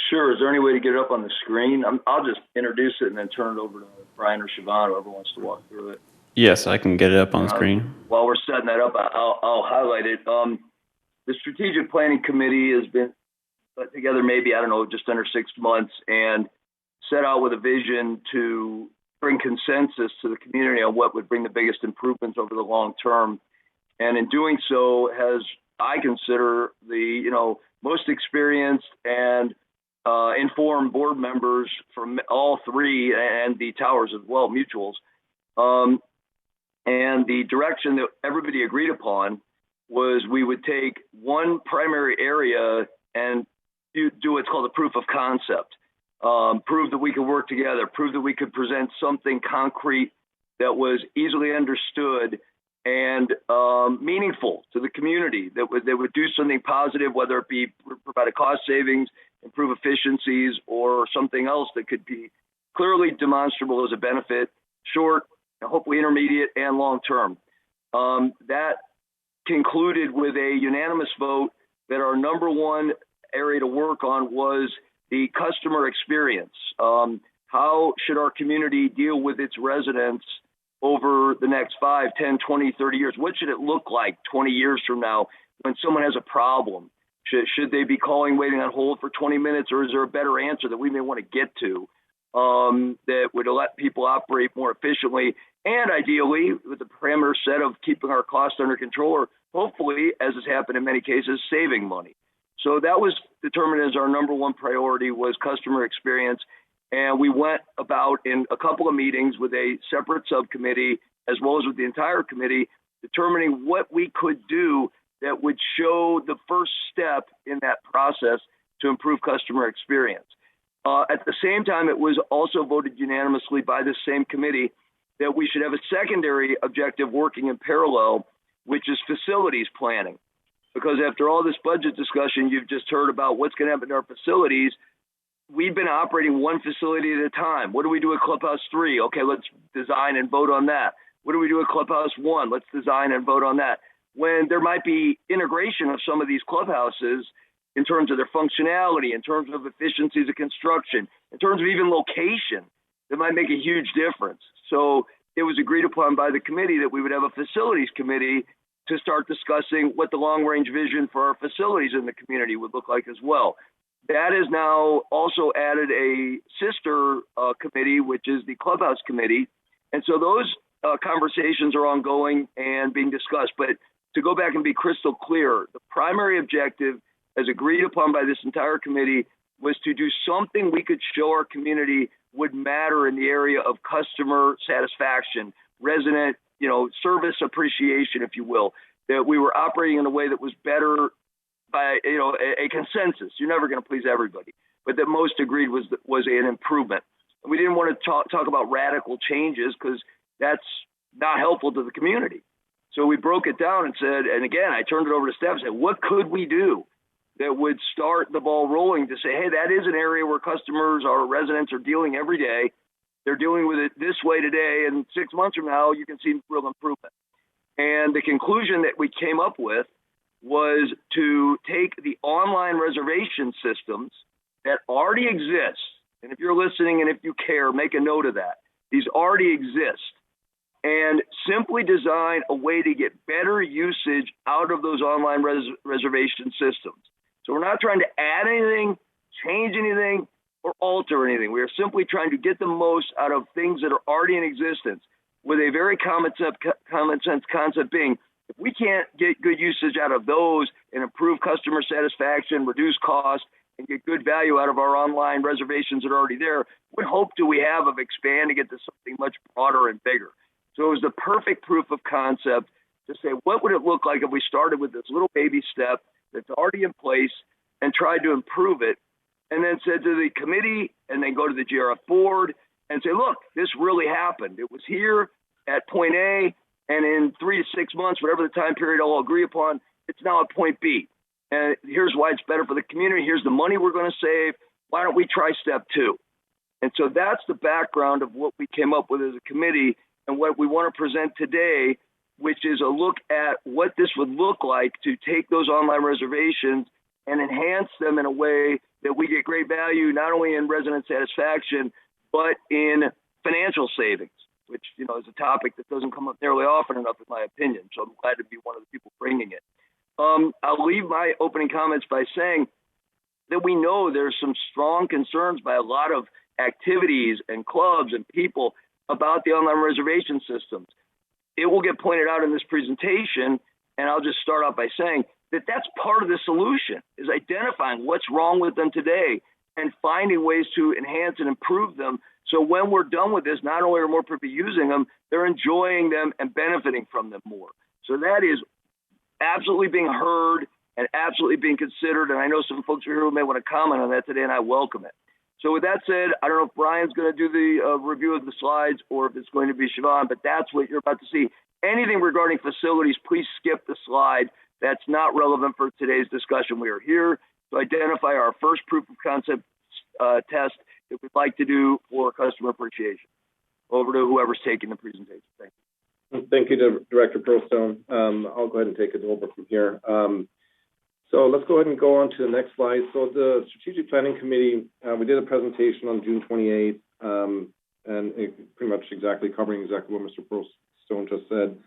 Sure. Is there any way to get it up on the screen? I'll just introduce it and then turn it over to Brian or Siobhan, whoever wants to walk through it. Yes, I can get it up on the screen. While we're setting that up, I'll highlight it. The Strategic Planning Committee has been put together maybe, just under 6 months, and set out with a vision to bring consensus to the community on what would bring the biggest improvements over the long term. And in doing so, I consider the most experienced and informed board members from all three and the towers as well, mutuals. And the direction that everybody agreed upon was we would take one primary area and do what's called a proof of concept. Prove that we could work together, prove that we could present something concrete that was easily understood and meaningful to the community, that would do something positive, whether it be provide a cost savings, improve efficiencies, or something else that could be clearly demonstrable as a benefit, short, hopefully intermediate, and long term. That concluded with a unanimous vote that our number one area to work on was the customer experience. How should our community deal with its residents over the next 5, 10, 20, 30 years? What should it look like 20 years from now when someone has a problem? Should they be calling, waiting on hold for 20 minutes, or is there a better answer that we may want to get to that would let people operate more efficiently and ideally with the parameter set of keeping our costs under control, or hopefully, as has happened in many cases, saving money? So that was determined as our number one priority, was customer experience. And we went about in a couple of meetings with a separate subcommittee, as well as with the entire committee, determining what we could do that would show the first step in that process to improve customer experience. At the same time, it was also voted unanimously by the same committee that we should have a secondary objective working in parallel, which is facilities planning. Because after all this budget discussion you've just heard about what's going to happen to our facilities, we've been operating one facility at a time. What do we do at Clubhouse 3? Okay, let's design and vote on that. What do we do at Clubhouse 1? Let's design and vote on that. When there might be integration of some of these clubhouses in terms of their functionality, in terms of efficiencies of construction, in terms of even location, that might make a huge difference. So it was agreed upon by the committee that we would have a facilities committee to start discussing what the long-range vision for our facilities in the community would look like as well. That has now also added a sister committee, which is the Clubhouse Committee. And so those conversations are ongoing and being discussed. But to go back and be crystal clear, the primary objective, as agreed upon by this entire committee, was to do something we could show our community would matter in the area of customer satisfaction, resident, service appreciation, if you will, that we were operating in a way that was better by, a consensus. You're never going to please everybody, but that most agreed was an improvement. And we didn't want to talk about radical changes because that's not helpful to the community. So we broke it down and said, and again, I turned it over to staff and said, what could we do that would start the ball rolling to say, hey, that is an area where customers or residents are dealing every day. They're dealing with it this way today, and 6 months from now, you can see real improvement. And the conclusion that we came up with was to take the online reservation systems that already exist, and if you're listening and if you care, make a note of that. These already exist, and simply design a way to get better usage out of those online reservation systems. So we're not trying to add anything, change anything, or alter anything. We are simply trying to get the most out of things that are already in existence, with a very common sense concept being, if we can't get good usage out of those and improve customer satisfaction, reduce cost, and get good value out of our online reservations that are already there, what hope do we have of expanding it to something much broader and bigger? So it was the perfect proof of concept to say, what would it look like if we started with this little baby step that's already in place and tried to improve it, and then said to the committee, and then go to the GRF board and say, look, this really happened. It was here at point A, and in 3 to 6 months, whatever the time period I'll agree upon, it's now at point B. And here's why it's better for the community. Here's the money we're going to save. Why don't we try step 2? And so that's the background of what we came up with as a committee and what we want to present today, which is a look at what this would look like to take those online reservations and enhance them in a way that we get great value, not only in resident satisfaction, but in financial savings, which, is a topic that doesn't come up nearly often enough, in my opinion. So I'm glad to be one of the people bringing it. I'll leave my opening comments by saying that we know there's some strong concerns by a lot of activities and clubs and people about the online reservation systems. It will get pointed out in this presentation, and I'll just start off by saying that that's part of the solution, is identifying what's wrong with them today and finding ways to enhance and improve them. So when we're done with this, not only are more people using them, they're enjoying them and benefiting from them more. So that is absolutely being heard and absolutely being considered. And I know some folks are here who may want to comment on that today, and I welcome it. So with that said, I don't know if Brian's going to do the review of the slides or if it's going to be Siobhan, but that's what you're about to see. Anything regarding facilities, please skip the slide. That's not relevant for today's discussion. We are here to identify our first proof of concept test that we'd like to do for customer appreciation. Over to whoever's taking the presentation. Thank you. Thank you, Director Pearlstone. I'll go ahead and take it over from here. So let's go ahead and go on to the next slide. So the Strategic Planning Committee, we did a presentation on June 28th, and it pretty much covering exactly what Mr. Pearlstone just said,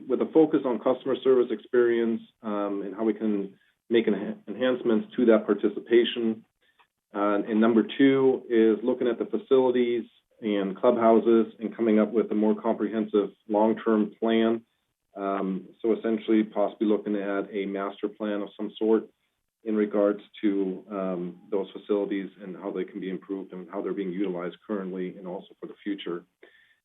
with a focus on customer service experience and how we can make enhancements to that participation. And number 2 is looking at the facilities and clubhouses and coming up with a more comprehensive long-term plan. So essentially possibly looking at a master plan of some sort in regards to those facilities and how they can be improved and how they're being utilized currently and also for the future.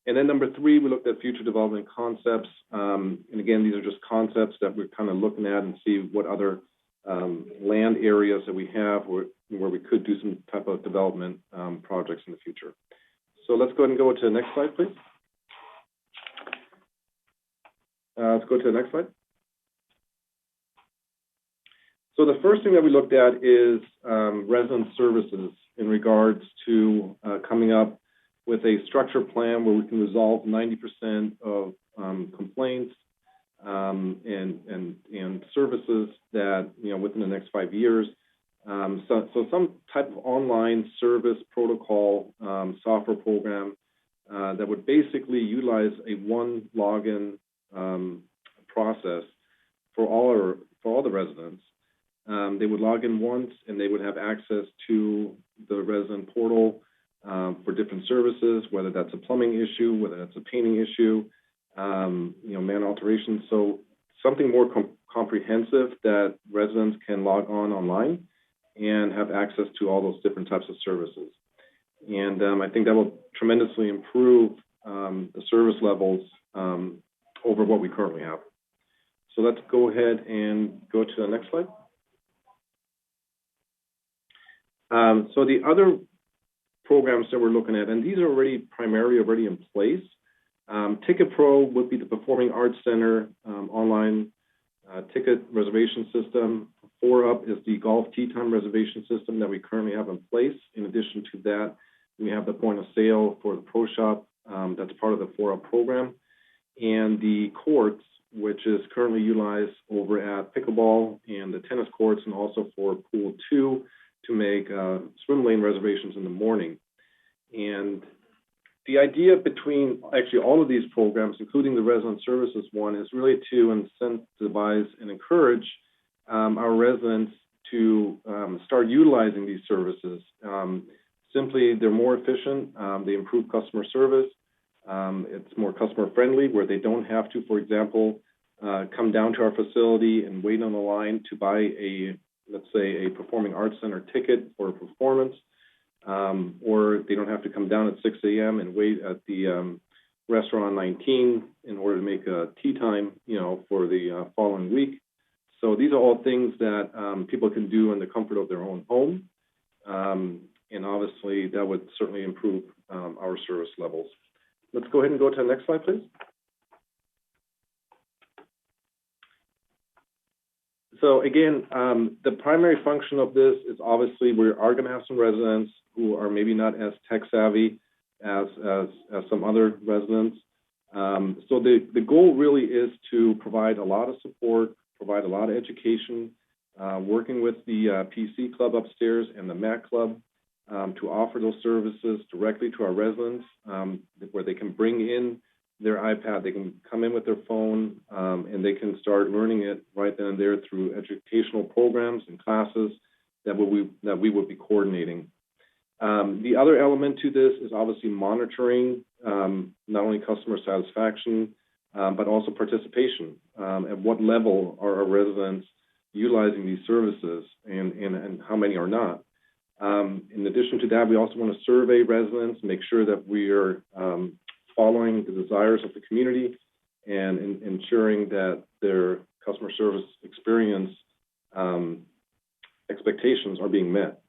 And then number 3, we looked at future development concepts. And again, these are just concepts that we're kind of looking at and see what other land areas that we have where we could do some type of development projects in the future. So let's go ahead and go to the next slide, please. Let's go to the next slide. So the first thing that we looked at is resident services in regards to coming up with a structured plan where we can resolve 90% of complaints and services that, within the next 5 years. So some type of online service protocol software program that would basically utilize a one login process for all the residents. They would log in once and they would have access to the resident portal for different services, whether that's a plumbing issue, whether that's a painting issue, man alterations. So something more comprehensive that residents can log on online and have access to all those different types of services. And I think that will tremendously improve the service levels over what we currently have. So let's go ahead and go to the next slide. So the other programs that we're looking at, and these are primarily already in place. Ticket Pro would be the Performing Arts Center online ticket reservation system. 4UP is the golf tee time reservation system that we currently have in place. In addition to that, we have the point of sale for the Pro Shop that's part of the 4UP program. And the courts, which is currently utilized over at pickleball and the tennis courts, and also for Pool 2 to make swim lane reservations in the morning. And the idea between actually all of these programs, including the resident services one, is really to incentivize and encourage our residents to start utilizing these services. Simply, they're more efficient, they improve customer service, it's more customer friendly, where they don't have to, for example, come down to our facility and wait on the line to buy let's say a Performing Arts Center ticket for a performance, or they don't have to come down at 6 a.m. and wait at the restaurant 19 in order to make a tea time, for the following week. So these are all things that people can do in the comfort of their own home. And obviously that would certainly improve our service levels. Let's go ahead and go to the next slide, please. So again, the primary function of this is obviously we are going to have some residents who are maybe not as tech savvy as some other residents. So the goal really is to provide a lot of support, provide a lot of education, working with the PC Club upstairs and the Mac Club to offer those services directly to our residents, where they can bring in their iPad, they can come in with their phone, and they can start learning it right then and there through educational programs and classes that we would be coordinating. The other element to this is obviously monitoring not only customer satisfaction, but also participation. At what level are our residents utilizing these services and how many are not? In addition to that, we also want to survey residents, make sure that we are following the desires of the community and ensuring that their customer service experience expectations are being met.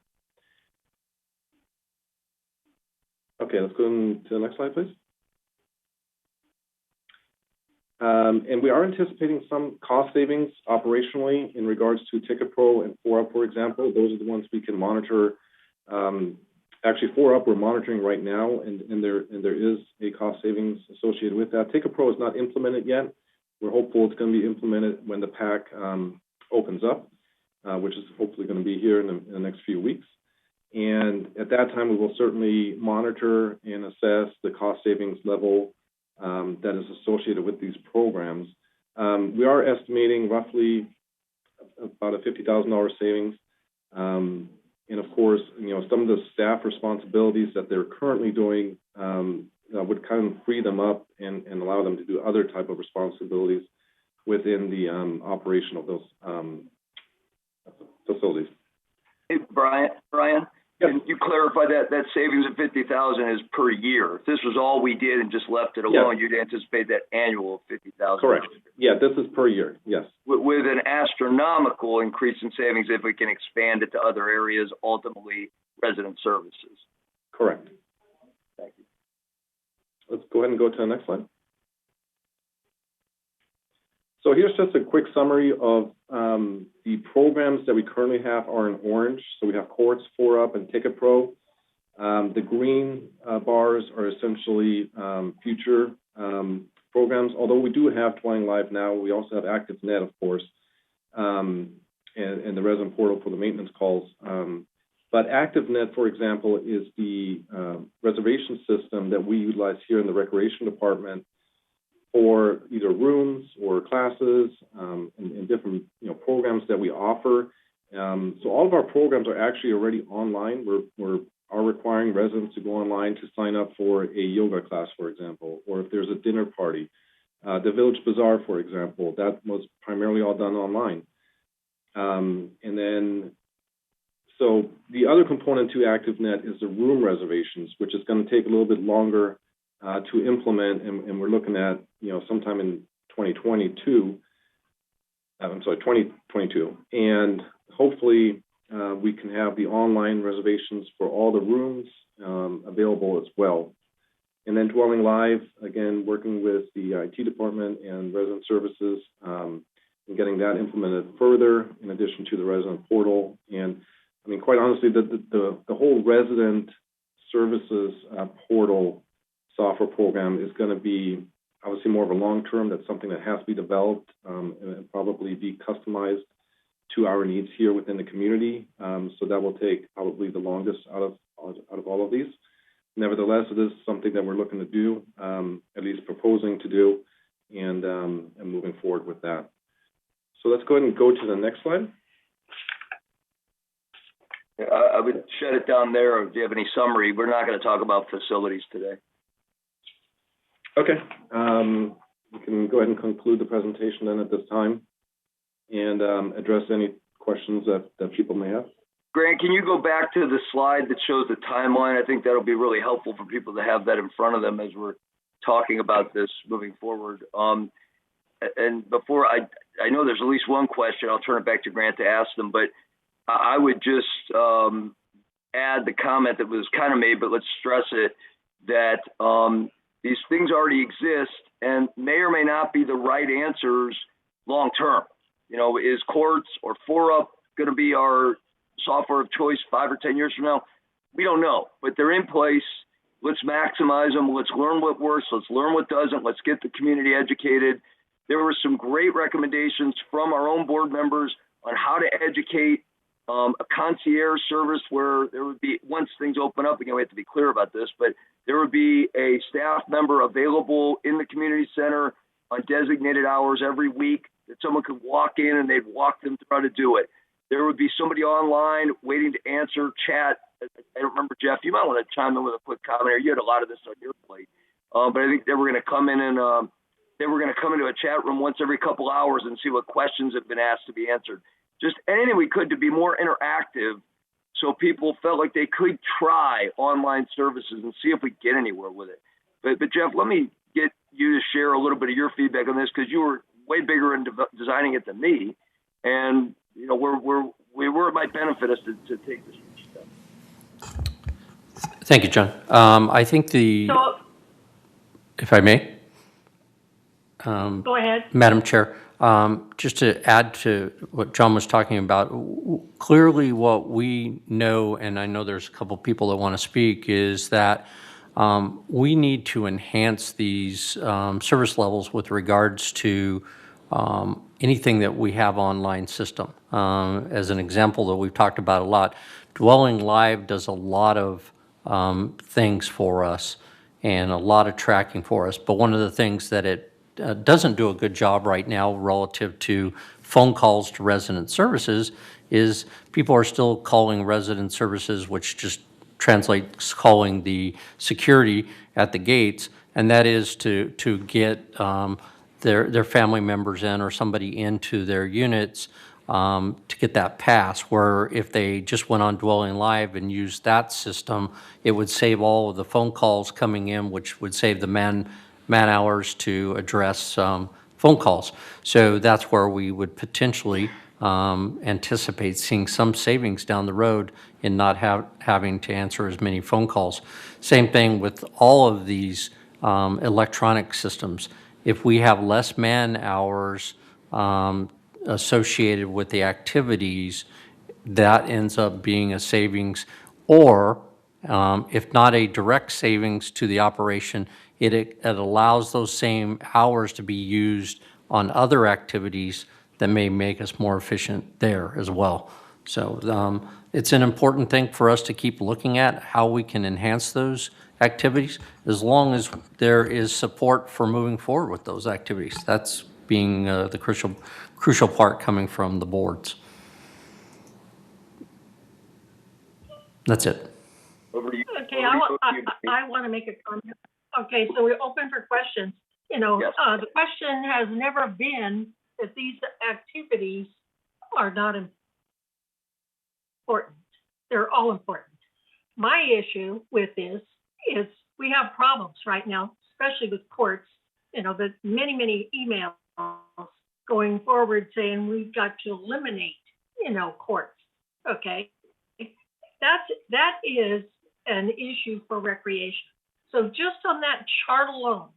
Okay, let's go to the next slide, please. And we are anticipating some cost savings operationally in regards to Ticket Pro and 4UP, for example. Those are the ones we can monitor. Actually, 4UP we're monitoring right now, and there is a cost savings associated with that. Ticket Pro is not implemented yet. We're hopeful it's going to be implemented when the PAC opens up, which is hopefully going to be here in the next few weeks. And at that time, we will certainly monitor and assess the cost savings level that is associated with these programs. We are estimating roughly about a $50,000 savings. And of course, some of the staff responsibilities that they're currently doing would kind of free them up and allow them to do other type of responsibilities within the operation of those facilities. Hey, Brian, can you clarify that savings of $50,000 is per year? If this was all we did and just left it alone, you'd anticipate that annual $50,000. Correct. Yeah, this is per year. Yes. With an astronomical increase in savings if we can expand it to other areas, ultimately resident services. Correct. Thank you. Let's go ahead and go to the next slide. So here's just a quick summary of the programs that we currently have are in orange. So we have Courts, 4UP, and Ticket Pro. The green bars are essentially future programs. Although we do have Dwelling Live now, we also have ActiveNet, of course, and the resident portal for the maintenance calls. But ActiveNet, for example, is the reservation system that we utilize here in the Recreation Department for either rooms or classes and different programs that we offer. So all of our programs are actually already online. We are requiring residents to go online to sign up for a yoga class, for example, or if there's a dinner party. The Village Bazaar, for example, that was primarily all done online. And then, so the other component to ActiveNet is the room reservations, which is going to take a little bit longer to implement, and we're looking at sometime in 2022. I'm sorry, 2022, and hopefully we can have the online reservations for all the rooms available as well. And then Dwelling Live, again, working with the IT department and resident services and getting that implemented further, in addition to the resident portal. And I mean, quite honestly, the whole resident services portal software program is going to be obviously more of a long-term. That's something that has to be developed and probably be customized to our needs here within the community. So that will take probably the longest out of all of these. Nevertheless, it is something that we're looking to do, at least proposing to do, and moving forward with that. So let's go ahead and go to the next slide. I would shut it down there. Do you have any summary? We're not going to talk about facilities today. Okay, we can go ahead and conclude the presentation then at this time and address any questions that people may have. Grant, can you go back to the slide that shows the timeline? I think that'll be really helpful for people to have that in front of them as we're talking about this moving forward. And before I know there's at least one question, I'll turn it back to Grant to ask them, but I would just add the comment that was kind of made, but let's stress it, that these things already exist and may or may not be the right answers long term. Is Courts or 4UP going to be our software of choice 5 or 10 years from now? We don't know, but they're in place. Let's maximize them. Let's learn what works. Let's learn what doesn't. Let's get the community educated. There were some great recommendations from our own board members on how to educate a concierge service where there would be, once things open up, again, we have to be clear about this, but there would be a staff member available in the community center on designated hours every week that someone could walk in and they'd walk them through how to do it. There would be somebody online waiting to answer chat. I don't remember, Jeff, you might want to chime in with a quick comment here. You had a lot of this on your plate. But I think they were going to come in and they were going to come into a chat room once every couple hours and see what questions have been asked to be answered. Just anything we could to be more interactive so people felt like they could try online services and see if we get anywhere with it. But Jeff, let me get you to share a little bit of your feedback on this, because you were way bigger in designing it than me. And where it might benefit us to take this step. Thank you, John. I think So, if I may. go ahead. Madam Chair, just to add to what John was talking about, clearly what we know, and I know there's a couple people that want to speak, is that we need to enhance these service levels with regards to anything that we have online system. As an example that we've talked about a lot, Dwelling Live does a lot of things for us and a lot of tracking for us. But one of the things that it doesn't do a good job right now relative to phone calls to resident services is people are still calling resident services, which just translates calling the security at the gates, and that is to get their family members in or somebody into their units to get that pass, where if they just went on Dwelling Live and used that system, it would save all of the phone calls coming in, which would save the man hours to address phone calls. So that's where we would potentially anticipate seeing some savings down the road in not having to answer as many phone calls. Same thing with all of these electronic systems. If we have less man hours associated with the activities, that ends up being a savings, or if not a direct savings to the operation, it allows those same hours to be used on other activities that may make us more efficient there as well. So it's an important thing for us to keep looking at how we can enhance those activities, as long as there is support for moving forward with those activities. That's being the crucial part coming from the boards. That's it. Over to you. Okay, I want to make a comment. Okay, so we're open for questions. Yes. The question has never been that these activities are not important. They're all important. My issue with this is we have problems right now, especially with courts. The many emails going forward saying we've got to eliminate, courts. Okay, that is an issue for recreation. So just on that chart alone,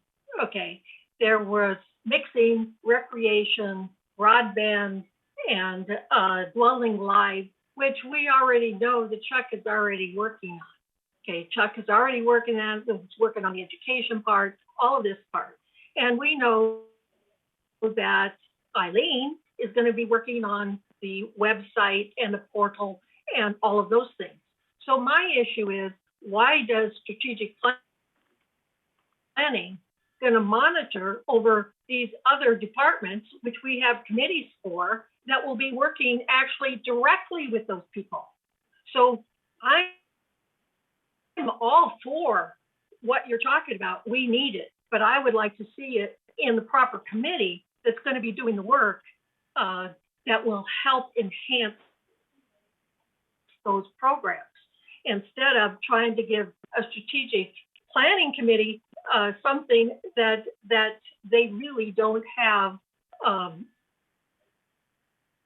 okay, there was mixing recreation, broadband, and Dwelling Live, which we already know that Chuck is already working on. Okay, Chuck is already working on the education part, all of this part. And we know that Eileen is going to be working on the website and the portal and all of those things. So my issue is, why does strategic planning going to monitor over these other departments, which we have committees for, that will be working actually directly with those people? So I'm all for what you're talking about. We need it, but I would like to see it in the proper committee that's going to be doing the work that will help enhance those programs, instead of trying to give a strategic planning committee something that they really don't have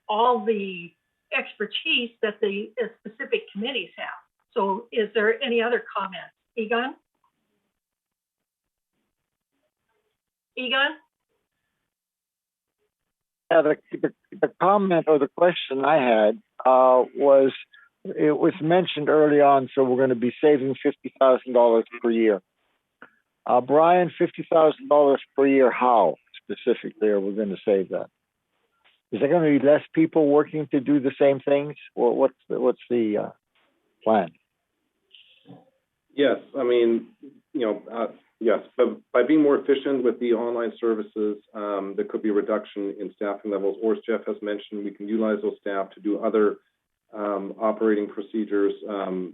all the expertise that the specific committees have. So is there any other comments? Egon? Yeah, the comment or the question I had was, it was mentioned early on, so we're going to be saving $50,000 per year. Brian, $50,000 per year, how specifically are we going to save that? Is there going to be less people working to do the same things, or what's the plan? Yes, I mean, yes, but by being more efficient with the online services, there could be a reduction in staffing levels, or as Jeff has mentioned, we can utilize those staff to do other operating procedures, and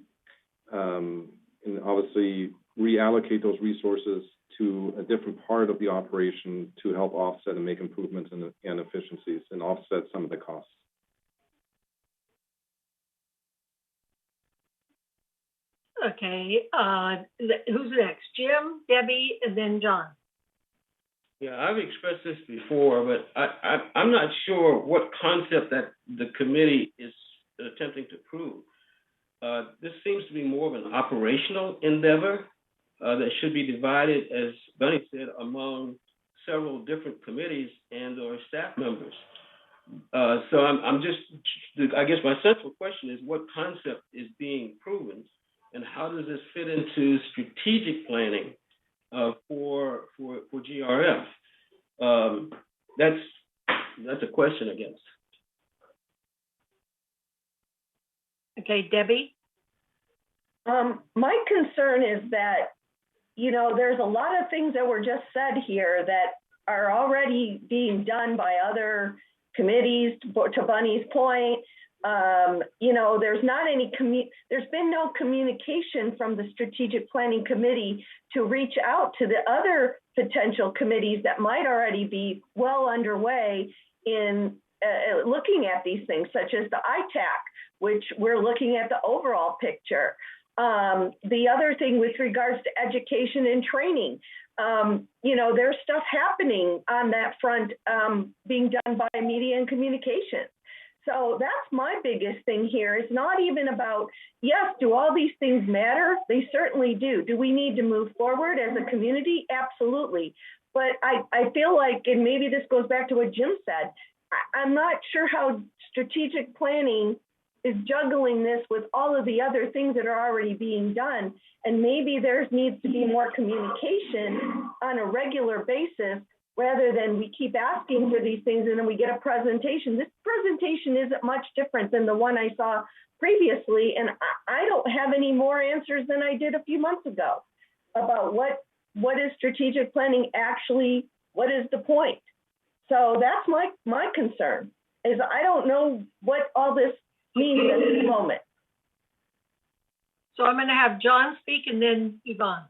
obviously reallocate those resources to a different part of the operation to help offset and make improvements and efficiencies and offset some of the costs. Okay, who's next? Jim, Debbie, and then John. Yeah, I've expressed this before, but I'm not sure what concept that the committee is attempting to prove. This seems to be more of an operational endeavor that should be divided, as Bunny said, among several different committees and or staff members. So I'm just, I guess my central question is what concept is being proven and how does this fit into strategic planning for GRF? That's a question, I guess. Okay, Debbie? My concern is that, there's a lot of things that were just said here that are already being done by other committees, to Bunny's point. There's not any there's been no communication from the strategic planning committee to reach out to the other potential committees that might already be well underway in looking at these things, such as the ITAC, which we're looking at the overall picture. The other thing with regards to education and training, there's stuff happening on that front being done by media and communications. So that's my biggest thing here. It's not even about, yes, do all these things matter? They certainly do. Do we need to move forward as a community? Absolutely. But I feel like, and maybe this goes back to what Jim said, I'm not sure how strategic planning is juggling this with all of the other things that are already being done. And maybe there needs to be more communication on a regular basis rather than we keep asking for these things and then we get a presentation. This presentation isn't much different than the one I saw previously. And I don't have any more answers than I did a few months ago about what is strategic planning actually, what is the point? So that's my concern, is I don't know what all this means at this moment. So I'm going to have John speak and then Yvonne.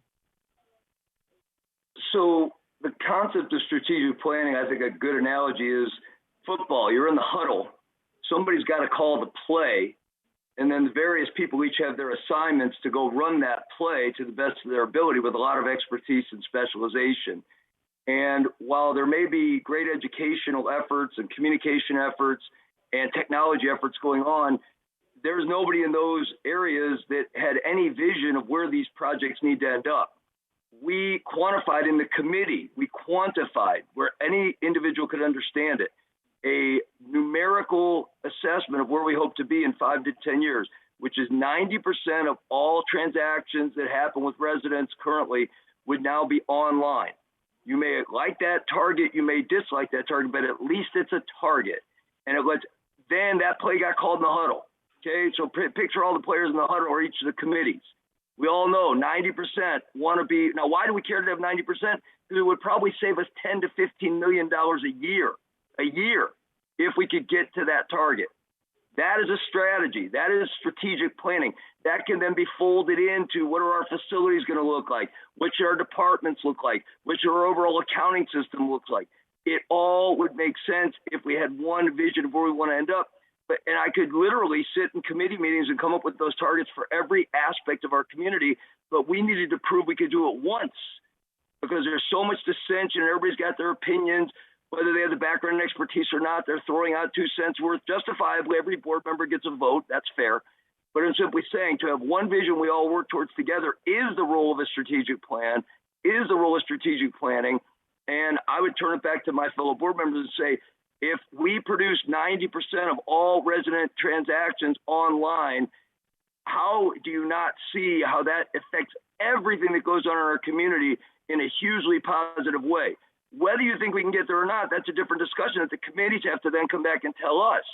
So the concept of strategic planning, I think a good analogy is football. You're in the huddle. Somebody's got to call the play, and then the various people each have their assignments to go run that play to the best of their ability with a lot of expertise and specialization. And while there may be great educational efforts and communication efforts and technology efforts going on, there's nobody in those areas that had any vision of where these projects need to end up. We quantified in the committee, we quantified where any individual could understand it, a numerical assessment of where we hope to be in 5 to 10 years, which is 90% of all transactions that happen with residents currently would now be online. You may like that target, you may dislike that target, but at least it's a target. And then that play got called in the huddle. Okay, so picture all the players in the huddle or each of the committees. We all know 90% want to be. Now, why do we care to have 90%? Because it would probably save us $10 to $15 million a year if we could get to that target. That is a strategy. That is strategic planning. That can then be folded into what are our facilities going to look like? What should our departments look like? What should our overall accounting system look like? It all would make sense if we had one vision of where we want to end up. And I could literally sit in committee meetings and come up with those targets for every aspect of our community, but we needed to prove we could do it once because there's so much dissension. Everybody's got their opinions, whether they have the background and expertise or not. They're throwing out 2 cents worth. Justifiably, every board member gets a vote. That's fair. But I'm simply saying to have one vision we all work towards together is the role of a strategic plan, is the role of strategic planning. And I would turn it back to my fellow board members and say, if we produce 90% of all resident transactions online, how do you not see how that affects everything that goes on in our community in a hugely positive way? Whether you think we can get there or not, that's a different discussion that the committees have to then come back and tell us.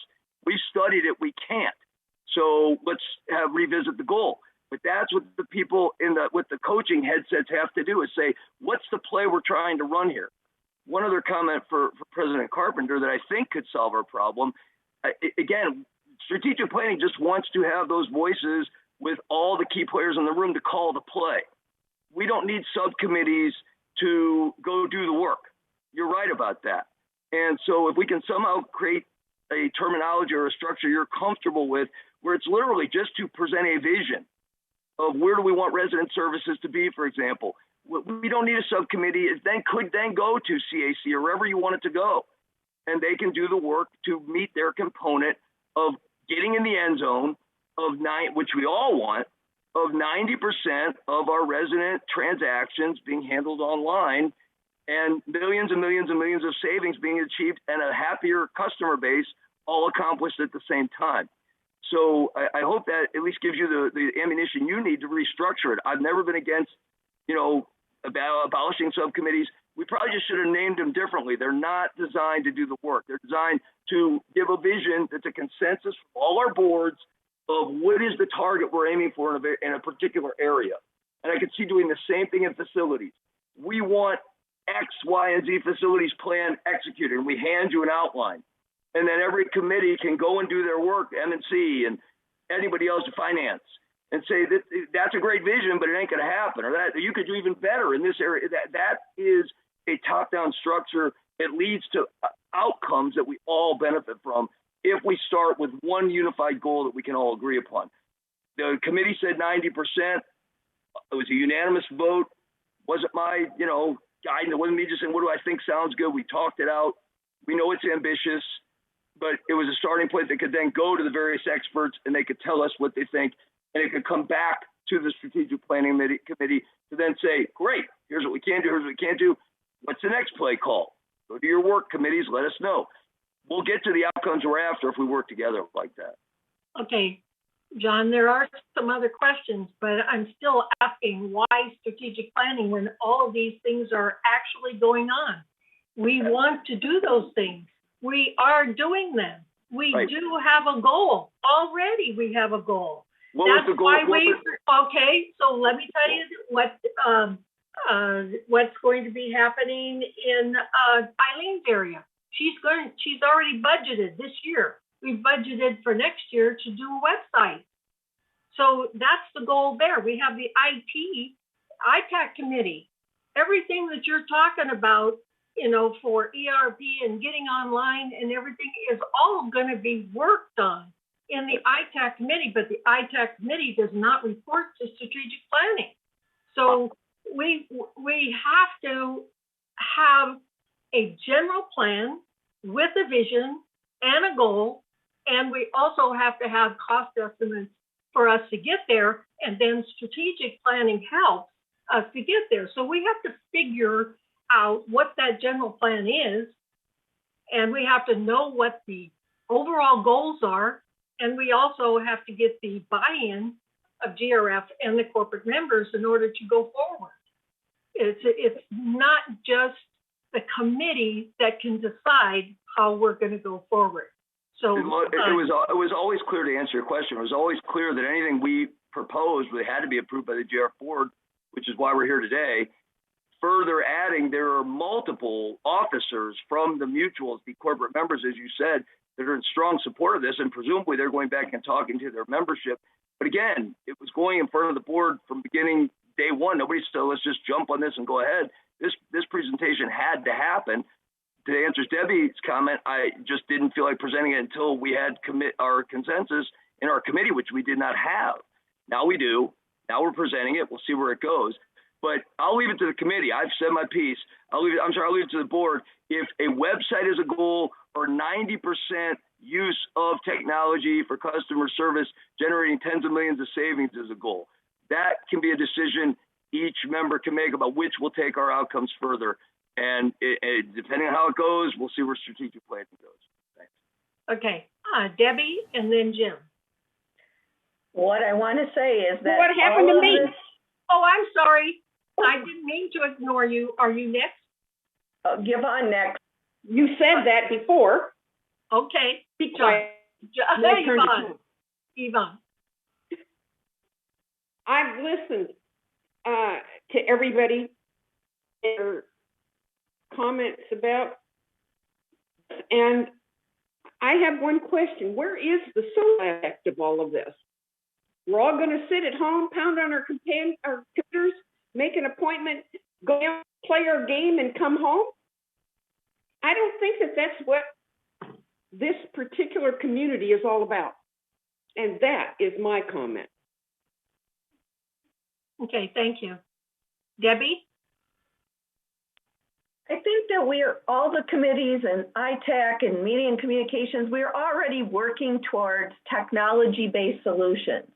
We studied it, we can't. So let's revisit the goal. But that's what the people with the coaching headsets have to do is say, what's the play we're trying to run here? One other comment for President Carpenter that I think could solve our problem. Again, strategic planning just wants to have those voices with all the key players in the room to call the play. We don't need subcommittees to go do the work. You're right about that. And so if we can somehow create a terminology or a structure you're comfortable with, where it's literally just to present a vision of where do we want resident services to be, for example, we don't need a subcommittee. It then could then go to CAC or wherever you want it to go. And they can do the work to meet their component of getting in the end zone of which we all want, of 90% of our resident transactions being handled online and millions and millions and millions of savings being achieved and a happier customer base all accomplished at the same time. So I hope that at least gives you the ammunition you need to restructure it. I've never been against, about abolishing subcommittees. We probably just should have named them differently. They're not designed to do the work. They're designed to give a vision that's a consensus from all our boards of what is the target we're aiming for in a particular area. And I could see doing the same thing in facilities. We want X, Y, and Z facilities plan executed, and we hand you an outline. And then every committee can go and do their work, M&C and anybody else in finance, and say that's a great vision, but it ain't going to happen, or that you could do even better in this area. That is a top-down structure. It leads to outcomes that we all benefit from if we start with one unified goal that we can all agree upon. The committee said 90%. It was a unanimous vote. Wasn't my, guidance. It wasn't me just saying, what do I think sounds good? We talked it out. We know it's ambitious, but it was a starting point that could then go to the various experts and they could tell us what they think. And it could come back to the strategic planning committee to then say, great, here's what we can do, here's what we can't do. What's the next play call? Go to your work committees, let us know. We'll get to the outcomes we're after if we work together like that. Okay, John, there are some other questions, but I'm still asking why strategic planning when all of these things are actually going on? We want to do those things. We are doing them. We do have a goal. Already we have a goal. That's why okay, so let me tell you what's going to be happening in Eileen's area. She's already budgeted this year. We've budgeted for next year to do a website. So that's the goal there. We have the ITAC committee. Everything that you're talking about, for ERP and getting online and everything is all going to be worked on in the ITAC committee, but the ITAC committee does not report to strategic planning. So we have to have a general plan with a vision and a goal, and we also have to have cost estimates for us to get there, and then strategic planning helps us to get there. So we have to figure out what that general plan is, and we have to know what the overall goals are, and we also have to get the buy-in of GRF and the corporate members in order to go forward. It's not just the committee that can decide how we're going to go forward. So it was always clear, to answer your question, it was always clear that anything we proposed had to be approved by the GRF board, which is why we're here today. Further adding, there are multiple officers from the mutuals, the corporate members, as you said, that are in strong support of this, and presumably they're going back and talking to their membership. But again, it was going in front of the board from beginning day one. Nobody said, let's just jump on this and go ahead. This presentation had to happen. To answer Debbie's comment, I just didn't feel like presenting it until we had our consensus in our committee, which we did not have. Now we do. Now we're presenting it. We'll see where it goes. But I'll leave it to the committee. I've said my piece. I'll leave it to the board. If a website is a goal or 90% use of technology for customer service, generating tens of millions of savings is a goal. That can be a decision each member can make about which will take our outcomes further. And depending on how it goes, we'll see where strategic planning goes. Thanks. Okay, Debbie and then Jim. What I want to say is that what happened to me? Oh, I'm sorry. I didn't mean to ignore you. Are you next? Give on next. You said that before. Okay. Be quiet. Yvonne. I've listened to everybody, their comments about, and I have one question. Where is the social aspect of all of this? We're all going to sit at home, pound on our computers, make an appointment, go out, play our game, and come home? I don't think that that's what this particular community is all about. And that is my comment. Okay, thank you. Debbie? that all the committees and ITAC and media and communications, we're already working towards technology-based solutions.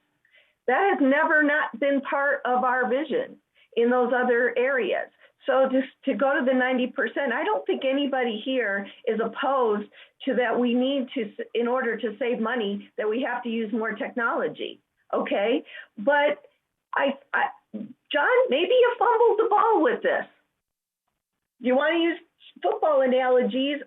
That has never not been part of our vision in those other areas. So just to go to the 90%, I don't think anybody here is opposed to that. We need to, in order to save money, that we have to use more technology, okay? But John, maybe you fumbled the ball with this. You want to use football analogies?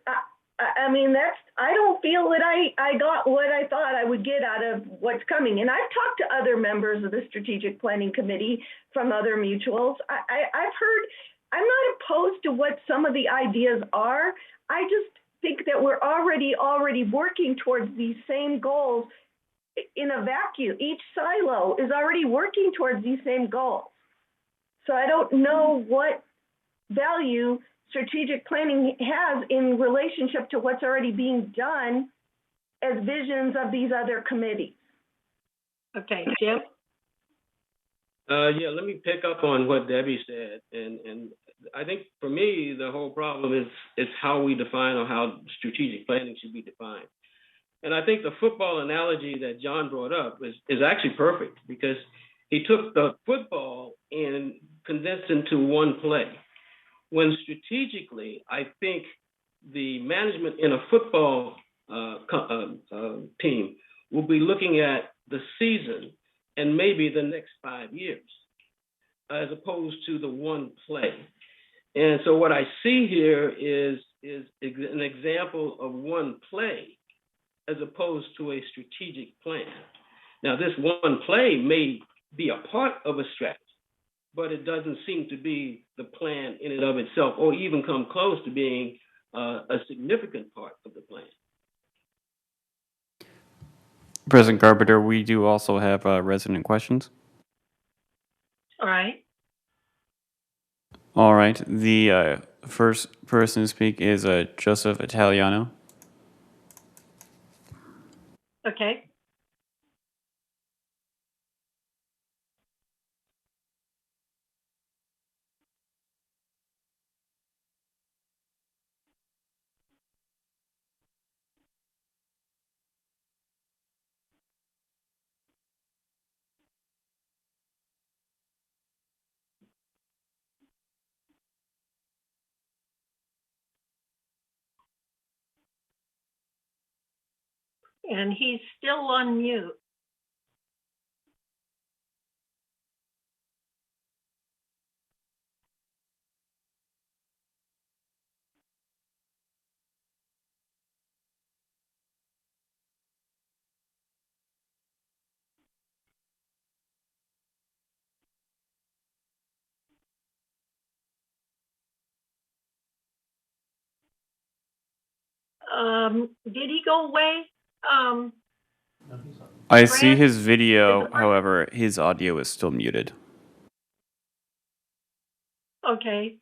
I mean, I don't feel that I got what I thought I would get out of what's coming. And I've talked to other members of the Strategic Planning Committee from other mutuals. I've heard, I'm not opposed to what some of the ideas are. I just think that we're already working towards these same goals in a vacuum. Each silo is already working towards these same goals. So I don't know what value strategic planning has in relationship to what's already being done as visions of these other committees. Okay, Jim? Yeah, let me pick up on what Debbie said. And I think for me, the whole problem is how we define or how strategic planning should be defined. And I think the football analogy that John brought up is actually perfect, because he took the football and condensed into one play. When strategically, I think the management in a football team will be looking at the season and maybe the next 5 years, as opposed to the one play. And so what I see here is an example of one play as opposed to a strategic plan. Now, this one play may be a part of a strategy, but it doesn't seem to be the plan in and of itself, or even come close to being a significant part of the plan. President Carpenter, we do also have resident questions. All right. All right. The first person to speak is Joseph Italiano. Okay. And he's still on mute. Did he go away? I see his video, however, his audio is still muted. Okay.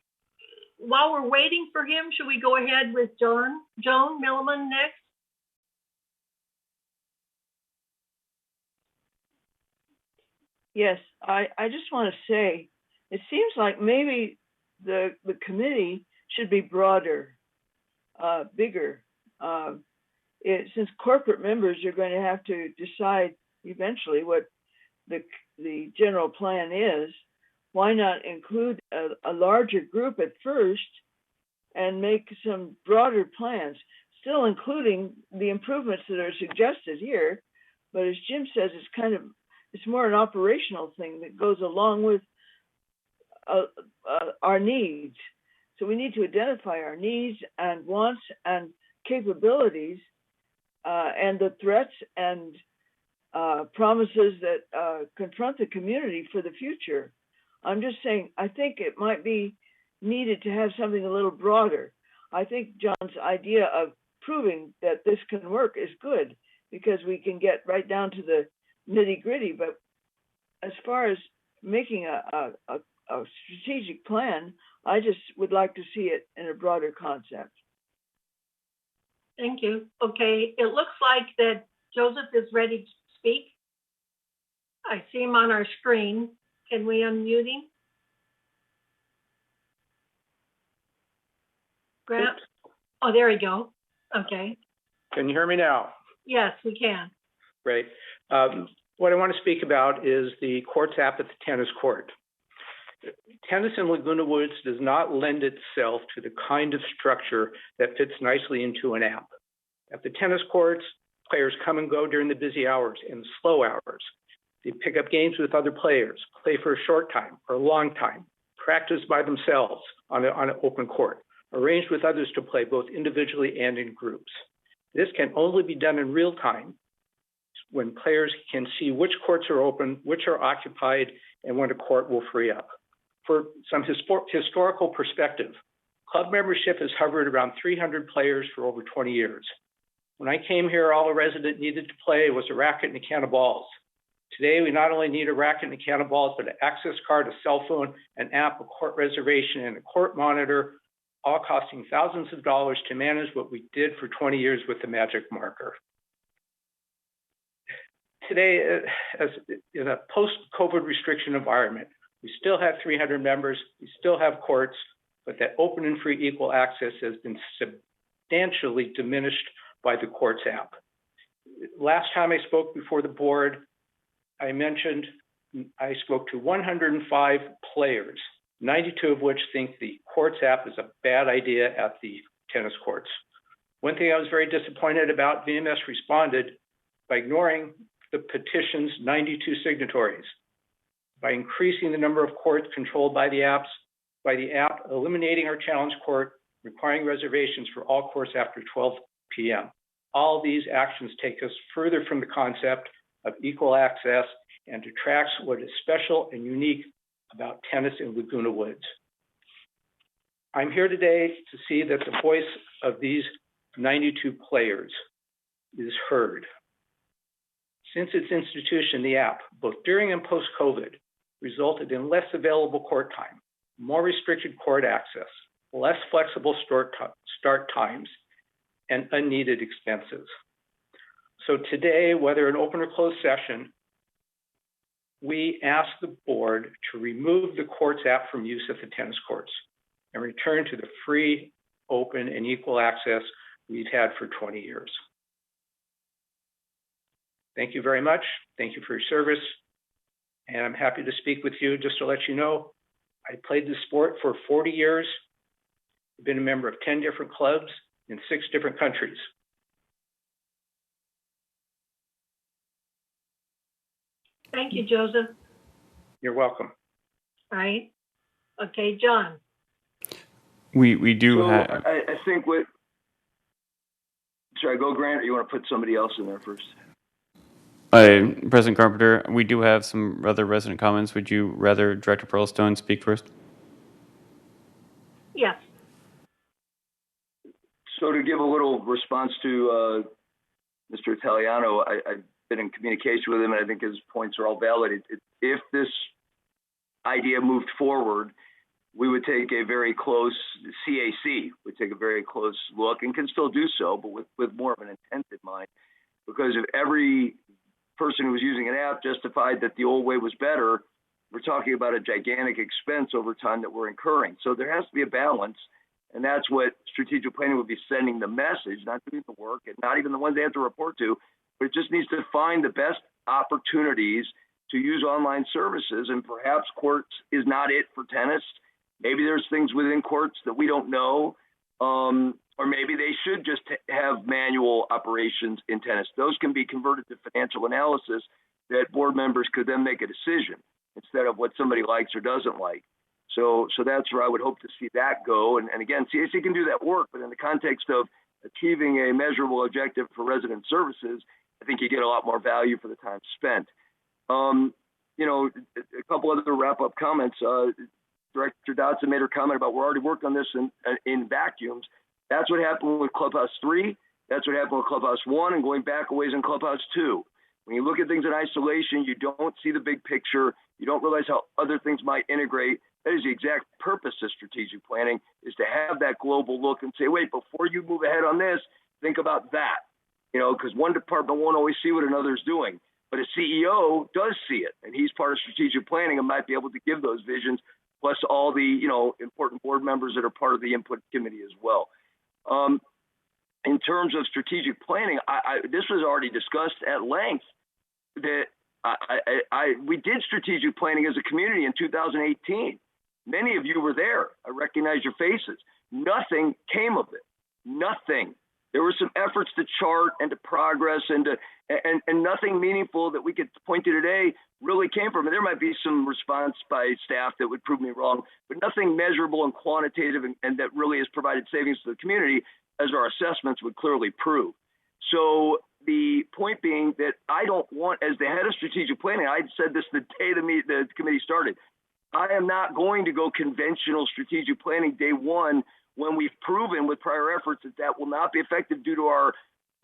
While we're waiting for him, should we go ahead with Joan Milliman next? Yes, I just want to say, it seems like maybe the committee should be broader, bigger. Since corporate members are going to have to decide eventually what the general plan is, why not include a larger group at first and make some broader plans, still including the improvements that are suggested here. But as Jim says, it's more an operational thing that goes along with our needs. So we need to identify our needs and wants and capabilities and the threats and promises that confront the community for the future. I'm just saying, I think it might be needed to have something a little broader. I think John's idea of proving that this can work is good, because we can get right down to the nitty gritty. But as far as making a strategic plan, I just would like to see it in a broader concept. Thank you. Okay, it looks like that Joseph is ready to speak. I see him on our screen. Can we unmute him? Grant? Oh, there we go. Okay. Can you hear me now? Yes, we can. Great. What I want to speak about is the courts app at the tennis court. Tennis in Laguna Woods does not lend itself to the kind of structure that fits nicely into an app. At the tennis courts, players come and go during the busy hours and the slow hours. They pick up games with other players, play for a short time or a long time, practice by themselves on an open court, arrange with others to play both individually and in groups. This can only be done in real time when players can see which courts are open, which are occupied, and when a court will free up. For some historical perspective, club membership has hovered around 300 players for over 20 years. When I came here, all a resident needed to play was a racket and a can of balls. Today, we not only need a racket and a can of balls, but an access card, a cell phone, an app, a court reservation, and a court monitor, all costing thousands of dollars to manage what we did for 20 years with the magic marker. Today, as in a post-COVID restriction environment, we still have 300 members, we still have courts, but that open and free equal access has been substantially diminished by the courts app. Last time I spoke before the board, I mentioned I spoke to 105 players, 92 of which think the courts app is a bad idea at the tennis courts. One thing I was very disappointed about, VMS responded by ignoring the petition's 92 signatories, by increasing the number of courts controlled by the app, eliminating our challenge court, requiring reservations for all courts after 12 p.m. All these actions take us further from the concept of equal access and detracts what is special and unique about tennis in Laguna Woods. I'm here today to see that the voice of these 92 players is heard. Since its institution, the app, both during and post-COVID, resulted in less available court time, more restricted court access, less flexible start times, and unneeded expenses. So today, whether an open or closed session, we ask the board to remove the courts app from use at the tennis courts and return to the free, open, and equal access we've had for 20 years. Thank you very much. Thank you for your service. And I'm happy to speak with you. Just to let you know, I played the sport for 40 years. I've been a member of 10 different clubs in 6 different countries. Thank you, Joseph. You're welcome. All right. Okay, John. We do So have. I think what, should I go, Grant, or you want to put somebody else in there first? President Carpenter, we do have some other resident comments. Would you rather Director Pearlstone speak first? Yes. So to give a little response to Mr. Italiano, I've been in communication with him, and I think his points are all valid. If this idea moved forward, we would take a very close, CAC would take a very close look, and can still do so, but with more of an intent in mind. Because if every person who was using an app justified that the old way was better, we're talking about a gigantic expense over time that we're incurring. So there has to be a balance, and that's what strategic planning would be sending the message, not doing the work, and not even the ones they have to report to, but it just needs to find the best opportunities to use online services, and perhaps courts is not it for tennis. Maybe there's things within courts that we don't know, or maybe they should just have manual operations in tennis. Those can be converted to financial analysis that board members could then make a decision instead of what somebody likes or doesn't like. So that's where I would hope to see that go. And again, CAC can do that work, but in the context of achieving a measurable objective for resident services, I think you get a lot more value for the time spent. You know, a couple other wrap-up comments. Director Dodson made her comment about we're already working on this in vacuums. That's what happened with Clubhouse 3. That's what happened with Clubhouse 1, and going back a ways in Clubhouse 2. When you look at things in isolation, you don't see the big picture. You don't realize how other things might integrate. That is the exact purpose of strategic planning, is to have that global look and say, wait, before you move ahead on this, think about that. You know, because one department won't always see what another is doing, but a CEO does see it, and he's part of strategic planning and might be able to give those visions plus all the, important board members that are part of the input committee as well. In terms of strategic planning, this was already discussed at length that we did strategic planning as a community in 2018. Many of you were there. I recognize your faces. Nothing came of it. Nothing. There were some efforts to chart and to progress and nothing meaningful that we could point to today really came from it. There might be some response by staff that would prove me wrong, but nothing measurable and quantitative and that really has provided savings to the community, as our assessments would clearly prove. So the point being that I don't want, as the head of strategic planning, I said this the day the committee started, I am not going to go conventional strategic planning day one when we've proven with prior efforts that will not be effective due to our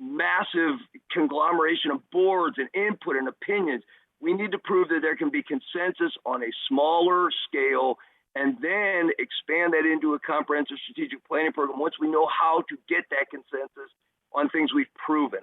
massive conglomeration of boards and input and opinions. We need to prove that there can be consensus on a smaller scale and then expand that into a comprehensive strategic planning program once we know how to get that consensus on things we've proven.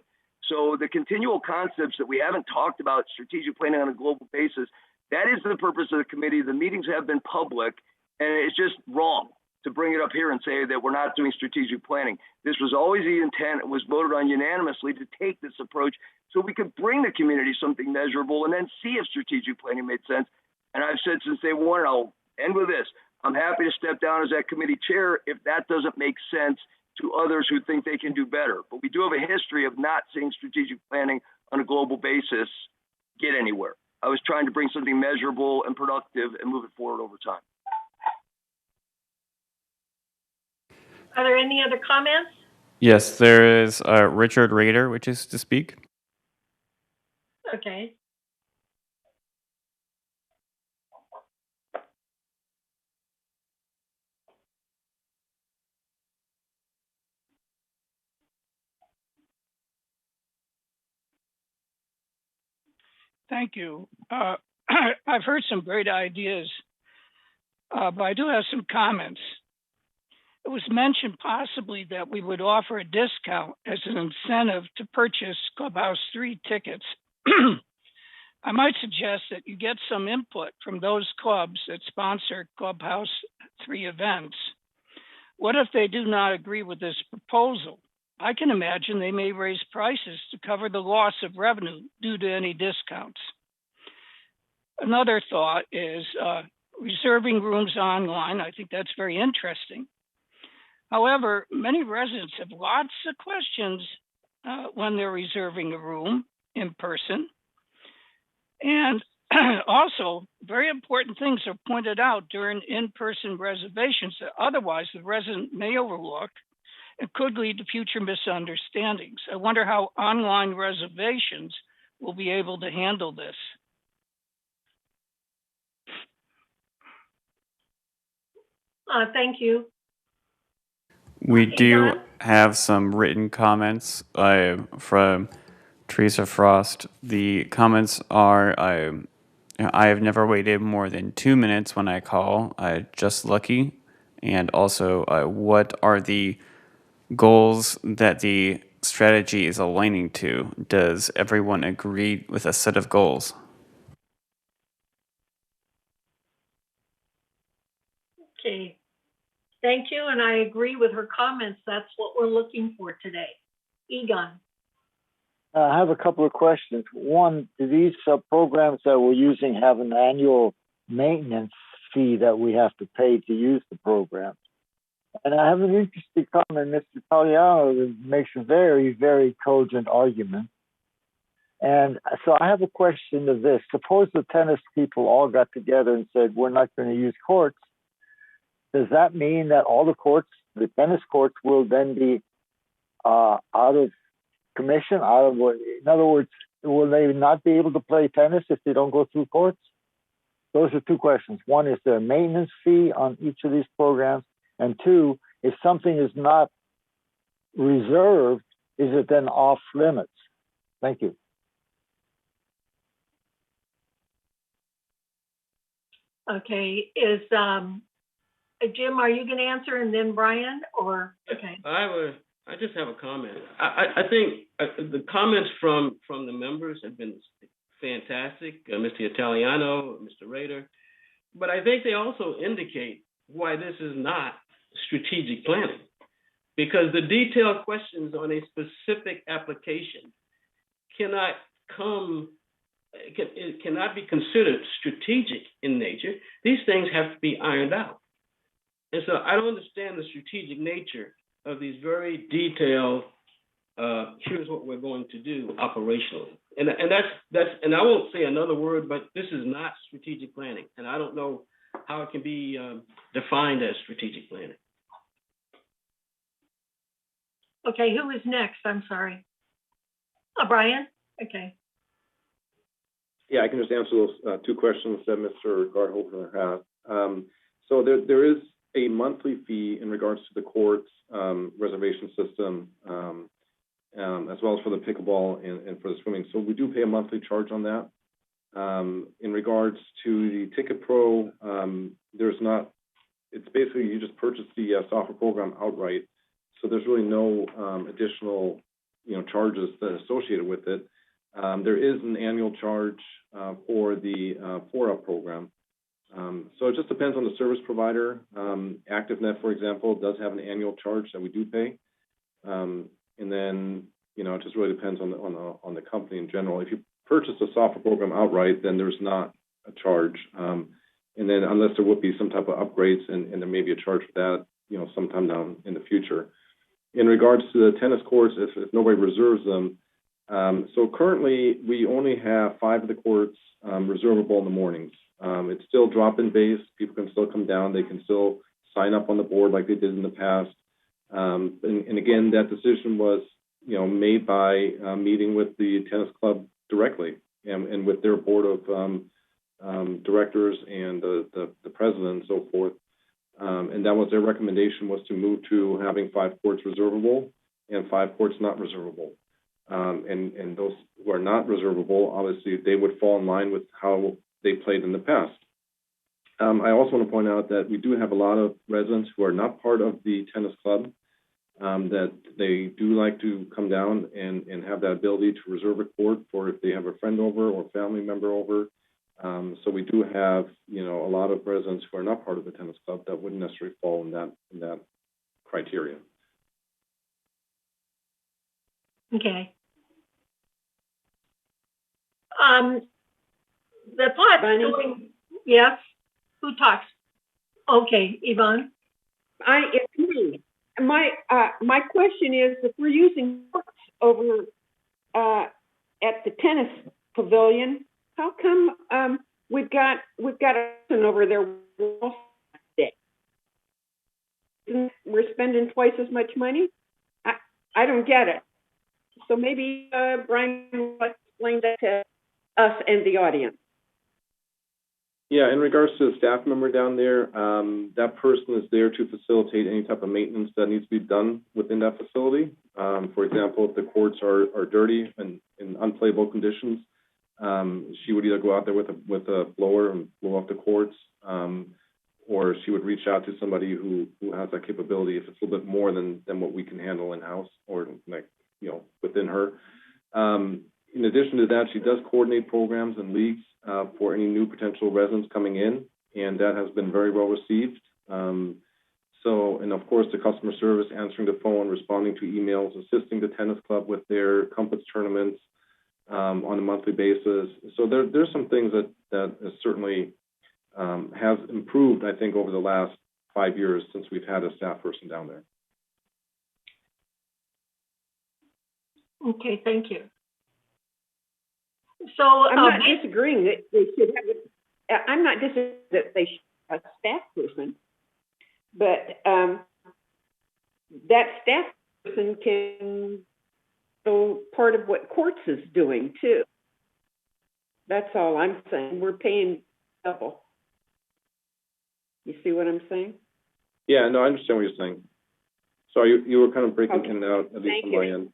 So the continual concepts that we haven't talked about strategic planning on a global basis, that is the purpose of the committee. The meetings have been public, and it's just wrong to bring it up here and say that we're not doing strategic planning. This was always the intent. It was voted on unanimously to take this approach so we could bring the community something measurable and then see if strategic planning made sense. And I've said since day one, and I'll end with this, I'm happy to step down as that committee chair if that doesn't make sense to others who think they can do better. But we do have a history of not seeing strategic planning on a global basis get anywhere. I was trying to bring something measurable and productive and move it forward over time. Are there any other comments? Yes, there is Richard Rader, which is to speak. Okay. Thank you. I've heard some great ideas, but I do have some comments. It was mentioned possibly that we would offer a discount as an incentive to purchase Clubhouse 3 tickets. I might suggest that you get some input from those clubs that sponsor Clubhouse 3 events. What if they do not agree with this proposal? I can imagine they may raise prices to cover the loss of revenue due to any discounts. Another thought is reserving rooms online. I think that's very interesting. However, many residents have lots of questions when they're reserving a room in person. And also, very important things are pointed out during in-person reservations that otherwise the resident may overlook and could lead to future misunderstandings. I wonder how online reservations will be able to handle this. Thank you. We do have some written comments from Teresa Frost. The comments are, I have never waited more than 2 minutes when I call, just lucky. And also, what are the goals that the strategy is aligning to? Does everyone agree with a set of goals? Okay. Thank you, and I agree with her comments. That's what we're looking for today. Egon. I have a couple of questions. One, do these programs that we're using have an annual maintenance fee that we have to pay to use the program? And I have an interesting comment. Mr. Italiano makes a very, very cogent argument. And so I have a question of this. Suppose the tennis people all got together and said, we're not going to use courts. Does that mean that all the courts, the tennis courts, will then be out of commission? In other words, will they not be able to play tennis if they don't go through courts? Those are two questions. One, is there a maintenance fee on each of these programs? And two, if something is not reserved, is it then off limits? Thank you. Okay, Jim, are you going to answer and then Brian, or okay? I just have a comment. I think the comments from the members have been fantastic. Mr. Italiano, Mr. Rader, But I think they also indicate why this is not strategic planning, because the detailed questions on a specific application cannot be considered strategic in nature. These things have to be ironed out. And so I don't understand the strategic nature of these very detailed, here's what we're going to do operationally. And that's and I won't say another word, but this is not strategic planning. And I don't know how it can be defined as strategic planning. Okay, who is next? I'm sorry. Oh, Brian? Okay. Yeah, I can just answer those two questions that Mr. Gardhofer has. So there is a monthly fee in regards to the court's reservation system, as well as for the pickleball and for the swimming. So we do pay a monthly charge on that. In regards to the Ticket Pro, there's not, it's basically you just purchase the software program outright. So there's really no additional, charges that are associated with it. There is an annual charge for the 4-Up program. So it just depends on the service provider. ActiveNet, for example, does have an annual charge that we do pay. And then, it just really depends on the company in general. If you purchase a software program outright, then there's not a charge. And then unless there would be some type of upgrades and there may be a charge for that, sometime down in the future. In regards to the tennis courts, if nobody reserves them, so currently we only have 5 of the courts reservable in the mornings. It's still drop-in based. People can still come down. They can still sign up on the board like they did in the past. And again, that decision was, made by meeting with the tennis club directly and with their board of directors and the president and so forth. And that was their recommendation, was to move to having 5 courts reservable and 5 courts not reservable. And those who are not reservable, obviously, they would fall in line with how they played in the past. I also want to point out that we do have a lot of residents who are not part of the tennis club, that they do like to come down and have that ability to reserve a court for if they have a friend over or family member over. So we do have, a lot of residents who are not part of the tennis club that wouldn't necessarily fall in that criteria. Okay. The thought going, yes, who talks? Okay, Yvonne. It's me. My question is, if we're using courts over at the tennis pavilion, how come we've got a person over there day? We're spending twice as much money? I don't get it. So maybe Brian will explain that to us and the audience. Yeah, in regards to the staff member down there, that person is there to facilitate any type of maintenance that needs to be done within that facility. For example, if the courts are dirty and in unplayable conditions, she would either go out there with a blower and blow off the courts, or she would reach out to somebody who has that capability if it's a little bit more than what we can handle in-house or within her. In addition to that, she does coordinate programs and leagues for any new potential residents coming in, and that has been very well received. And of course, the customer service, answering the phone, responding to emails, assisting the tennis club with their compass tournaments on a monthly basis. So there's some things that certainly has improved, I think, over the last 5 years since we've had a staff person down there. Okay, thank you. So I'm not disagreeing that they should have it. I'm not disagreeing that they should have a staff person, but that staff person can go part of what courts is doing too. That's all I'm saying. We're paying double. You see what I'm saying? Yeah, no, I understand what you're saying. Sorry, you were kind of breaking in and out, at least Thank on you. my end.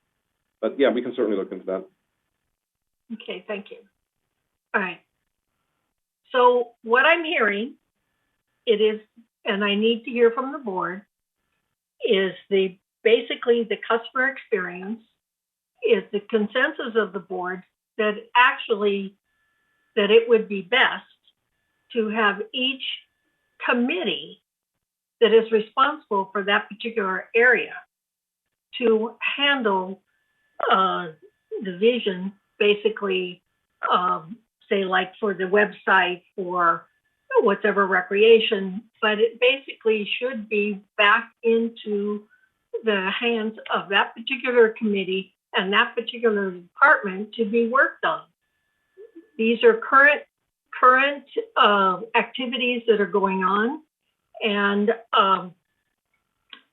But yeah, we can certainly look into that. Okay, thank you. All right. So what I'm hearing, it is, and I need to hear from the board, is basically the customer experience, is the consensus of the board that actually, that it would be best to have each committee that is responsible for that particular area to handle the vision, basically, say like for the website, for whatever recreation, but it basically should be back into the hands of that particular committee and that particular department to be worked on. These are current activities that are going on, and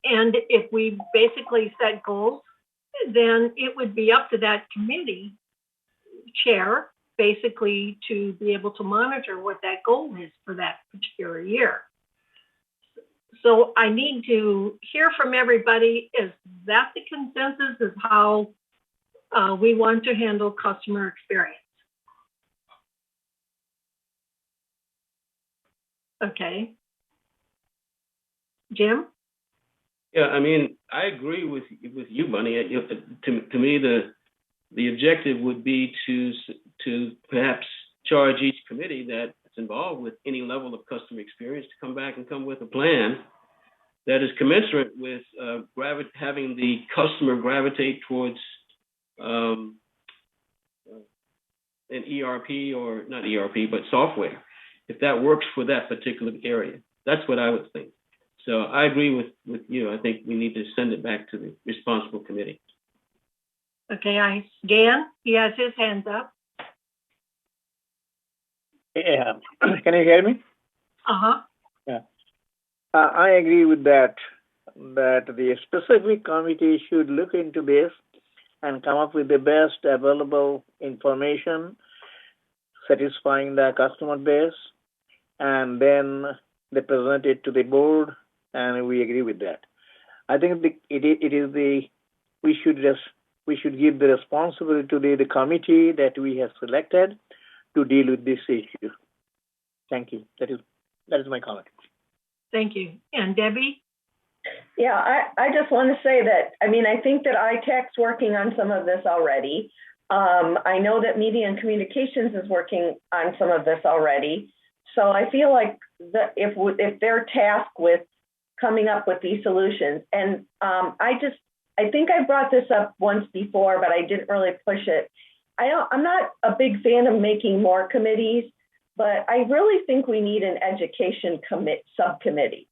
if we basically set goals, then it would be up to that committee chair basically to be able to monitor what that goal is for that particular year. So I need to hear from everybody. Is that the consensus of how we want to handle customer experience? Okay. Jim? Yeah, I mean, I agree with you, Bunny. To me, the objective would be to perhaps charge each committee that's involved with any level of customer experience to come back and come with a plan that is commensurate with having the customer gravitate towards an ERP, or not ERP, but software, if that works for that particular area. That's what I would think. So I agree with you. I think we need to send it back to the responsible committee. Okay, Dan, he has his hands up. Yeah, can you hear me? Uh-huh. Yeah. I agree with that the specific committee should look into this and come up with the best available information satisfying the customer base, and then they present it to the board, and we agree with that. I think we should give the responsibility to the committee that we have selected to deal with this issue. Thank you. That is my comment. Thank you. And Debbie? Yeah, I just want to say that, I mean, I think that ITech's working on some of this already. I know that Media and Communications is working on some of this already. So I feel like if they're tasked with coming up with these solutions, and I think I brought this up once before, but I didn't really push it. I'm not a big fan of making more committees, but I really think we need an education subcommittee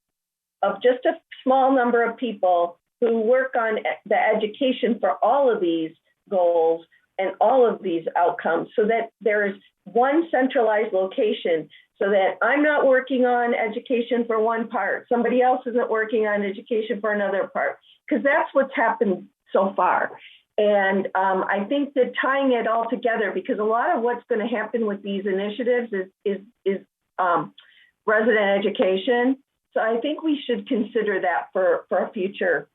of just a small number of people who work on the education for all of these goals and all of these outcomes, so that there is one centralized location, so that I'm not working on education for one part, somebody else isn't working on education for another part, because that's what's happened so far. And I think that tying it all together, because a lot of what's going to happen with these initiatives is resident education. So I think we should consider that for a future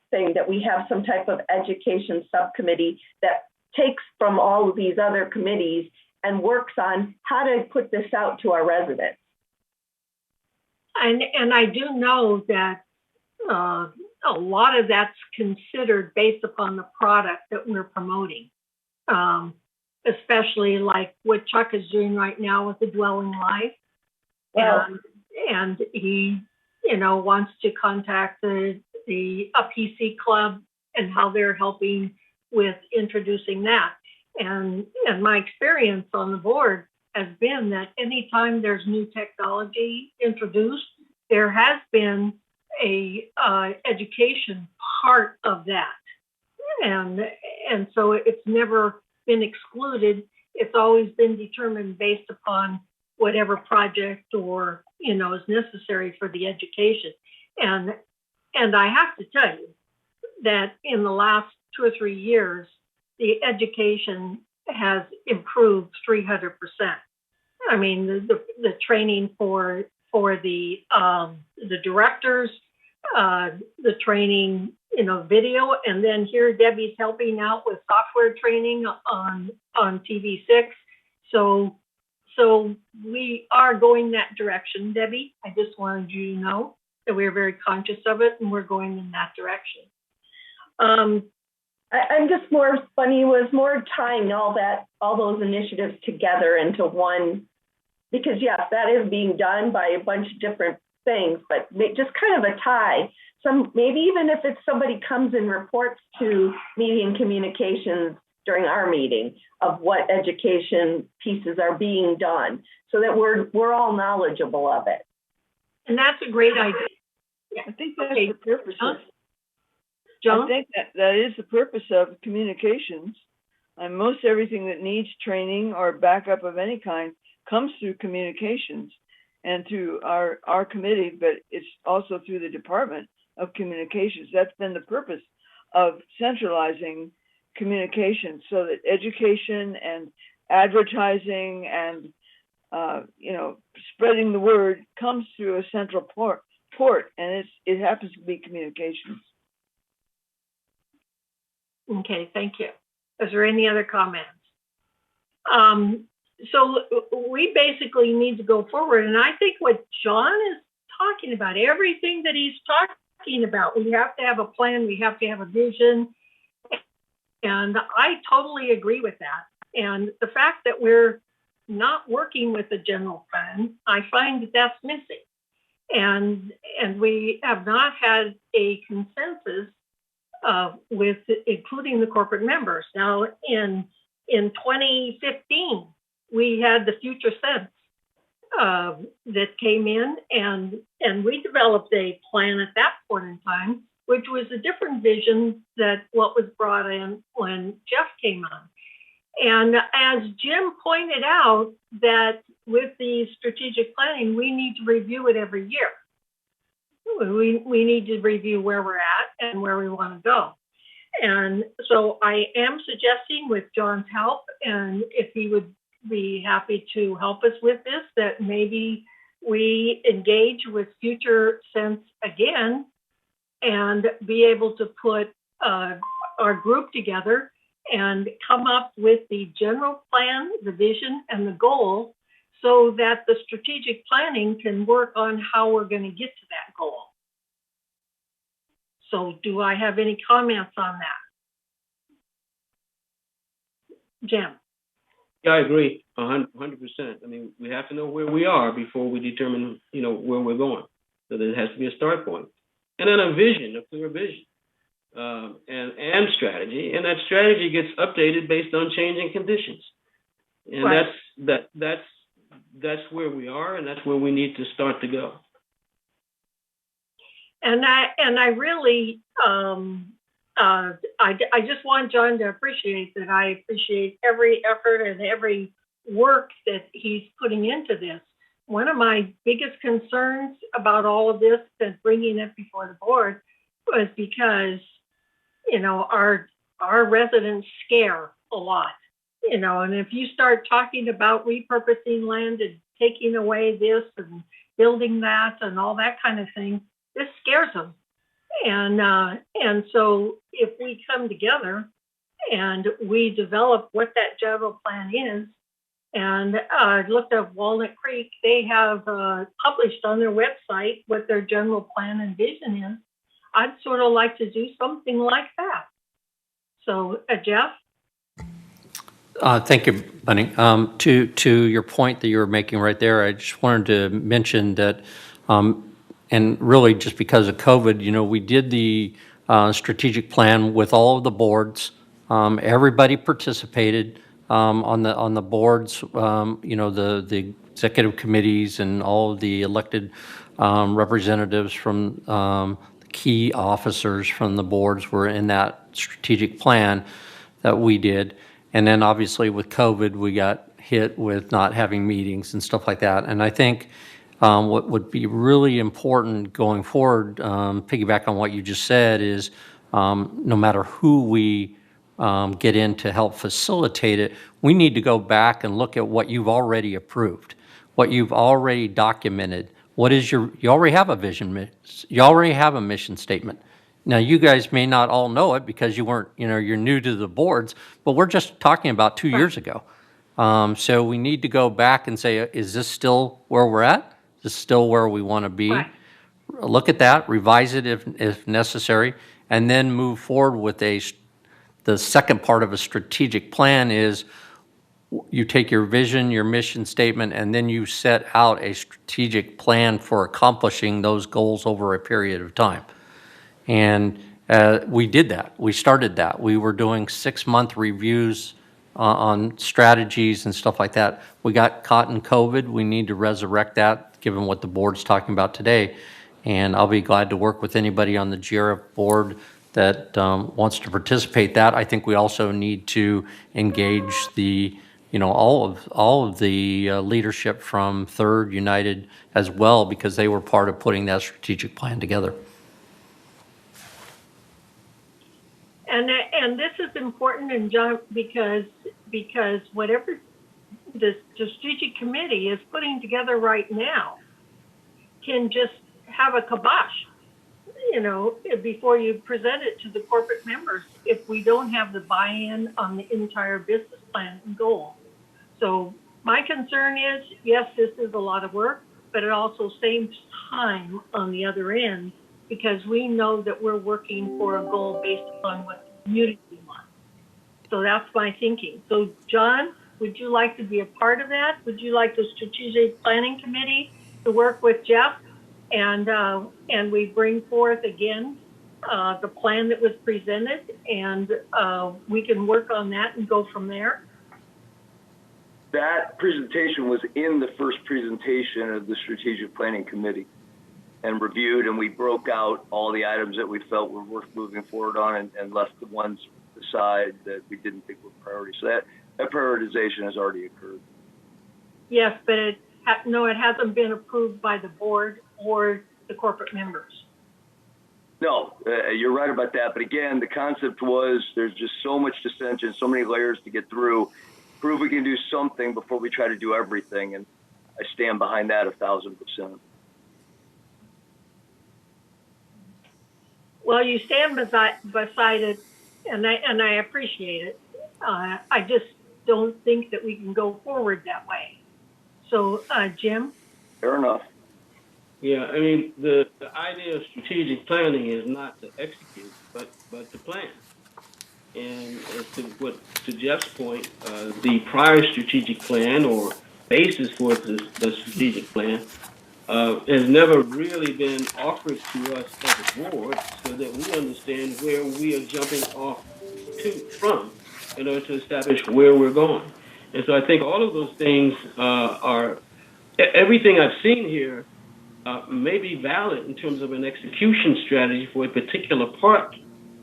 thing, that we have some type of education subcommittee that takes from all of these other committees and works on how to put this out to our residents. And I do know that a lot of that's considered based upon the product that we're promoting, especially like what Chuck is doing right now with the Dwelling Life. Well, and he, wants to contact the PC Club and how they're helping with introducing that. And my experience on the board has been that anytime there's new technology introduced, there has been a education part of that. And so it's never been excluded. It's always been determined based upon whatever project or, is necessary for the education. And I have to tell you that in the last 2 or 3 years, the education has improved 300%. I mean, the training for the directors, the training, video, and then here Debbie's helping out with software training on TV6. So we are going that direction, Debbie. I just wanted you to know that we're very conscious of it and we're going in that direction. I'm just was more tying all those initiatives together into one because yes, that is being done by a bunch of different things, but just kind of a tie. Maybe even if it's somebody comes and reports to media and communications during our meeting of what education pieces are being done, so that we're all knowledgeable of it. And that's a great idea. I think that's Okay. the purpose of, John? I think that is the purpose of communications. And most everything that needs training or backup of any kind comes through communications and through our committee, but it's also through the Department of Communications. That's been the purpose of centralizing communications, so that education and advertising and spreading the word comes through a central port, and it happens to be communications. Okay, thank you. Is there any other comments? So we basically need to go forward, and I think what John is talking about, everything that he's talking about, we have to have a plan, we have to have a vision, and I totally agree with that. And the fact that we're not working with the general plan, I find that that's missing. And we have not had a consensus with including the corporate members. Now, in 2015, we had the Future Sense that came in, and we developed a plan at that point in time, which was a different vision than what was brought in when Jeff came on. And as Jim pointed out, that with the strategic planning, we need to review it every year. We need to review where we're at and where we want to go. And so I am suggesting, with John's help, and if he would be happy to help us with this, that maybe we engage with Future Sense again and be able to put our group together and come up with the general plan, the vision, and the goal, so that the strategic planning can work on how we're going to get to that goal. So do I have any comments on that? Jim? Yeah, I agree, 100%. I mean, we have to know where we are before we determine, where we're going. So there has to be a start point. And then a vision, a clear vision, and strategy. And that strategy gets updated based on changing conditions. And right. that's where we are, and that's where we need to start to go. And I really, I just want John to appreciate that I appreciate every effort and every work that he's putting into this. One of my biggest concerns about all of this and bringing it before the board was because, our residents scare a lot, and if you start talking about repurposing land and taking away this and building that and all that kind of thing, this scares them. And so if we come together and we develop what that general plan is, and I looked at Walnut Creek, they have published on their website what their general plan and vision is. I'd sort of like to do something like that. So, Jeff? Thank you, Bunny. To your point that you were making right there, I just wanted to mention that, and really just because of COVID, we did the strategic plan with all of the boards. Everybody participated on the boards, the executive committees and all of the elected representatives from the key officers from the boards were in that strategic plan that we did. And then obviously with COVID, we got hit with not having meetings and stuff like that. And I think what would be really important going forward, piggyback on what you just said, is no matter who we get in to help facilitate it, we need to go back and look at what you've already approved, what you've already documented. What is you already have a vision, you already have a mission statement. Now, you guys may not all know it because you weren't, you're new to the boards, but we're just talking about 2 years ago. So we need to go back and say, is this still where we're at? Is this still where we want to be? Right. Look at that, revise it if necessary, and then move forward with the second part of a strategic plan is, you take your vision, your mission statement, and then you set out a strategic plan for accomplishing those goals over a period of time. And we did that. We started that. We were doing 6-month reviews on strategies and stuff like that. We got caught in COVID. We need to resurrect that, given what the board's talking about today. And I'll be glad to work with anybody on the GRF board that wants to participate. That I think we also need to engage the, all of the leadership from Third United as well, because they were part of putting that strategic plan together. And this is important, and John, because whatever the strategic committee is putting together right now can just have a kibosh, before you present it to the corporate members if we don't have the buy-in on the entire business plan and goal. So my concern is, yes, this is a lot of work, but it also saves time on the other end, because we know that we're working for a goal based upon what the community wants. So that's my thinking. So John, would you like to be a part of that? Would you like the strategic planning committee to work with Jeff and we bring forth again the plan that was presented, and we can work on that and go from there? That presentation was in the first presentation of the strategic planning committee and reviewed, and we broke out all the items that we felt were worth moving forward on and left the ones aside that we didn't think were priorities. So that prioritization has already occurred. Yes, but it hasn't been approved by the board or the corporate members. No, you're right about that. But again, the concept was there's just so much dissension, so many layers to get through. Prove we can do something before we try to do everything. And I stand behind that 1,000%. Well, you stand beside it, and I appreciate it. I just don't think that we can go forward that way. So, Jim? Fair enough. Yeah, I mean, the idea of strategic planning is not to execute, but to plan. And to Jeff's point, the prior strategic plan or basis for the strategic plan has never really been offered to us as a board, so that we understand where we are jumping off from in order to establish where we're going. And so I think all of those things are everything I've seen here may be valid in terms of an execution strategy for a particular part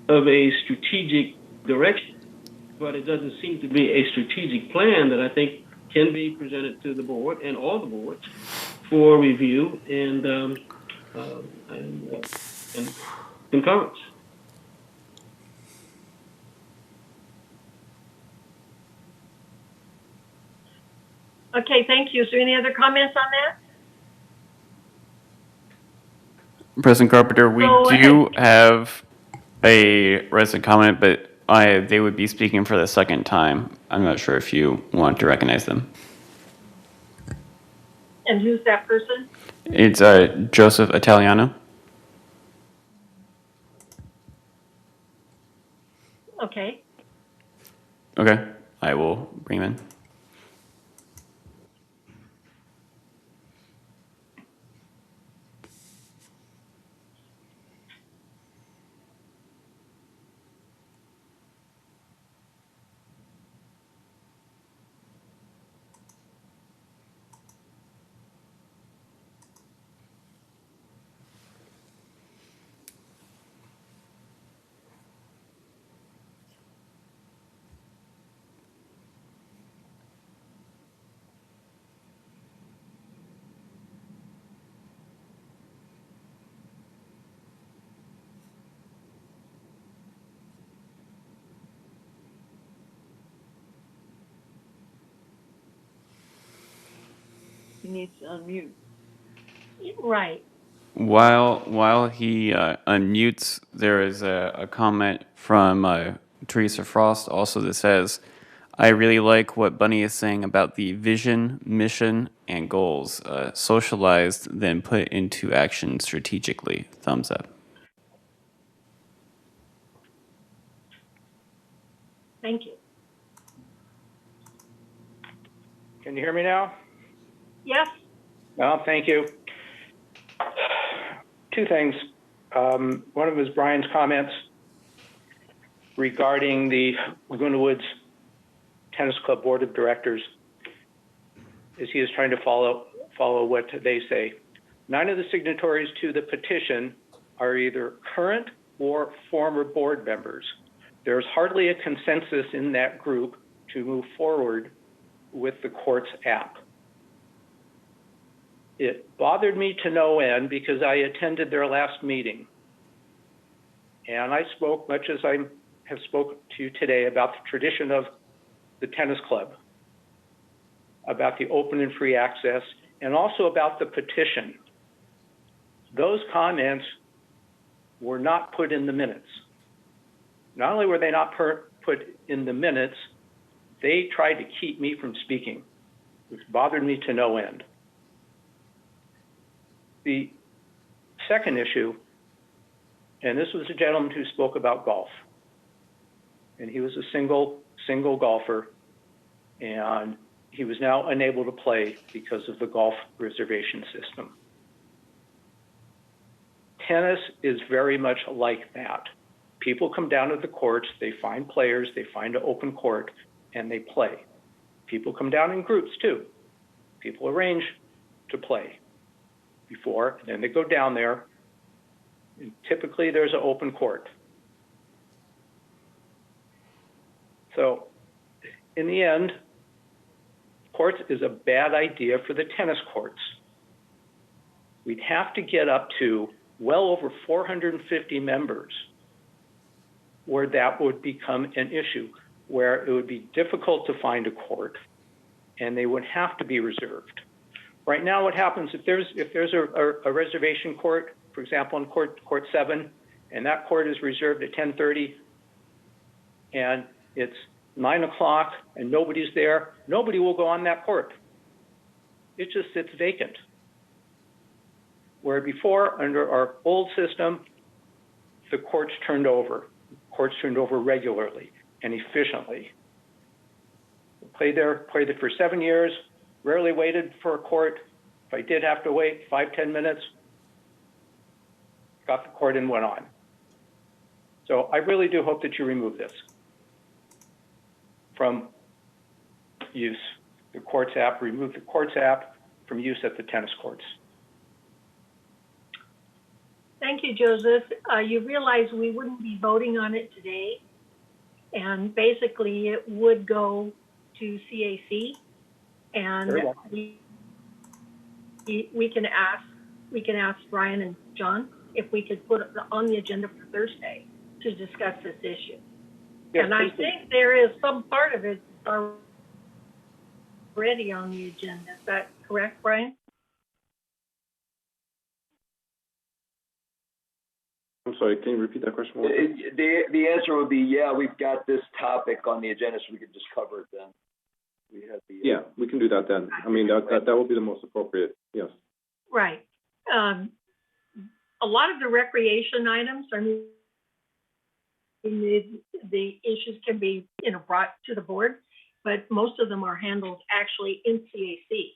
of a strategic direction, but it doesn't seem to be a strategic plan that I think can be presented to the board and all the boards for review and concurrence. Okay, thank you. Is there any other comments on that? President Carpenter, we do have a resident comment, but they would be speaking for the second time. I'm not sure if you want to recognize them. And who's that person? It's Joseph Italiano. Okay. Okay, I will bring him in. He needs to unmute. Right. While he unmutes, there is a comment from Teresa Frost also that says, I really like what Bunny is saying about the vision, mission, and goals, socialized, then put into action strategically. Thumbs up. Thank you. Can you hear me now? Yes. Well, thank you. Two things. One of them is Brian's comments regarding the Laguna Woods Tennis Club Board of Directors, as he is trying to follow what they say. 9 of the signatories to the petition are either current or former board members. There's hardly a consensus in that group to move forward with the court's app. It bothered me to no end because I attended their last meeting. And I spoke, much as I have spoken to you today, about the tradition of the tennis club, about the open and free access, and also about the petition. Those comments were not put in the minutes. Not only were they not put in the minutes, they tried to keep me from speaking, which bothered me to no end. The second issue, and this was a gentleman who spoke about golf, and he was a single golfer, and he was now unable to play because of the golf reservation system. Tennis is very much like that. People come down to the courts, they find players, they find an open court, and they play. People come down in groups too. People arrange to play before, and then they go down there, and typically there's an open court. So in the end, courts is a bad idea for the tennis courts. We'd have to get up to well over 450 members where that would become an issue, where it would be difficult to find a court and they would have to be reserved. Right now, what happens if there's a reservation court, for example, in court 7, and that court is reserved at 10:30, and it's 9 o'clock and nobody's there, nobody will go on that court. It just sits vacant. Where before, under our old system, the courts turned over. Courts turned over regularly and efficiently. Played there for 7 years, rarely waited for a court. If I did have to wait 5-10 minutes, got the court and went on. So I really do hope that you remove this from use. The courts app, remove the courts app from use at the tennis courts. Thank you, Joseph. You realize we wouldn't be voting on it today, and basically it would go to CAC, and we can ask Brian and John if we could put it on the agenda for Thursday to discuss this issue. Yes, and I think there is some part of it already on the agenda. Is that correct, Brian? I'm sorry, can you repeat that question? The answer would be, yeah, we've got this topic on the agenda, so we could just cover it then. Yeah, we can do that then. I mean, that would be the most appropriate, yes. Right. A lot of the recreation items, I mean, the issues can be, brought to the board, but most of them are handled actually in CAC.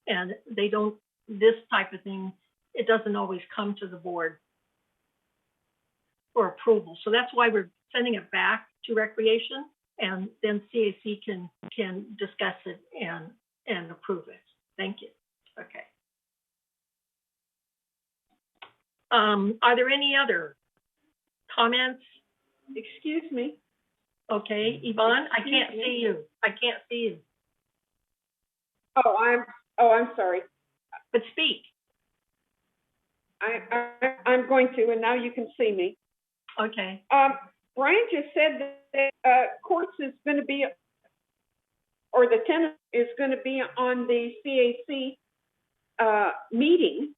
And they don't, this type of thing, it doesn't always come to the board for approval. So that's why we're sending it back to recreation, and then CAC can discuss it and approve it. Thank you. Okay. Are there any other comments? Excuse me. Okay, Yvonne, I can't see you. I can't see you. I'm sorry. But speak. I'm going to, and now you can see me. Okay. Brian just said that courts is going to be, or the tennis is going to be on the CAC meeting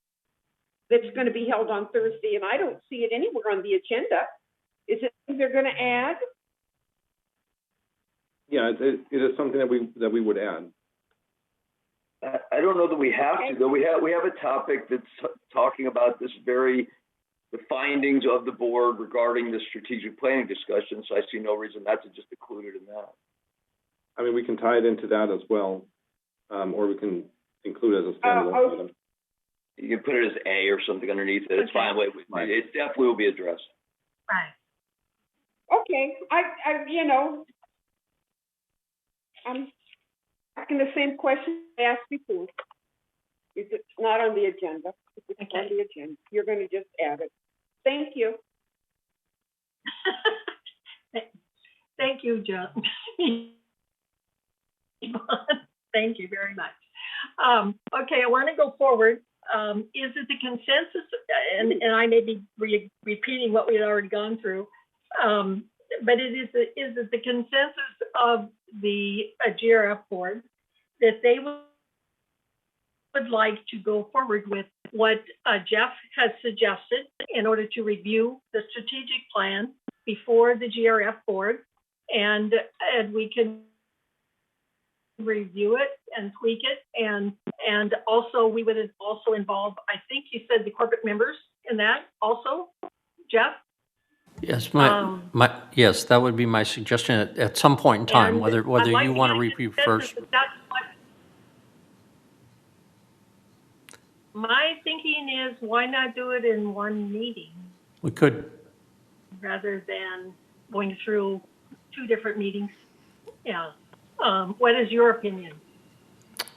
that's going to be held on Thursday, and I don't see it anywhere on the agenda. Is it they're going to add? Yeah, it is something that we would add. I don't know that we have to, though. We have a topic that's talking about the findings of the board regarding the strategic planning discussion, so I see no reason not to just include it in that. I mean, we can tie it into that as well, or we can include it as a standalone item. You can put it as A or something underneath it. It's fine. It definitely will be addressed. Right. Okay, I'm asking the same question I asked before. If it's not on the agenda, if it's on the agenda, you're going to just add it. Thank you. Thank you, John. Thank you very much. Okay, I want to go forward. Is it the consensus, and I may be repeating what we had already gone through, but is it the consensus of the GRF board that they would like to go forward with what Jeff has suggested in order to review the strategic plan before the GRF board, and we can review it and tweak it, and also we would also involve, I think you said, the corporate members in that also, Jeff? Yes, yes, that would be my suggestion at some point in time, And whether I'd like you to want to get a review consensus first. that that's what my thinking is. Why not do it in one meeting We could. rather than going through two different meetings? Yeah. What is your opinion?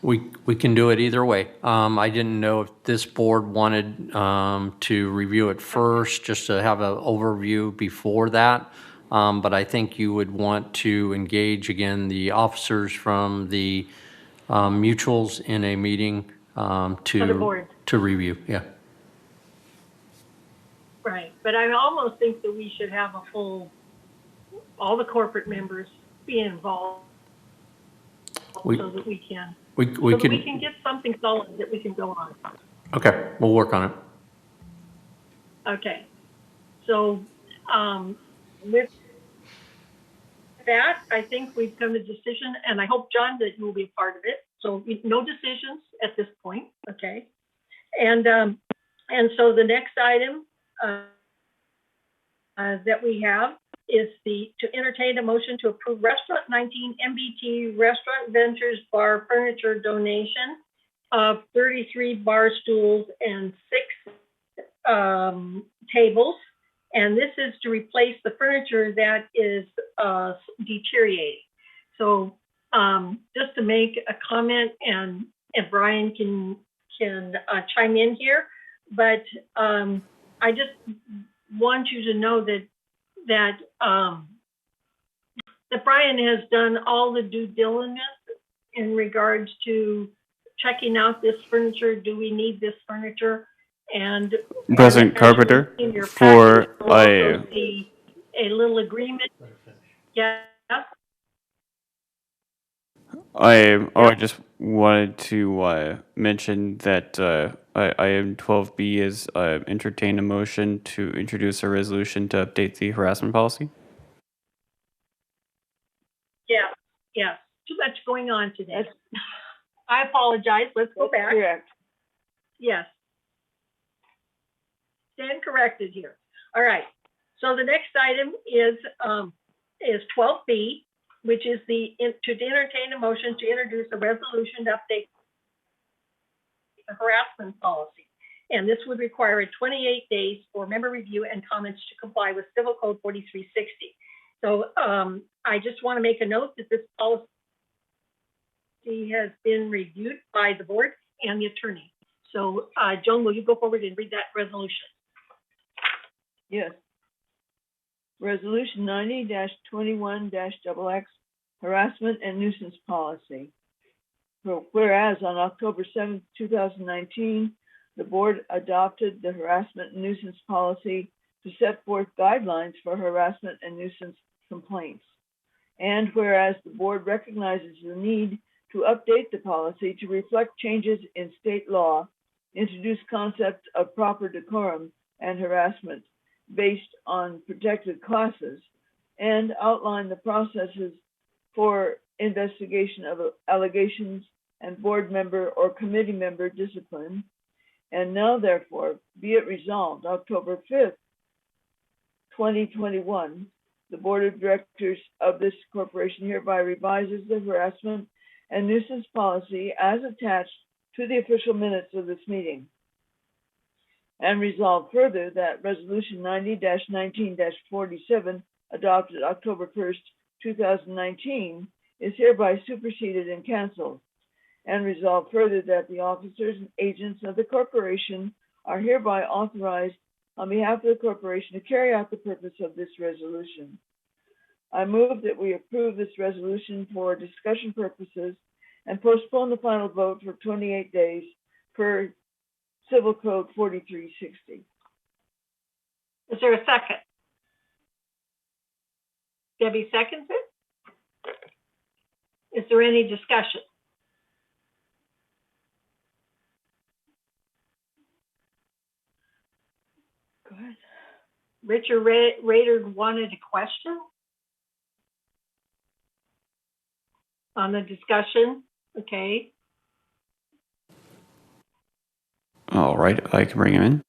We can do it either way. I didn't know if this board wanted to review it first, just to have an overview before that. But I think you would want to engage again the officers from the mutuals in a meeting to review. Yeah. Right. But I almost think that we should have all the corporate members be involved so that we can. We can get something solid that we can go on. Okay, we'll work on it. Okay. So with that, I think we've come to a decision, and I hope, John, that you will be a part of it. So no decisions at this point, okay? And so the next item that we have is to entertain a motion to approve Restaurant 19 MBT Restaurant Ventures Bar Furniture donation of 33 bar stools and 6 tables. And this is to replace the furniture that is deteriorating. So just to make a comment, and Brian can chime in here, but I just want you to know that Brian has done all the due diligence in regards to checking out this furniture. Do we need this furniture? And President Carpenter, for a little agreement. Yeah. I just wanted to mention that item 12B is entertain a motion to introduce a resolution to update the harassment policy. Yeah. Too much going on today. I apologize. Let's go back. Correct. Yes. Stand corrected here. All right. So the next item is 12B, which is to entertain a motion to introduce a resolution to update the harassment policy. And this would require 28 days for member review and comments to comply with Civil Code 4360. So I just want to make a note that this policy has been reviewed by the board and the attorney. So Joan, will you go forward and read that resolution? Yes. Resolution 90-21-XX, harassment and nuisance policy. Whereas on October 7th, 2019, the board adopted the harassment and nuisance policy to set forth guidelines for harassment and nuisance complaints. And whereas the board recognizes the need to update the policy to reflect changes in state law, introduce concepts of proper decorum and harassment based on protected classes, and outline the processes for investigation of allegations and board member or committee member discipline. And now, therefore, be it resolved, October 5th, 2021, The Board of Directors of this corporation hereby revises the harassment and nuisance policy as attached to the official minutes of this meeting. And resolve further that Resolution 90-19-47, adopted October 1st, 2019, is hereby superseded and canceled. And resolve further that the officers and agents of the corporation are hereby authorized on behalf of the corporation to carry out the purpose of this resolution. I move that we approve this resolution for discussion purposes and postpone the final vote for 28 days per Civil Code 4360. Is there a second? Debbie seconds it. Is there any discussion? Go ahead. Richard Rader wanted a question on the discussion. Okay. All right, I can bring him in.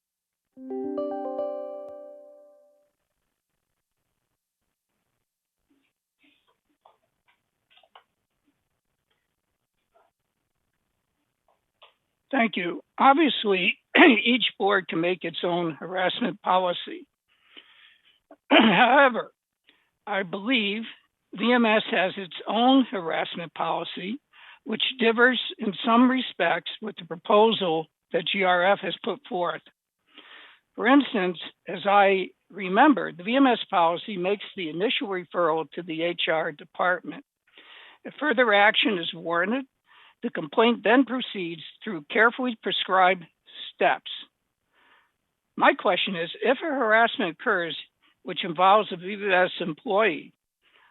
Thank you. Obviously, each board can make its own harassment policy. However, I believe VMS has its own harassment policy, which differs in some respects with the proposal that GRF has put forth. For instance, as I remember, the VMS policy makes the initial referral to the HR department. If further action is warranted, the complaint then proceeds through carefully prescribed steps. My question is, if a harassment occurs which involves a VMS employee,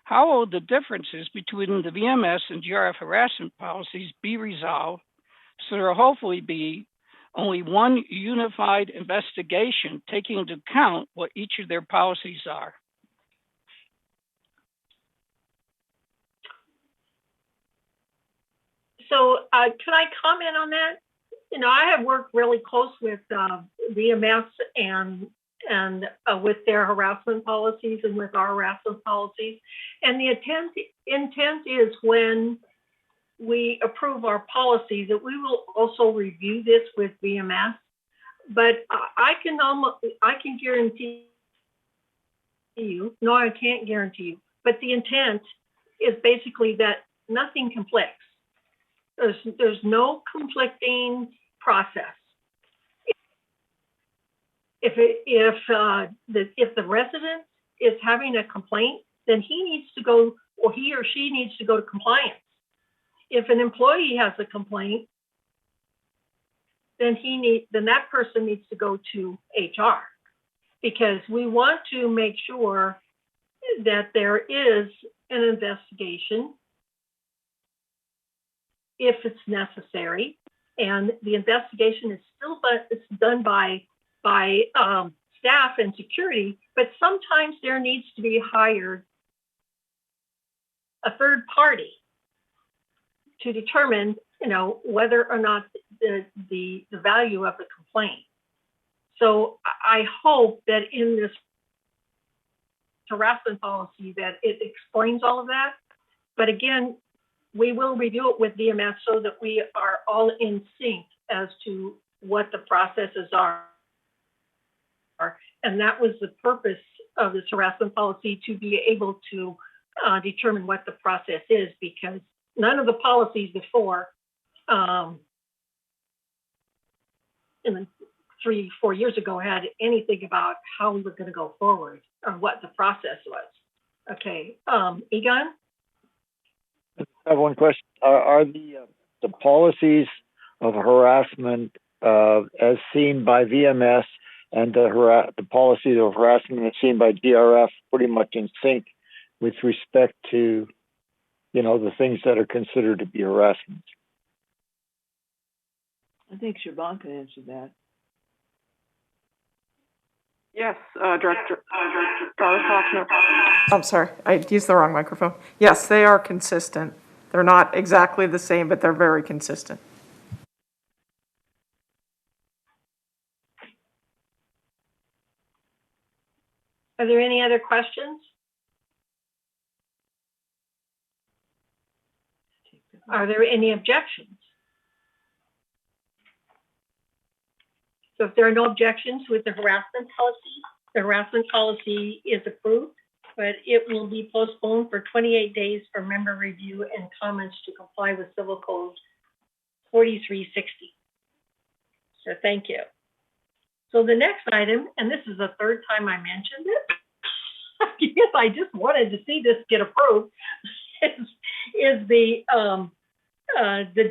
how will the differences between the VMS and GRF harassment policies be resolved so there will hopefully be only one unified investigation taking into account what each of their policies are? So can I comment on that? You know, I have worked really close with VMS and with their harassment policies and with our harassment policies. And the intent is when we approve our policies that we will also review this with VMS. But I can guarantee you, no, I can't guarantee you, but the intent is basically that nothing conflicts. There's no conflicting process. If the resident is having a complaint, then he needs to go, or he or she needs to go to compliance. If an employee has a complaint, then that person needs to go to HR, because we want to make sure that there is an investigation if it's necessary, and the investigation is still done by staff and security, but sometimes there needs to be hired a third party to determine, you know, whether or not the value of the complaint. So I hope that in this harassment policy that it explains all of that. But again, we will review it with VMS so that we are all in sync as to what the processes are. And that was the purpose of this harassment policy, to be able to determine what the process is, because none of the policies before, 3-4 years ago, had anything about how we were going to go forward or what the process was. Okay, Egon? I have one question. Are the policies of harassment as seen by VMS and the policies of harassment as seen by GRF pretty much in sync with respect to, you know, the things that are considered to be harassment? I think Siobhan can answer that. Yes, Director Hoffner. I'm sorry, I used the wrong microphone. Yes, they are consistent. They're not exactly the same, but they're very consistent. Are there any other questions? Are there any objections? So if there are no objections with the harassment policy is approved, but it will be postponed for 28 days for member review and comments to comply with Civil Code 4360. So thank you. So the next item, and this is the third time I mentioned it, because I just wanted to see this get approved, is the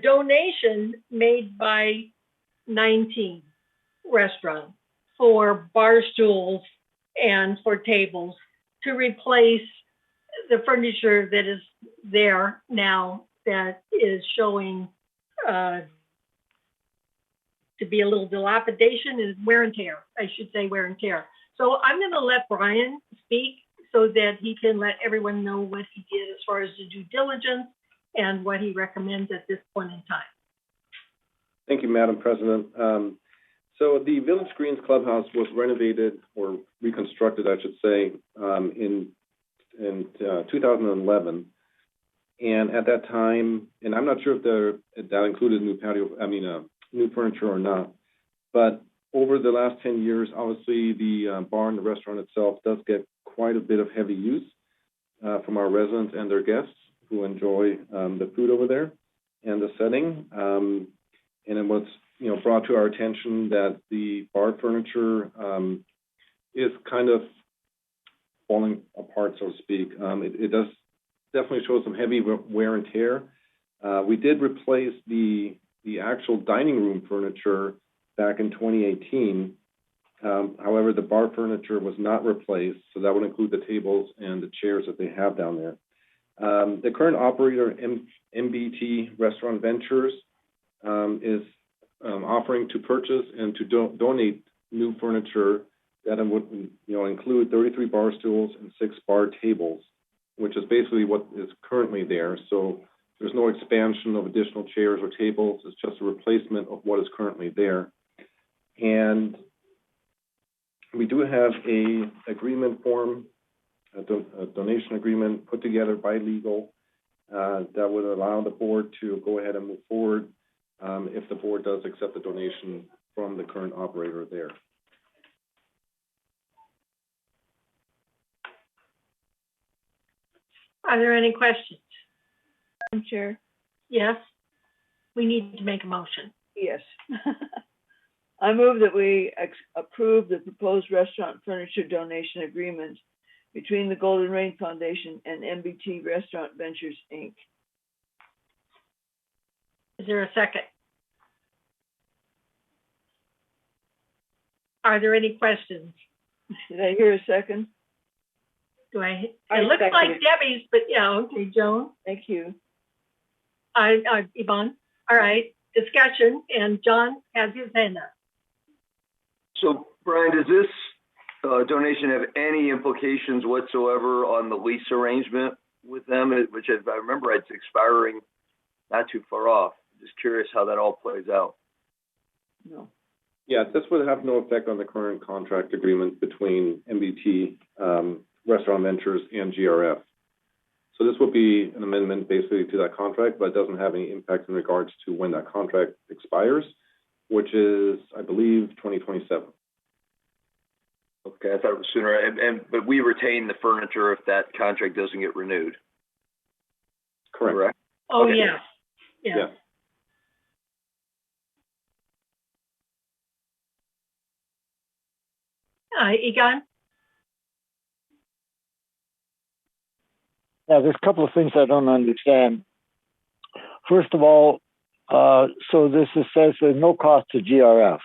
donation made by 19 Restaurant for bar stools and for tables to replace the furniture that is there now that is showing to be a little dilapidation and wear and tear. I should say wear and tear. So I'm going to let Brian speak so that he can let everyone know what he did as far as the due diligence and what he recommends at this point in time. Thank you, Madam President. So the Village Greens Clubhouse was renovated or reconstructed, I should say, in 2011. And at that time, and I'm not sure if that included new new furniture or not, but over the last 10 years, obviously the bar and the restaurant itself does get quite a bit of heavy use from our residents and their guests who enjoy the food over there and the setting. And it was brought to our attention that the bar furniture is kind of falling apart, so to speak. It does definitely show some heavy wear and tear. We did replace the actual dining room furniture back in 2018. However, the bar furniture was not replaced, so that would include the tables and the chairs that they have down there. The current operator, MBT Restaurant Ventures, is offering to purchase and to donate new furniture that would include 33 bar stools and 6 bar tables, which is basically what is currently there. So there's no expansion of additional chairs or tables. It's just a replacement of what is currently there. And we do have a agreement form, a donation agreement put together by legal that would allow the board to go ahead and move forward if the board does accept the donation from the current operator there. Are there any questions? Madam Chair? Yes, we need to make a motion. Yes. I move that we approve the proposed restaurant furniture donation agreement between the Golden Rain Foundation and MBT Restaurant Ventures, Inc. Is there a second? Are there any questions? Did I hear a second? Do I? It looks like Debbie's, but yeah, okay, Joan. Thank you. Yvonne. All right, discussion, and John has his hand up. So, Brian, does this donation have any implications whatsoever on the lease arrangement with them, which if I remember, it's expiring not too far off. Just curious how that all plays out. No. Yeah, this would have no effect on the current contract agreement between MBT Restaurant Ventures and GRF. So this would be an amendment basically to that contract, but it doesn't have any impact in regards to when that contract expires, which is, I believe, 2027. Okay, I thought it was sooner. But we retain the furniture if that contract doesn't get renewed. Correct. Oh, okay. yeah. Yeah. Egon? Yeah, there's a couple of things I don't understand. First of all, so this says there's no cost to GRF.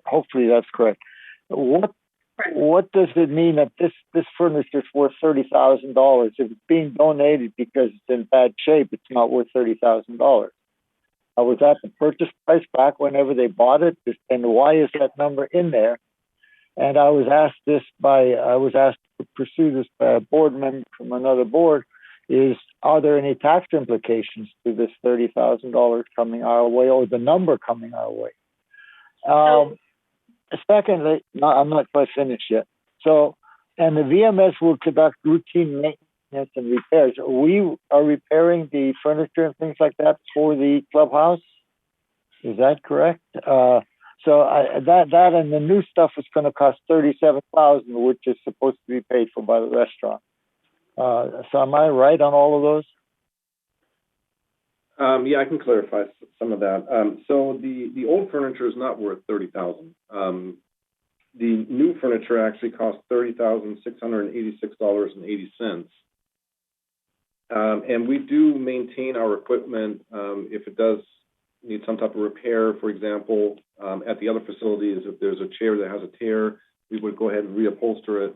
Hopefully that's correct. What does it mean that this furniture is worth $30,000? If it's being donated because it's in bad shape, it's not worth $30,000. Was that the purchase price back whenever they bought it? And why is that number in there? And I was asked to pursue this board member from another board, are there any tax implications to this $30,000 coming our way, or the number coming our way? Secondly, I'm not quite finished yet. So, and the VMS will conduct routine maintenance maintenance and repairs. We are repairing the furniture and things like that for the clubhouse. Is that correct? That and the new stuff is going to cost $37,000, which is supposed to be paid for by the restaurant. So am I right on all of those? Yeah, I can clarify some of that. So the old furniture is not worth $30,000. The new furniture actually costs $30,686.80. And we do maintain our equipment if it does need some type of repair. For example, at the other facilities, if there's a chair that has a tear, we would go ahead and reupholster it.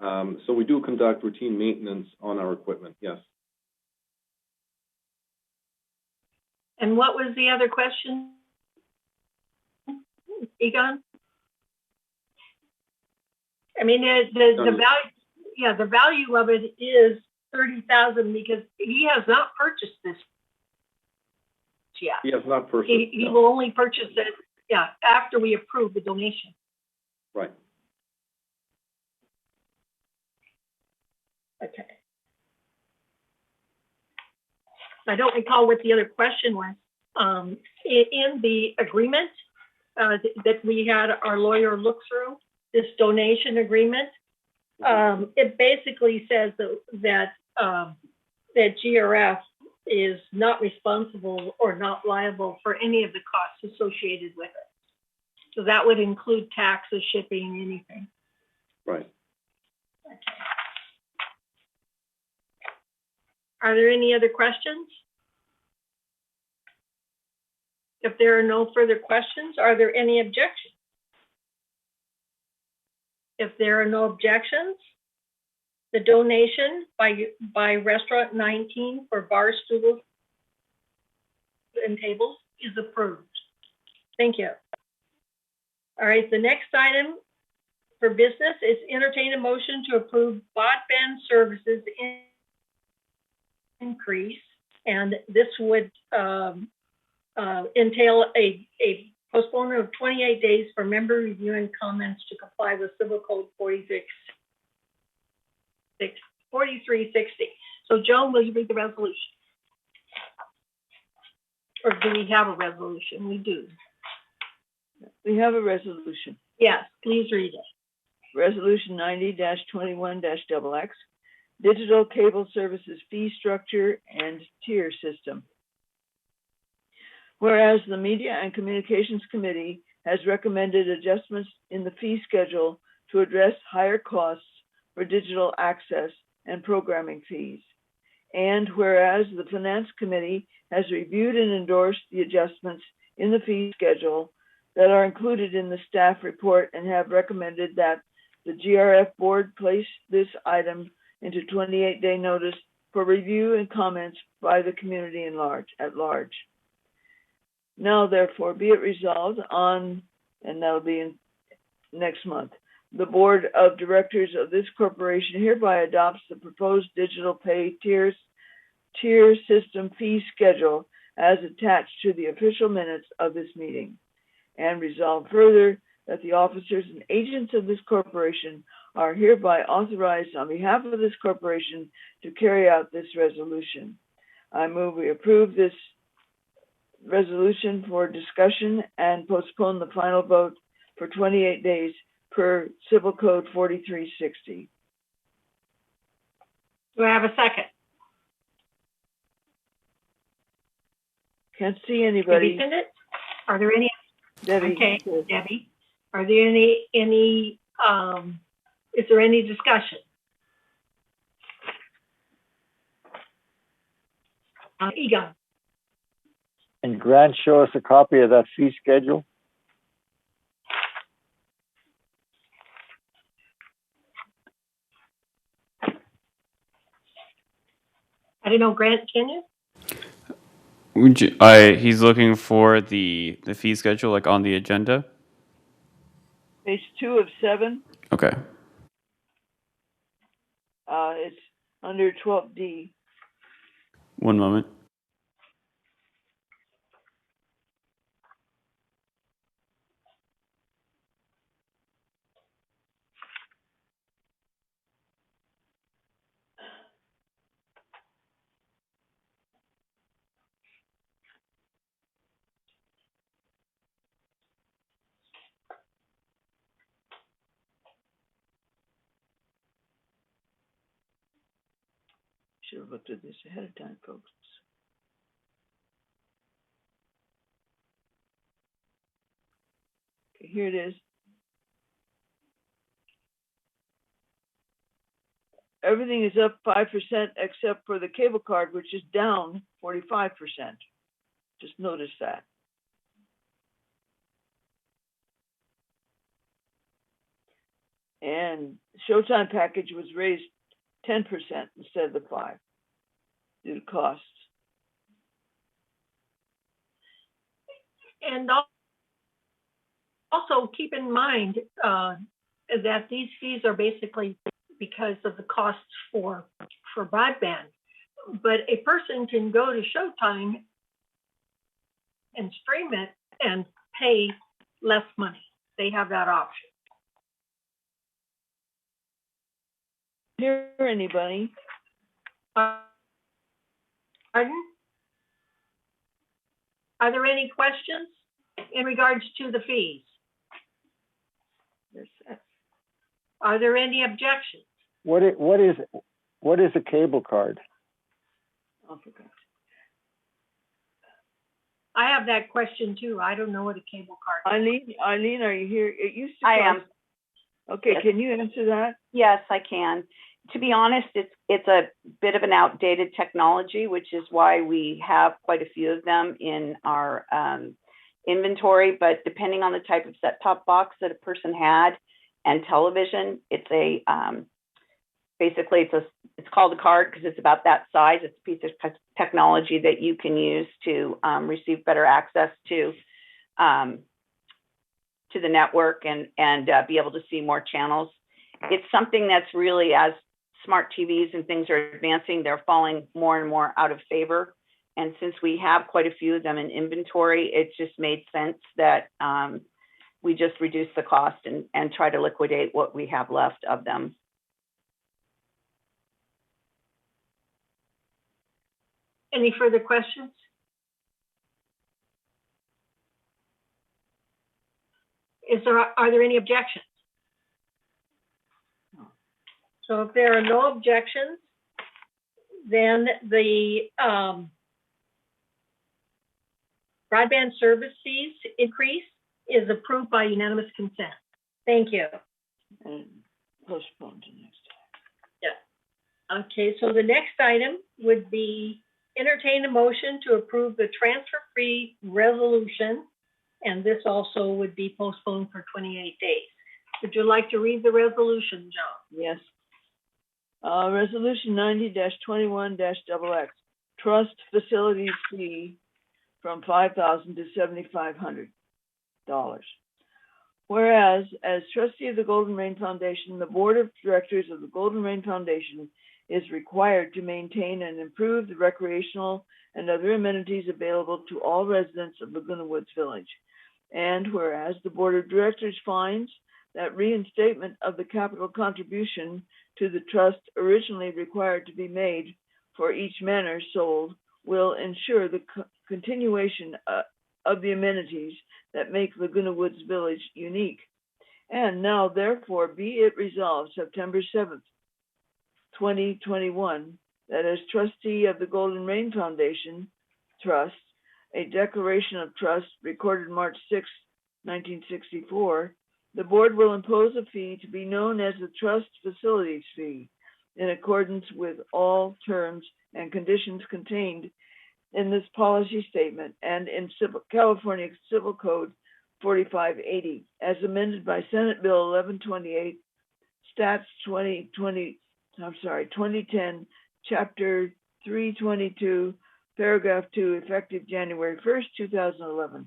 So we do conduct routine maintenance on our equipment, yes. And what was the other question, Egon? I mean, the value, yeah, the value of it is $30,000 because he has not purchased this yet. He has not purchased. He will only purchase it, yeah, after we approve the donation. Right. Okay. I don't recall what the other question was. In the agreement that we had our lawyer look through, this donation agreement, it basically says that GRF is not responsible or not liable for any of the costs associated with it. So that would include taxes, shipping, anything. Right. Okay. Are there any other questions? If there are no further questions, are there any objections? If there are no objections, the donation by Restaurant 19 for bar stools and tables is approved. Thank you. All right, the next item for business is entertain a motion to approve broadband services increase, and this would entail a postponement of 28 days for member review and comments to comply with Civil Code 4360. So Joan, will you read the resolution? Or do we have a resolution? We do. We have a resolution. Yes, please read it. Resolution 90-21-XX, Digital Cable Services Fee Structure and Tier System. Whereas the Media and Communications Committee has recommended adjustments in the fee schedule to address higher costs for digital access and programming fees. And whereas the Finance Committee has reviewed and endorsed the adjustments in the fee schedule that are included in the staff report and have recommended that the GRF board place this item into 28-day notice for review and comments by the community at large. Now, therefore, be it resolved on, and that'll be in next month, the board of directors of this corporation hereby adopts the proposed digital pay tier system fee schedule as attached to the official minutes of this meeting, and resolve further that the officers and agents of this corporation are hereby authorized on behalf of this corporation to carry out this resolution. I move we approve this resolution for discussion and postpone the final vote for 28 days per Civil Code 4360. Do I have a second? Can't see anybody. Debbie, send it? Are there any? Debbie. Okay, Debbie. Are there any is there any discussion? Egon. And Grant, show us a copy of that fee schedule. I don't know, Grant, can you? He's looking for the fee schedule, like on the agenda. Page 2 of 7. Okay. It's under 12D. One moment. Should have looked at this ahead of time, folks. Okay, here it is. Everything is up 5% except for the cable card, which is down 45%. Just notice that. And Showtime package was raised 10% instead of the 5% due to costs. And also keep in mind that these fees are basically because of the costs for broadband. But a person can go to Showtime and stream it and pay less money. They have that option. Hear anybody? Pardon? Are there any questions in regards to the fees? Are there any objections? What is a cable card? Oh, forgot. I have that question too. I don't know what a cable card is. Eileen, are you here? It used to I cost. am. Okay, Yes. can you answer that? Yes, I can. To be honest, it's a bit of an outdated technology, which is why we have quite a few of them in our inventory. But depending on the type of set-top box that a person had and television, it's a basically it's called a card because it's about that size. It's a piece of technology that you can use to receive better access to the network and be able to see more channels. It's something that's really, as smart TVs and things are advancing, they're falling more and more out of favor. And since we have quite a few of them in inventory, it just made sense that we just reduce the cost and try to liquidate what we have left of them. Any further questions? Are there any objections? So if there are no objections, then the broadband service fees increase is approved by unanimous consent. Thank you. And postpone to next time. Yeah. Okay, so the next item would be entertain a motion to approve the transfer-free resolution, and this also would be postponed for 28 days. Would you like to read the resolution, Joan? Yes. Resolution 90-21-XX, trust facilities fee from $5,000 to $7,500. Whereas, as trustee of the Golden Rain Foundation, the board of directors of the Golden Rain Foundation is required to maintain and improve the recreational and other amenities available to all residents of Laguna Woods Village. And whereas the board of directors finds that reinstatement of the capital contribution to the trust originally required to be made for each manor sold will ensure the continuation of the amenities that make Laguna Woods Village unique. And now, therefore, be it resolved September 7th, 2021, that as trustee of the Golden Rain Foundation Trust, a declaration of trust recorded March 6, 1964, the board will impose a fee to be known as the trust facilities fee in accordance with all terms and conditions contained in this policy statement and in California Civil Code 4580, as amended by Senate Bill 1128, Stats 2010, Chapter 322, Paragraph 2, effective January 1st, 2011.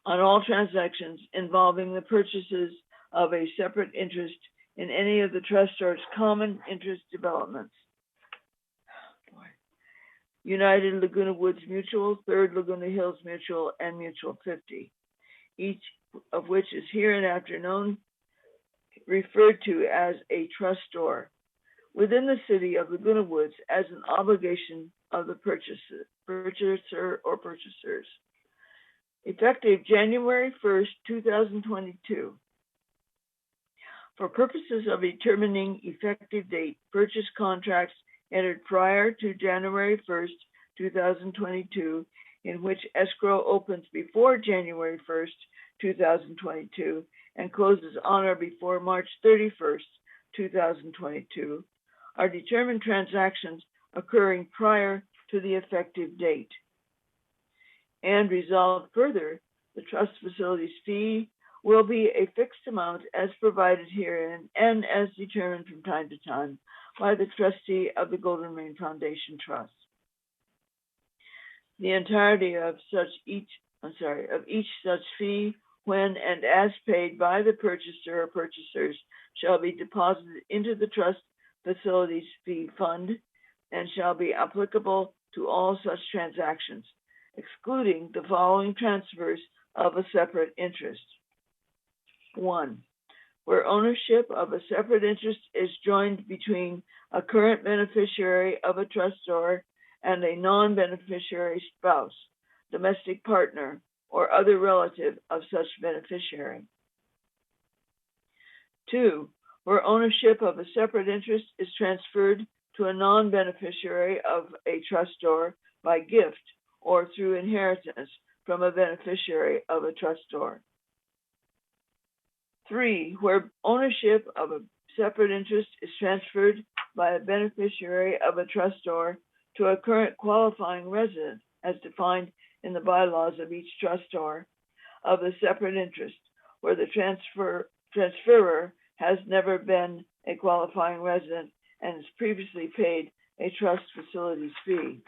On all transactions involving the purchases of a separate interest in any of the trustor's common interest developments. United Laguna Woods Mutual, Third Laguna Hills Mutual, and Mutual 50, each of which is hereinafter known, referred to as a trustor within the city of Laguna Woods as an obligation of the purchaser or purchasers. Effective January 1st, 2022. For purposes of determining effective date, purchase contracts entered prior to January 1st, 2022, in which escrow opens before January 1st, 2022, and closes on or before March 31st, 2022, are determined transactions occurring prior to the effective date. And resolved further, the trust facilities fee will be a fixed amount as provided herein and as determined from time to time by the trustee of the Golden Rain Foundation Trust. The entirety of each such fee, when and as paid by the purchaser or purchasers, shall be deposited into the trust facilities fee fund and shall be applicable to all such transactions, excluding the following transfers of a separate interest. 1. Where ownership of a separate interest is joined between a current beneficiary of a trustor and a non-beneficiary spouse, domestic partner, or other relative of such beneficiary. 2. Where ownership of a separate interest is transferred to a non-beneficiary of a trustor by gift or through inheritance from a beneficiary of a trustor. 3. Where ownership of a separate interest is transferred by a beneficiary of a trustor to a current qualifying resident as defined in the bylaws of each trustor of the separate interest, where the transferor has never been a qualifying resident and has previously paid a trust facilities fee.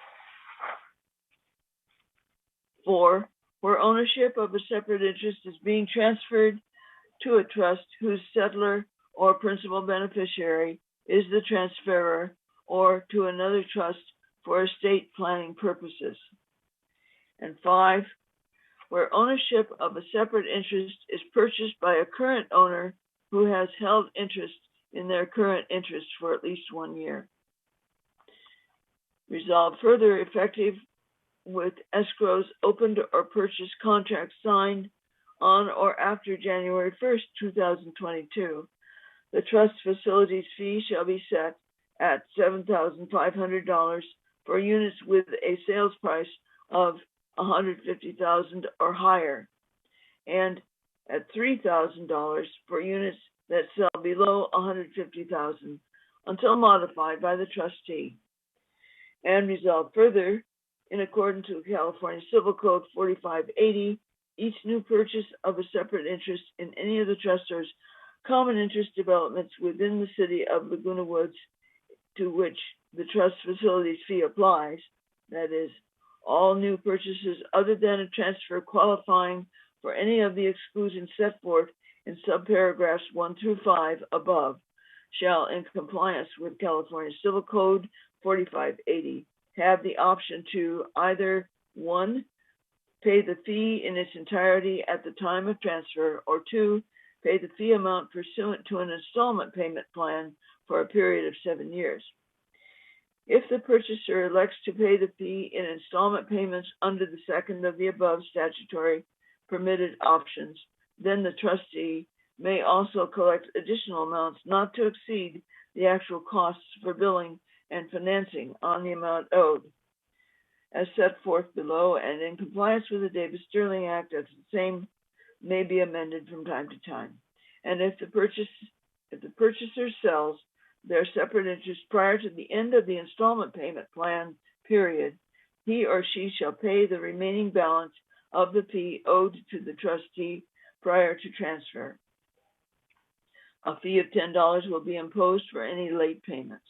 4. Where ownership of a separate interest is being transferred to a trust whose settlor or principal beneficiary is the transferor, or to another trust for estate planning purposes. And 5. Where ownership of a separate interest is purchased by a current owner who has held interest in their current interest for at least 1 year. Resolved further, effective with escrows opened or purchase contracts signed on or after January 1st, 2022, the trust facilities fee shall be set at $7,500 for units with a sales price of $150,000 or higher, and at $3,000 for units that sell below $150,000 until modified by the trustee. And resolved further, in accordance with California Civil Code 4580, each new purchase of a separate interest in any of the trustors' common interest developments within the city of Laguna Woods to which the trust facilities fee applies, that is, all new purchases other than a transfer qualifying for any of the exclusions set forth in subparagraphs 1 through 5 above, shall, in compliance with California Civil Code 4580, have the option to either 1, pay the fee in its entirety at the time of transfer, or 2, pay the fee amount pursuant to an installment payment plan for a period of 7 years. If the purchaser elects to pay the fee in installment payments under the second of the above statutory permitted options, then the trustee may also collect additional amounts not to exceed the actual costs for billing and financing on the amount owed, as set forth below, and in compliance with the Davis-Sterling Act, as the same may be amended from time to time. And if the purchaser sells their separate interest prior to the end of the installment payment plan period, he or she shall pay the remaining balance of the fee owed to the trustee prior to transfer. A fee of $10 will be imposed for any late payments.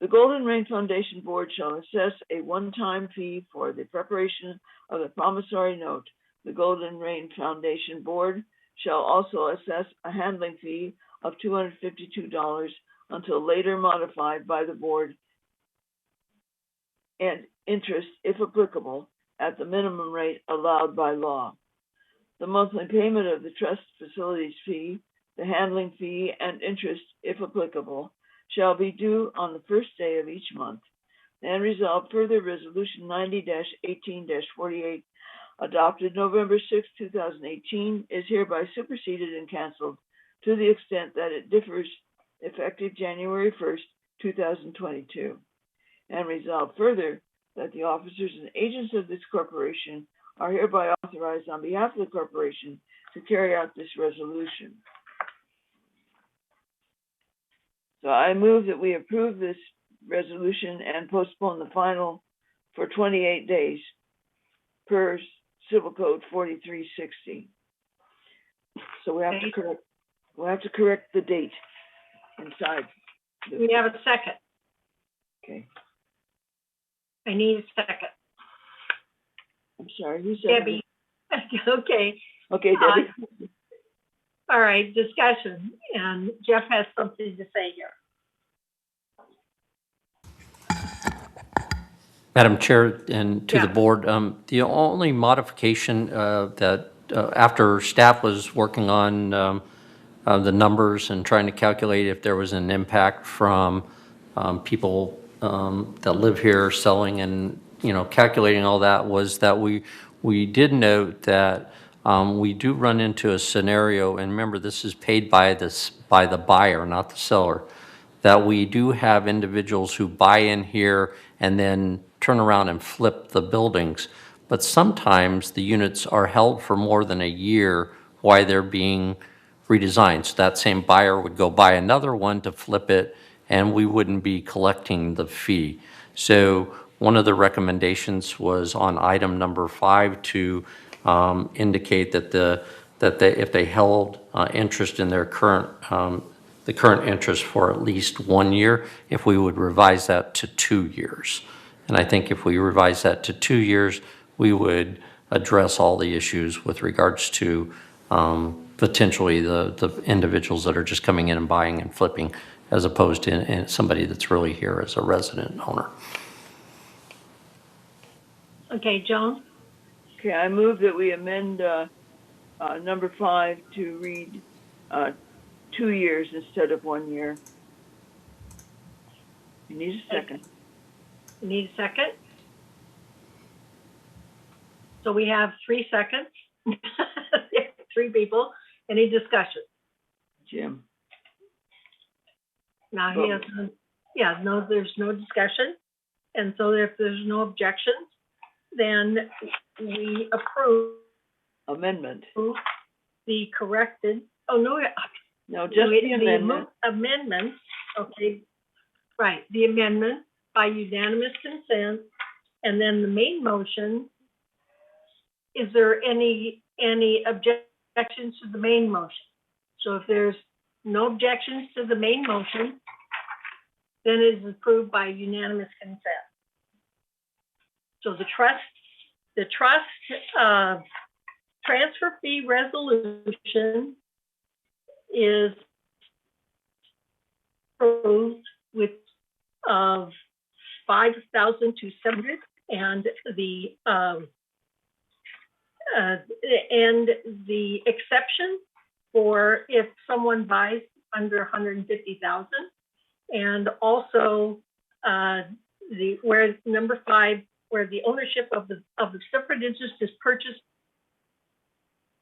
The Golden Rain Foundation Board shall assess a one-time fee for the preparation of the promissory note. The Golden Rain Foundation Board shall also assess a handling fee of $252 until later modified by the board, and interest, if applicable, at the minimum rate allowed by law. The monthly payment of the trust facilities fee, the handling fee, and interest, if applicable, shall be due on the first day of each month. And resolved further, Resolution 90-18-48, adopted November 6, 2018, is hereby superseded and canceled to the extent that it differs effective January 1st, 2022. And resolve further that the officers and agents of this corporation are hereby authorized on behalf of the corporation to carry out this resolution. So I move that we approve this resolution and postpone the final for 28 days per Civil Code 4360. So we have to correct the date inside. We have a second. Okay. I need a second. I'm sorry, who said? Debbie. Okay. Okay, Debbie. All right, discussion. And Jeff has something to say here. Madam Chair and to the board, the only modification that after staff was working on the numbers and trying to calculate if there was an impact from people that live here selling and, calculating all that, was that we did note that we do run into a scenario, and remember, this is paid by the buyer, not the seller, that we do have individuals who buy in here and then turn around and flip the buildings. But sometimes the units are held for more than a year while they're being redesigned. So that same buyer would go buy another one to flip it, and we wouldn't be collecting the fee. So one of the recommendations was on item number 5 to indicate that if they held interest in their current the current interest for at least 1 year, if we would revise that to 2 years. And I think if we revise that to 2 years, we would address all the issues with regards to potentially the individuals that are just coming in and buying and flipping, as opposed to somebody that's really here as a resident owner. Okay, Joan? Okay, I move that we amend number 5 to read 2 years instead of 1 year. You need a second. You need a second? So we have 3 seconds. 3 people. Any discussion? Jim. Now he has there's no discussion. And so if there's no objections, then we approve amendment. The corrected, no, just the amendment. Amendment, okay, right, the amendment by unanimous consent, and then the main motion. Is there any objections to the main motion? So if there's no objections to the main motion, then it is approved by unanimous consent. So the trust transfer fee resolution is approved with $5,200, and the exception for if someone buys under 150,000, and also where number 5, where the ownership of the separate interest is purchased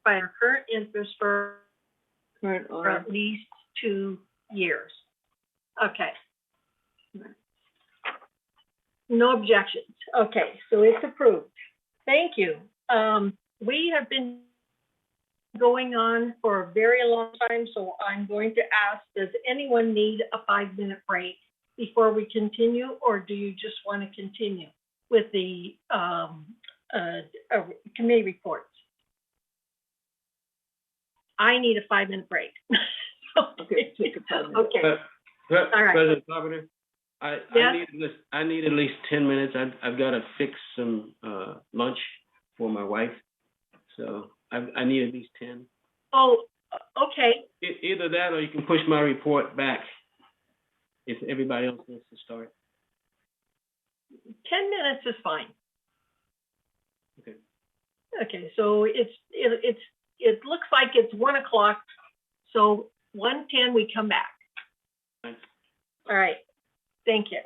by our current interest for at least 2 years. Okay. No objections. Okay, so it's approved. Thank you. We have been going on for a very long time, so I'm going to ask, does anyone need a 5-minute break before we continue, or do you just want to continue with the committee reports? I need a 5-minute break. Okay, take a 5-minute. Okay. All right. President Carpenter, I need at least 10 minutes. I've got to fix some lunch for my wife, so I need at least 10. Oh, okay. Either that, or you can push my report back if everybody else wants to start. 10 minutes is fine. Okay. Okay, so it looks like it's 1 o'clock, so 1:10 we come back. Thanks. All right, thank you.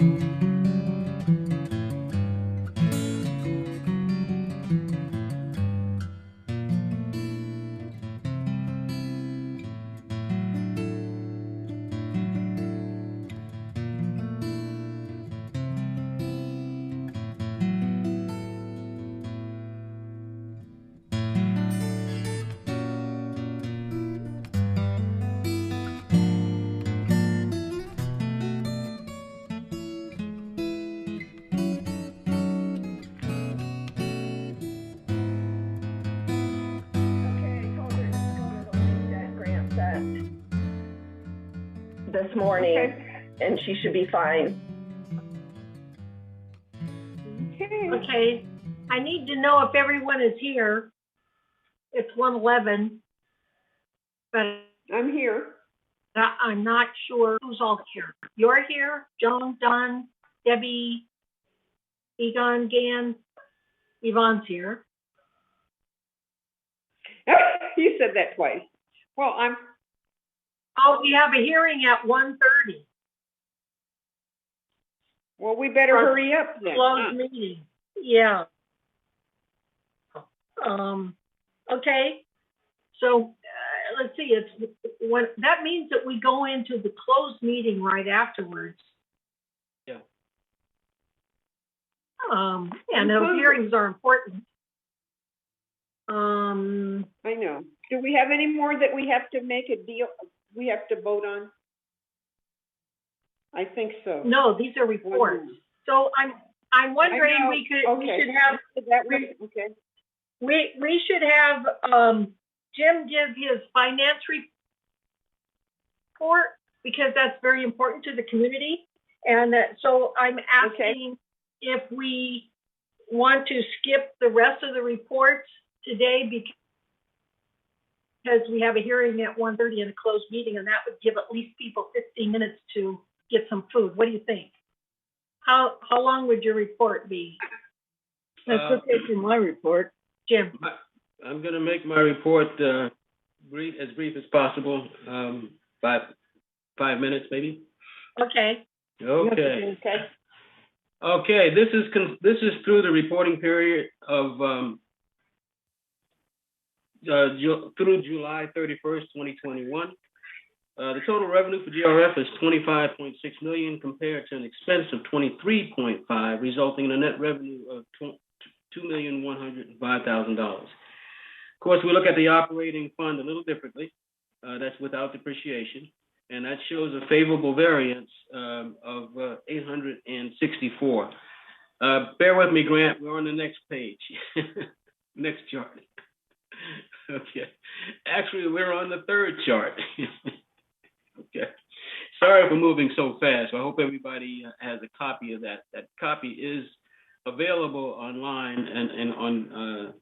Okay, I told her to go make that grant set this morning, and she should be fine. Okay, I need to know if everyone is here. It's 1:11, but I'm here. I'm not sure who's all here. You're here, Joan, Don, Debbie, Egon, Gan, Yvonne's here. You said that twice. Well, Oh, we have a hearing at 1:30. well, we better For hurry up then. Closed meeting, yeah. Okay, so let's see, that means that we go into the closed meeting right afterwards. Yeah. And those hearings are important. I know. Do we have any more that we have to make a deal, we have to vote on? I think so. No, these are reports. So I'm wondering we should have okay. We should have Jim give his finance report, because that's very important to the community. And so I'm asking if we want to skip the rest of the reports today, because we have a hearing at 1:30 in a closed meeting, and that would give at least people 15 minutes to get some food. What do you think? How long would your report be? That's okay for my report. Jim. I'm going to make my report as brief as possible. 5 minutes, maybe. Okay. Okay. Okay. This is through the reporting period of through July 31st, 2021. The total revenue for GRF is $25.6 million compared to an expense of $23.5 million, resulting in a net revenue of $2,105,000. Of course, we look at the operating fund a little differently. That's without depreciation, and that shows a favorable variance of 864. Bear with me, Grant. We're on the next page. Next chart. Okay. Actually, we're on the third chart. Okay. Sorry for moving so fast. I hope everybody has a copy of that. That copy is available online and on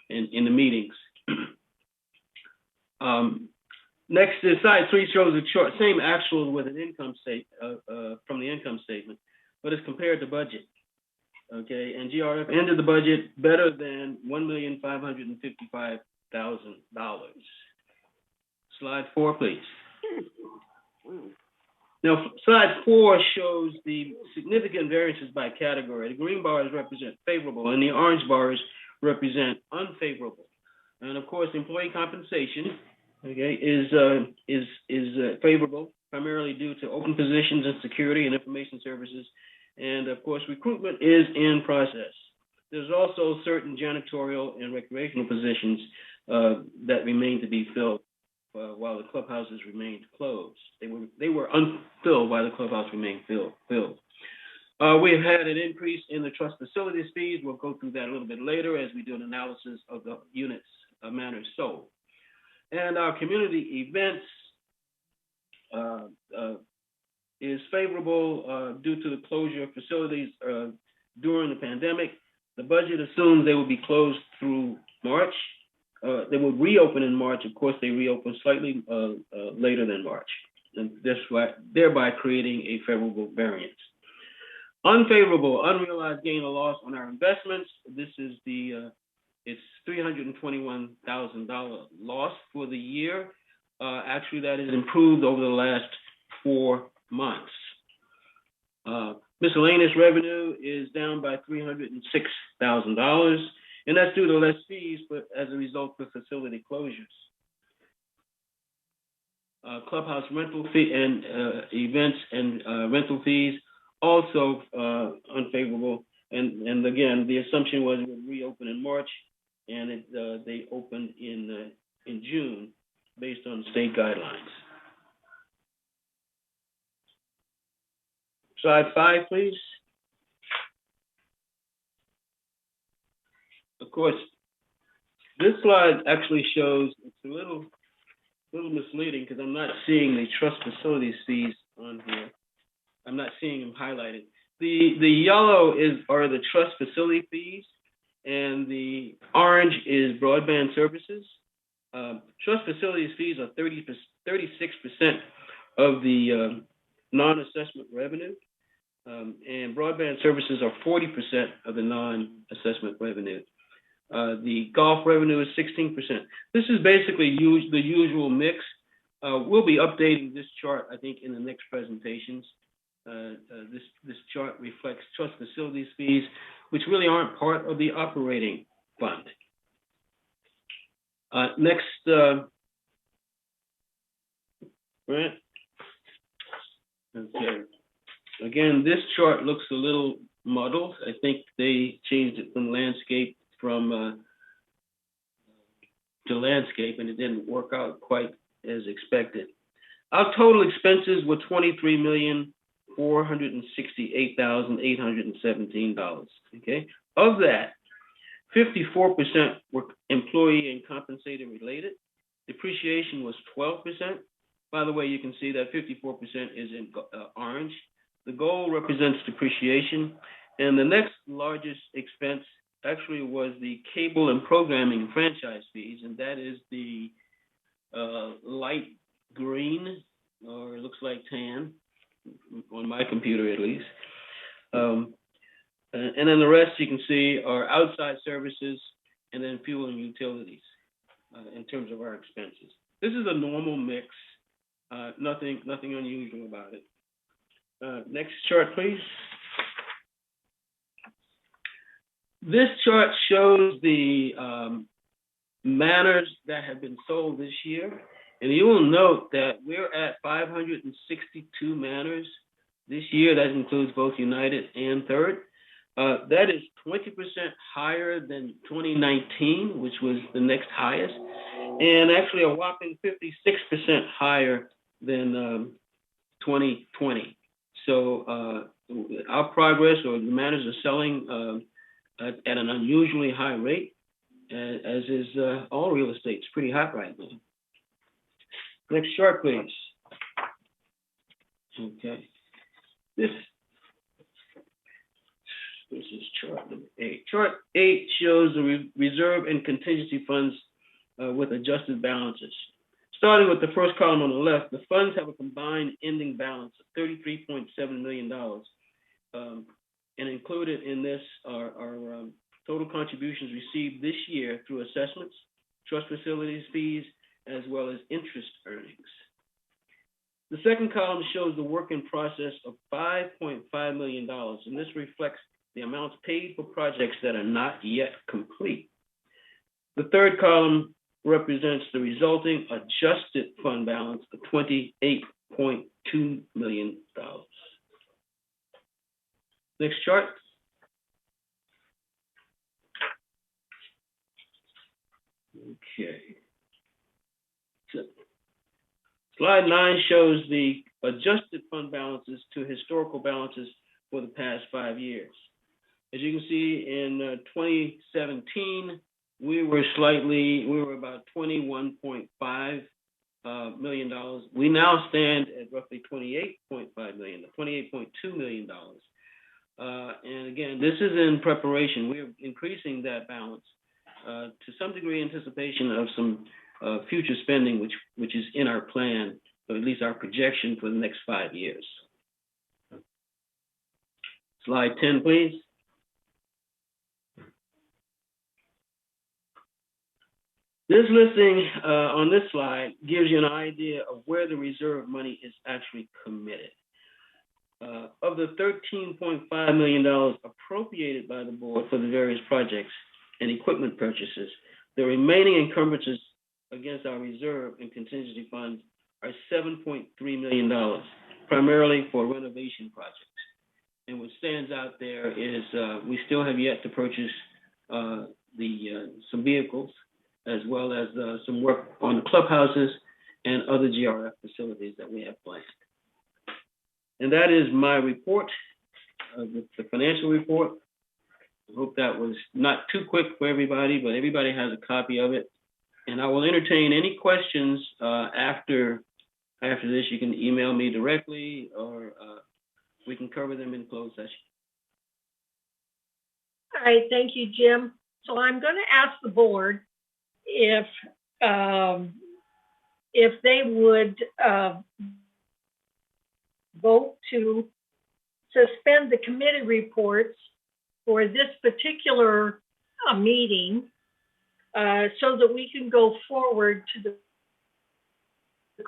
in the meetings. Next is slide 3 shows a chart, same actual with an income statement from the income statement, but it's compared to budget. Okay, and GRF ended the budget better than $1,555,000. Slide 4, please. Now, slide 4 shows the significant variances by category. The green bars represent favorable, and the orange bars represent unfavorable. And of course, employee compensation, okay, is favorable, primarily due to open positions in security and information services. And of course, recruitment is in process. There's also certain janitorial and recreational positions that remain to be filled while the clubhouses remained closed. They were unfilled while the clubhouse remained filled. We've had an increase in the trust facilities fees. We'll go through that a little bit later as we do an analysis of the units matters sold. And our community events is favorable due to the closure of facilities during the pandemic. The budget assumes they will be closed through March. They will reopen in March. Of course, they reopen slightly later than March, and thereby creating a favorable variance. Unfavorable, unrealized gain or loss on our investments. This is it's $321,000 loss for the year. Actually, that is improved over the last 4 months. Miscellaneous revenue is down by $306,000, and that's due to less fees, but as a result of facility closures. Clubhouse rental fee and events and rental fees also unfavorable. And again, the assumption was it would reopen in March, and they opened in June based on state guidelines. Slide 5, please. Of course, this slide actually shows, it's a little misleading because I'm not seeing the trust facilities fees on here. I'm not seeing them highlighted. The yellow are the trust facility fees, and the orange is broadband services. Trust facilities fees are 36% of the non-assessment revenue, and broadband services are 40% of the non-assessment revenue. The golf revenue is 16%. This is basically the usual mix. We'll be updating this chart, I think, in the next presentations. This chart reflects trust facilities fees, which really aren't part of the operating fund. Next, Grant. Okay. Again, this chart looks a little muddled. I think they changed it from landscape to landscape, and it didn't work out quite as expected. Our total expenses were $23,468,817. Okay, of that, 54% were employee and compensated related. Depreciation was 12%. By the way, you can see that 54% is in orange. The gold represents depreciation, and the next largest expense actually was the cable and programming franchise fees, and that is the light green, or it looks like tan, on my computer at least. And then the rest you can see are outside services and then fuel and utilities in terms of our expenses. This is a normal mix, nothing unusual about it. Next chart, please. This chart shows the manors that have been sold this year. And you will note that we're at 562 manors this year. That includes both United and Third. That is 20% higher than 2019, which was the next highest, and actually a whopping 56% higher than 2020. So our progress, or the manors, are selling at an unusually high rate, as is all real estate. It's pretty hot right now. Next chart, please. Okay. This is chart number 8. Chart 8 shows the reserve and contingency funds with adjusted balances. Starting with the first column on the left, the funds have a combined ending balance of $33.7 million. And included in this are total contributions received this year through assessments, trust facilities fees, as well as interest earnings. The second column shows the work in process of $5.5 million, and this reflects the amounts paid for projects that are not yet complete. The third column represents the resulting adjusted fund balance of $28.2 million. Next chart. Okay. So, slide 9 shows the adjusted fund balances to historical balances for the past 5 years. As you can see, in 2017, we were about $21.5 million. We now stand at roughly $28.5 million, $28.2 million. And again, this is in preparation. We're increasing that balance to some degree in anticipation of some future spending, which is in our plan, or at least our projection for the next 5 years. Slide 10, please. This listing on this slide gives you an idea of where the reserve money is actually committed. Of the $13.5 million appropriated by the board for the various projects and equipment purchases, the remaining encumbrances against our reserve and contingency funds are $7.3 million, primarily for renovation projects. And what stands out there is we still have yet to purchase some vehicles, as well as some work on the clubhouses and other GRF facilities that we have planned. And that is my report, the financial report. I hope that was not too quick for everybody, but everybody has a copy of it. And I will entertain any questions after this. You can email me directly, or we can cover them in closed session. All right, thank you, Jim. So I'm going to ask the board if they would vote to suspend the committee reports for this particular meeting so that we can go forward to the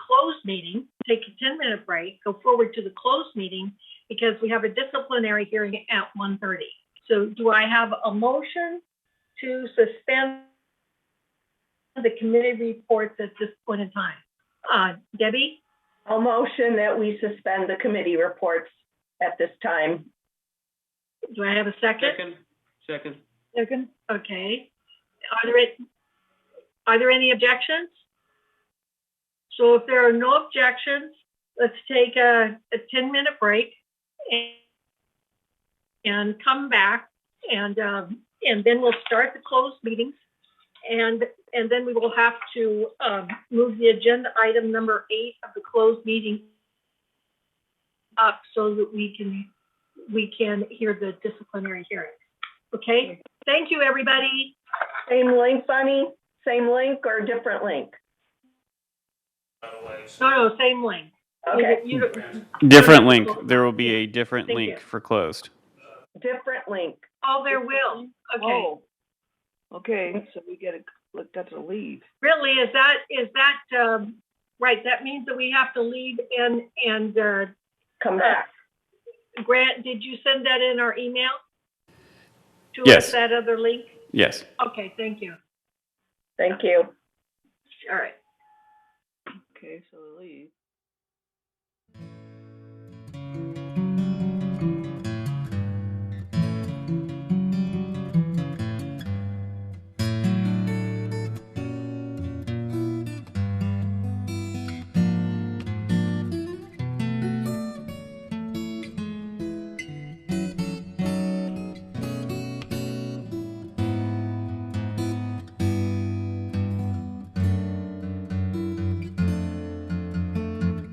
closed meeting, take a 10-minute break, go forward to the closed meeting, because we have a disciplinary hearing at 1:30. So do I have a motion to suspend the committee reports at this point in time? Debbie? I'll motion that we suspend the committee reports at this time. Do I have a second? Second. Second, okay. Are there any objections? So if there are no objections, let's take a 10-minute break and come back, and then we'll start the closed meetings, and then we will have to move the agenda item number 8 of the closed meeting up so that we can hear the disciplinary hearing. Okay, thank you, everybody. Same link, Bunny? Same link or different link? No, same link. Okay. Different link. There will be a different Thank link you. for closed. Different link. Oh, there will. Okay. Oh, okay, so we got to leave. Really, is that right? That means that we have to leave and come back. Grant, did you send that in our email to Yes. us, that other link? Yes. Okay, thank you. Thank you. All right. Okay, so leave.